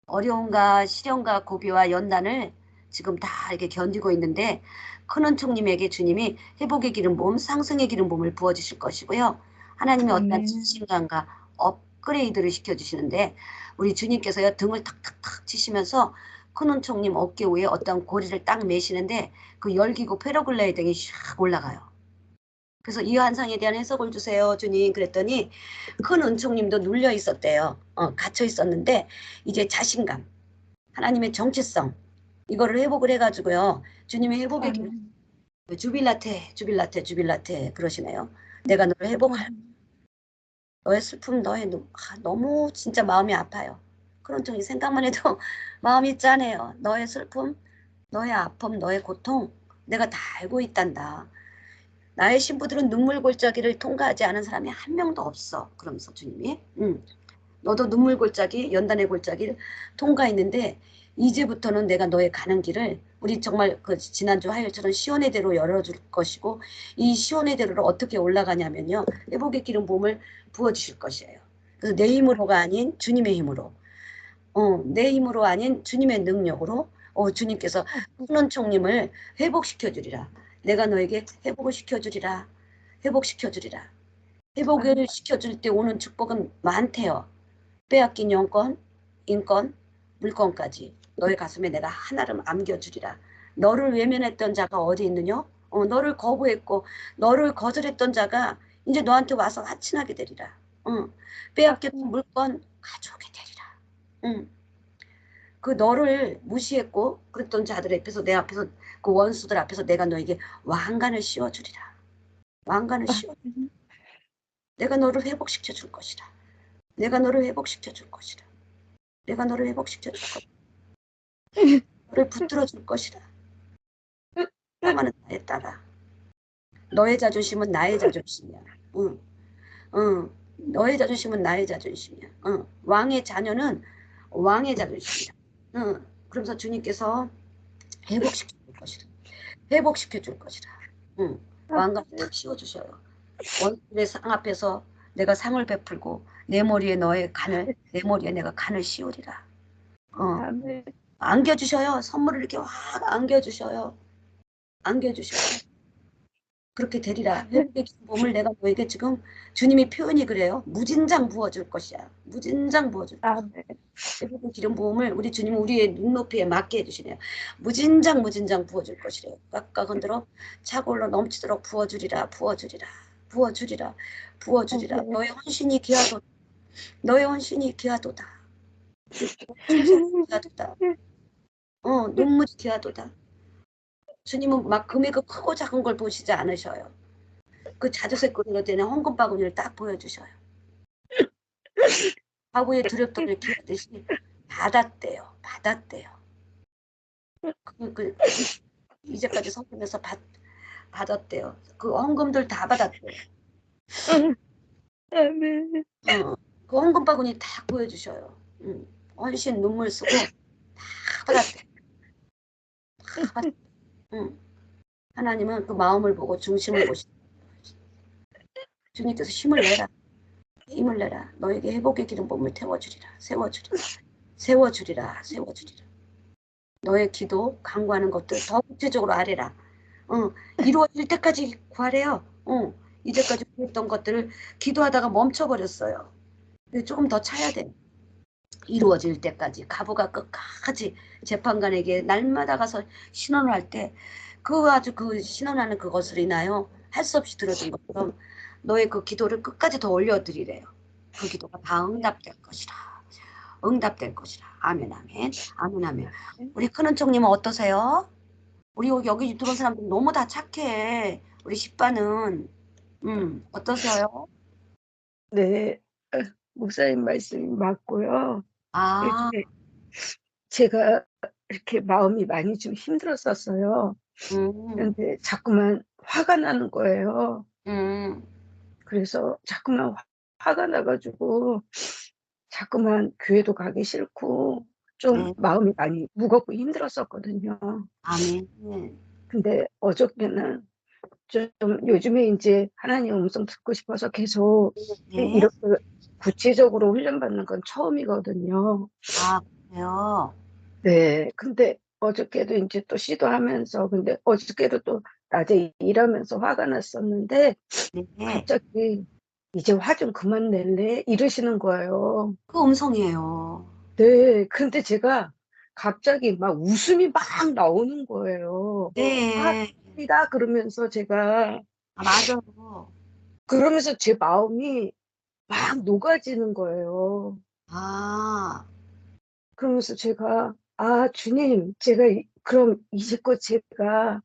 A: 어려움과 시련과 고비와 연단을 지금 다 이렇게 견디고 있는데 큰 은총님에게 주님이 회복의 기름 부음, 상승의 기름 부음을 부어주실 것이고요. 하나님의 어떤 자신감과 업그레이드를 시켜주시는데 우리 주님께서요 등을 탁탁탁 치시면서 큰 은총님 어깨 위에 어떤 고리를 딱 매시는데 그 열기구 패러글라이딩이 샥 올라가요. 그래서 이 환상에 대한 해석을 주세요, 주님. 그랬더니 큰 은총님도 눌려 있었대요. 갇혀 있었는데 이제 자신감, 하나님의 정체성 이거를 회복을 해가지고요. 주님의 회복의 주빌라테 그러시네요. 내가 너를 회복할. 너의 슬픔, 너무 진짜 마음이 아파요. 그런 쪽이 생각만 해도 마음이 짠해요. 너의 슬픔, 너의 아픔, 너의 고통 내가 다 알고 있단다. 나의 신부들은 눈물 골짜기를 통과하지 않은 사람이 한 명도 없어. 그러면서 주님이 너도 눈물 골짜기, 연단의 골짜기를 통과했는데 이제부터는 내가 너의 가는 길을 우리 정말 그 지난주 화요일처럼 시온의 대로 열어줄 것이고 이 시온의 대로를 어떻게 올라가냐면요. 회복의 기름 부음을 부어주실 것이에요. 그래서 내 힘으로가 아닌 주님의 힘으로 내 힘으로 아닌 주님의 능력으로 주님께서 훈원총님을 회복시켜 주리라. 내가 너에게 회복을 시켜주리라. 회복시켜주리라. 회복을 시켜줄 때 오는 축복은 많대요. 빼앗긴 영권, 인권, 물권까지 너의 가슴에 내가 하나를 안겨주리라. 너를 외면했던 자가 어디 있느냐? 너를 거부했고 너를 거절했던 자가 이제 너한테 와서 하친하게 되리라. 빼앗겼던 물권 가져오게 되리라. 그 너를 무시했고 그랬던 자들 앞에서 내 앞에서 그 원수들 앞에서 내가 너에게 왕관을 씌워주리라. 왕관을 씌워주리라. 내가 너를 회복시켜 줄 것이라. 내가 너를 회복시켜 줄 것이라. 내가 너를 회복시켜 줄 것이라. 너를 붙들어 줄 것이라. 나만은 나의 딸아. 너의 자존심은 나의 자존심이야. 응. 응. 너의 자존심은 나의 자존심이야. 응. 왕의 자녀는 왕의 자존심이다. 응. 그러면서 주님께서 회복시켜 줄 것이다. 회복시켜 줄 것이다. 응. 왕관을 탁 씌워주셔요. 원수의 상 앞에서 내가 상을 베풀고 내 머리에 너의 간을, 내 머리에 내가 간을 씌우리라.
C: 아멘.
A: 안겨주셔요. 선물을 이렇게 확 안겨주셔요. 안겨주셔요. 그렇게 되리라. 회복의 기쁨을 내가 너에게 지금 주님이 표현이 그래요. 무진장 부어줄 것이야. 무진장 부어줄 것이야.
C: 아멘.
A: 회복의 기름 부음을 우리 주님은 우리의 눈높이에 맞게 해주시네요. 무진장 부어줄 것이래요. 꽉꽉 흔들어 차고 올라 넘치도록 부어주리라. 부어주리라. 부어주리라. 부어주리라.
C: 아멘.
A: 너의 헌신이 귀하도다. 너의 헌신이 귀하도다. 귀하도다. 눈물이 귀하도다. 주님은 막 금액이 크고 작은 걸 보시지 않으셔요. 그 자주색으로 되는 헌금 바구니를 딱 보여주셔요. 과거의 두렵더를 기하듯이 받았대요. 받았대요. 이제까지 성금에서 받았대요. 그 헌금들 다 받았대요.
C: 아멘.
A: 그 헌금 바구니 딱 보여주셔요. 헌신 눈물 쓰고 다 받았대요. 다 받았대요. 하나님은 그 마음을 보고 중심을 보시고 주님께서 힘을 내라. 힘을 내라. 너에게 회복의 기름 부음을 태워주리라. 세워주리라. 세워주리라. 세워주리라. 너의 기도, 간구하는 것들 더 구체적으로 아뢰라. 이루어질 때까지 구하래요. 이제까지 구했던 것들을 기도하다가 멈춰버렸어요. 조금 더 차야 돼. 이루어질 때까지 가부가 끝까지 재판관에게 날마다 가서 신원을 할 때 그 신원하는 그것을 인하여 할 수 없이 들어준 것처럼 너의 그 기도를 끝까지 더 올려드리래요. 그 기도가 다 응답될 것이라. 응답될 것이라. 아멘 아멘. 아멘 아멘. 우리 큰은총님은 어떠세요? 우리 여기 들어온 사람들 너무 다 착해. 우리 십반은 어떠세요?
H: 네, 목사님 말씀이 맞고요.
A: 아,
H: 요즘에 제가 이렇게 마음이 많이 좀 힘들었었어요. 그런데 자꾸만 화가 나는 거예요. 그래서 자꾸만 화가 나가지고 자꾸만 교회도 가기 싫고 좀
A: 네.
H: 마음이 많이 무겁고 힘들었었거든요.
A: 아멘.
H: 근데 어저께는 좀 요즘에 이제 하나님 음성 듣고 싶어서 계속
A: 네.
H: 이렇게 구체적으로 훈련받는 건 처음이거든요.
A: 아, 그래요?
H: 네. 근데 어저께도 이제 또 시도하면서 근데 어저께도 또 낮에 일하면서 화가 났었는데
A: 네.
H: 갑자기 "이제 화 좀 그만 낼래?" 이러시는 거예요.
A: 그 음성이에요.
H: 네. 근데 제가 갑자기 막 웃음이 막 나오는 거예요. "아
A: 네.
H: 됩니다." 그러면서 제가
A: 아, 맞아요.
H: 그러면서 제 마음이 막 녹아지는 거예요.
A: 아,
H: 그러면서 제가 '아 주님 제가 그럼 이제껏 제가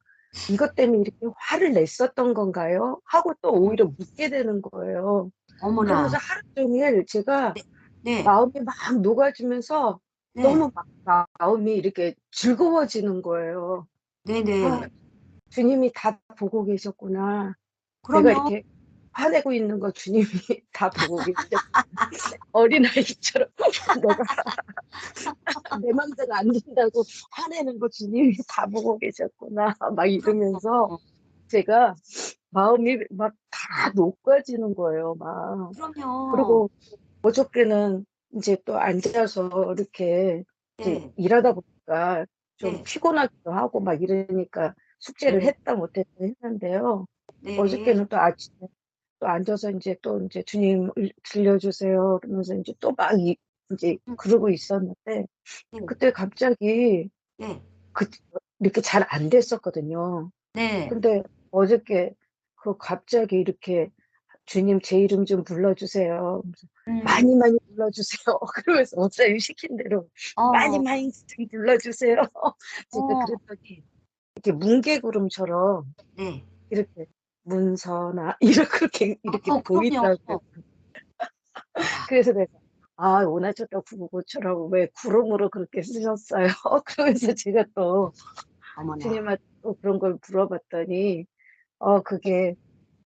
H: 이것 때문에 이렇게 화를 냈었던 건가요?' 하고 또 오히려 묻게 되는 거예요.
A: 어머나.
H: 그러면서 하루 종일 제가
A: 네. 네.
H: 마음이 막 녹아지면서
A: 네.
H: 너무 막 마음이 이렇게 즐거워지는 거예요. '아
A: 네네.
H: 주님이 다 보고 계셨구나. 내가
A: 그럼요.
H: 이렇게 화내고 있는 거 주님이 다 보고 계셨구나. 어린아이처럼 내가 내 맘대로 안 된다고 화내는 거 주님이 다 보고 계셨구나.' 막 이러면서 제가 마음이 막 다 녹아지는 거예요 막.
A: 그럼요.
H: 그리고 어저께는 인제 또 앉아서 이렇게 이제
A: 네.
H: 일하다 보니까 좀
A: 네.
H: 피곤하기도 하고 막 이러니까 숙제를
A: 네.
H: 했다 못했다 했는데요.
A: 네.
H: 어저께는 또 아침에 또 앉아서 인제 또 인제 "주님 들려주세요." 그러면서 인제 또 막 인제 그러고 있었는데
A: 네.
H: 그때 갑자기
A: 네.
H: 이렇게 잘 안 됐었거든요.
A: 네.
H: 근데 어저께 갑자기 이렇게 "주님 제 이름 좀 불러주세요." 그래서 많이 불러주세요. 그러면서 목사님 시킨 대로
A: 어,
H: 많이 좀 불러주세요. 제가
A: 어,
H: 그랬더니 이렇게 뭉게구름처럼
A: 네.
H: 이렇게 문서나 이렇게
A: 그럼요.
H: 보이더라고요.
A: 와,
H: 그래서 내가 오나초토 구구처럼 왜 구름으로 그렇게 쓰셨어요? 그러면서 제가 또
A: 어머나.
H: 주님한테 또 그런 걸 물어봤더니 그게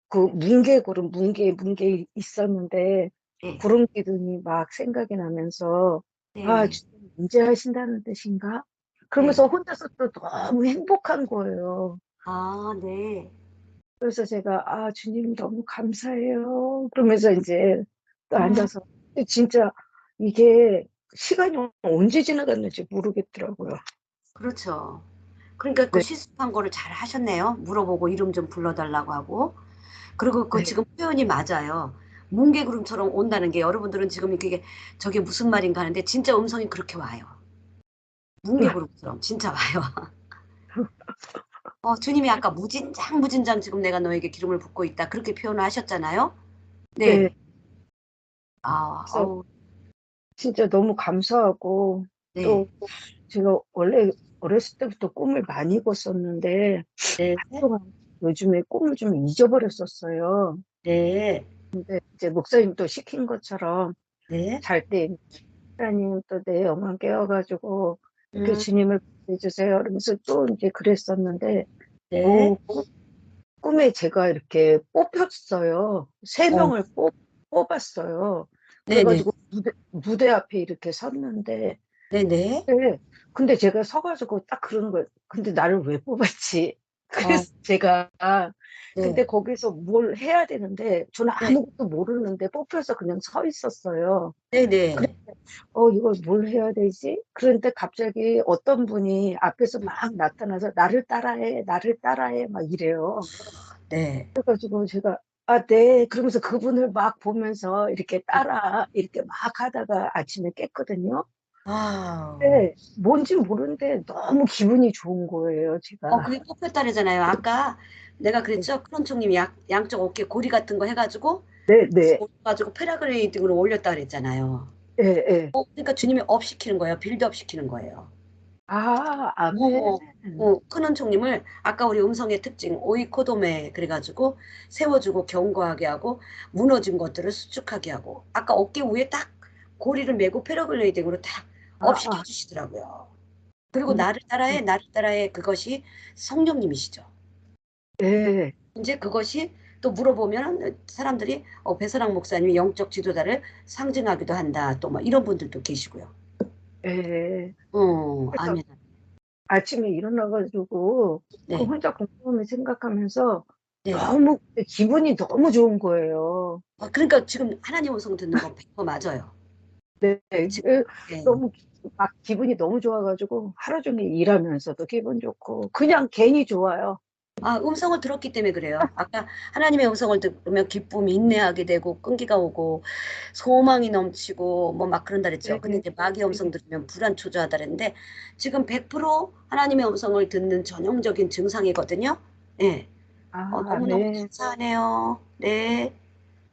H: 그 뭉게 있었는데
A: 네,
H: 구름 기둥이 막 생각이 나면서
A: 네,
H: 주님 인제하신다는 뜻인가?
A: 네.
H: 그러면서 혼자서 또 너무 행복한 거예요.
A: 아, 네.
H: 그래서 제가 주님 너무 감사해요. 그러면서 이제 또
A: 음,
H: 앉아서 근데 진짜 이게 시간이 언제 지나갔는지 모르겠더라고요.
A: 그렇죠. 그러니까 그
H: 네,
A: 실습한 거를 잘 하셨네요. 물어보고 이름 좀 불러달라고 하고. 그리고 그
H: 네,
A: 지금 표현이 맞아요. 뭉게구름처럼 온다는 게 여러분들은 지금 이게 저게 무슨 말인가 하는데 진짜 음성이 그렇게 와요. 뭉게구름처럼 진짜 와요. 주님이 아까 무진장 지금 내가 너에게 기름을 붓고 있다. 그렇게 표현을 하셨잖아요.
H: 네.
A: 네.
H: 그래서
A: 어우,
H: 진짜 너무 감사하고
A: 네.
H: 또 제가 원래 어렸을 때부터 꿈을 많이 꿨었는데
A: 네.
H: 한동안 요즘에 꿈을 좀 잊어버렸었어요.
A: 네.
H: 근데 이제 목사님도 시킨 것처럼
A: 네.
H: 잘 때 하나님 또 내 영혼 깨워가지고 이렇게
A: 음,
H: 주님을 해주세요. 그러면서 또 이제 그랬었는데
A: 네.
H: 꿈에 제가 이렇게 뽑혔어요. 세
A: 어,
H: 명을 뽑았어요.
A: 네네.
H: 그래가지고 무대 앞에 이렇게 섰는데
A: 네네.
H: 네. 근데 제가 서가지고 딱 그러는 거예요. 근데 나를 왜 뽑았지?
A: 어,
H: 그래서 제가
A: 네.
H: 근데 거기서 뭘 해야 되는데 저는
A: 네.
H: 아무것도 모르는데 뽑혀서 그냥 서 있었어요. 그래,
A: 네네.
H: 이걸 뭘 해야 되지? 그런데 갑자기 어떤 분이 앞에서 막 나타나서 나를 따라해, 막 이래요.
A: 네.
H: 그래가지고 제가 네. 그러면서 그분을 막 보면서 이렇게 막 하다가 아침에 깼거든요.
A: 와우.
H: 네. 뭔지 모르는데 너무 기분이 좋은 거예요, 제가.
A: 그게 뽑혔다래잖아요. 아까 내가
H: 네,
A: 그랬죠? 크론총님이 양쪽 어깨 고리 같은 거 해가지고
H: 네, 네,
A: 올려가지고 패러글라이딩으로 올렸다 그랬잖아요.
H: 예, 예.
A: 그러니까 주님이 업 시키는 거예요. 빌드업 시키는 거예요.
H: 아멘.
A: 어, 큰원총님을 아까 우리 음성의 특징 오이코도메 그래가지고 세워주고 견고하게 하고 무너진 것들을 수축하게 하고 아까 어깨 위에 딱 고리를 메고 패러글라이딩으로 딱
H: 아,
A: 업
H: 아,
A: 시켜주시더라고요. 그리고
H: 음,
A: 나를 따라해 그것이 성령님이시죠.
H: 예,
A: 이제 그것이 또 물어보면 사람들이 배선학 목사님이 영적 지도자를 상징하기도 한다. 또 뭐 이런 분들도 계시고요.
H: 예. 그래서
A: 아멘.
H: 아침에 일어나가지고 그
A: 네,
H: 혼자 곰곰이 생각하면서
A: 네.
H: 기분이 너무 좋은 거예요.
A: 그러니까 지금 하나님 음성 듣는 건 100% 맞아요.
H: 네,
A: 지금, 네.
H: 너무 막 기분이 너무 좋아가지고 하루 종일 일하면서도 기분 좋고 그냥 괜히 좋아요.
A: 음성을 들었기 때문에 그래요. 아까 하나님의 음성을 들으면 기쁨이 인내하게 되고 끈기가 오고 소망이 넘치고 뭐 막 그런다 그랬죠. 근데
H: 네,
A: 이제 마귀의 음성 들으면 불안 초조하다 그랬는데 지금 100% 하나님의 음성을 듣는 전형적인 증상이거든요. 네. 너무너무
H: 아멘.
A: 감사하네요. 네.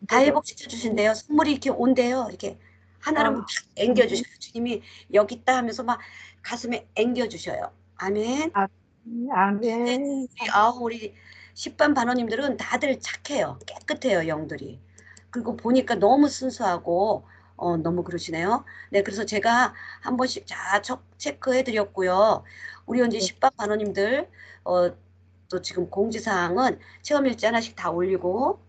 A: 다
H: 그래서
A: 회복시켜 주신대요. 선물이 이렇게 온대요. 이렇게 하나를 막
H: 아,
A: 앵겨 주셔요. 주님이 여기 있다 하면서 막 가슴에 앵겨 주셔요. 아멘.
H: 아, 아멘.
A: 우리 10반 반원님들은 다들 착해요. 깨끗해요, 영들이. 그리고 보니까 너무 순수하고 너무 그러시네요. 네, 그래서 제가 한 번씩 체크해 드렸고요. 우리 현재
H: 네.
A: 10반 반원님들 또 지금 공지사항은 체험일지 하나씩 다 올리고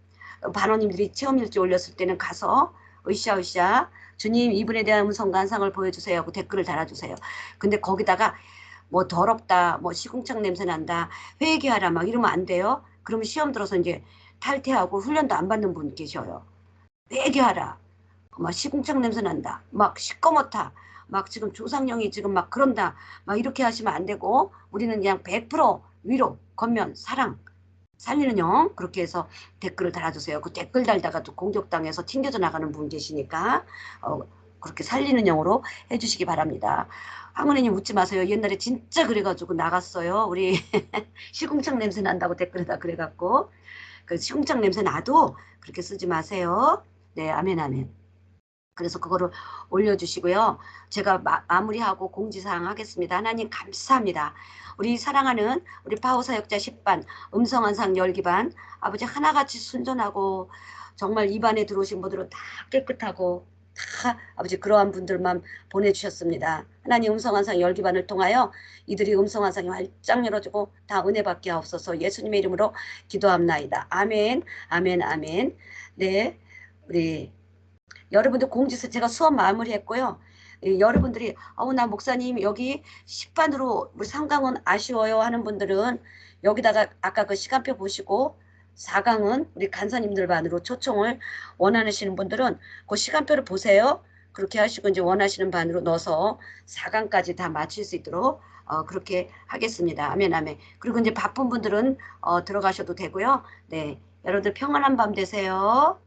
A: 반원님들이 체험일지 올렸을 때는 가서 으쌰으쌰 주님 이분에 대한 음성 간상을 보여주세요 하고 댓글을 달아주세요. 근데 거기다가 뭐 더럽다, 뭐 시궁창 냄새 난다, 회개하라 막 이러면 안 돼요. 그러면 시험 들어서 이제 탈퇴하고 훈련도 안 받는 분 계셔요. 회개하라, 막 시궁창 냄새 난다, 막 시꺼멓다, 막 지금 조상령이 지금 막 그런다, 막 이렇게 하시면 안 되고 우리는 그냥 100% 위로, 겉면, 사랑, 살리는 영 그렇게 해서 댓글을 달아주세요. 그 댓글 달다가 또 공격당해서 튕겨져 나가는 분 계시니까 그렇게 살리는 영으로 해주시기 바랍니다. 황은혜님 웃지 마세요. 옛날에 진짜 그래가지고 나갔어요. 우리 시궁창 냄새 난다고 댓글에다 그래갖고 그 시궁창 냄새 나도 그렇게 쓰지 마세요. 네, 아멘 아멘. 그래서 그거를 올려주시고요. 제가 마무리하고 공지사항 하겠습니다. 하나님 감사합니다. 우리 사랑하는 우리 파호사역자 10반, 음성한상 열기반, 아버지 하나같이 순전하고 정말 입안에 들어오신 분들은 다 깨끗하고 다 아버지 그러한 분들만 보내주셨습니다. 하나님 음성한상 열기반을 통하여 이들이 음성한상이 활짝 열어주고 다 은혜 받게 하옵소서. 예수님의 이름으로 기도합나이다. 아멘, 아멘, 아멘. 네, 우리 여러분들 공지서 제가 수업 마무리했고요. 여러분들이 나 목사님 여기 10반으로 우리 상강은 아쉬워요 하는 분들은 여기다가 아까 그 시간표 보시고 4강은 우리 간사님들 반으로 초청을 원하시는 분들은 그 시간표를 보세요. 그렇게 하시고 이제 원하시는 반으로 넣어서 4강까지 다 마칠 수 있도록 그렇게 하겠습니다. 아멘, 아멘. 그리고 이제 바쁜 분들은 들어가셔도 되고요. 네, 여러분들 평안한 밤 되세요.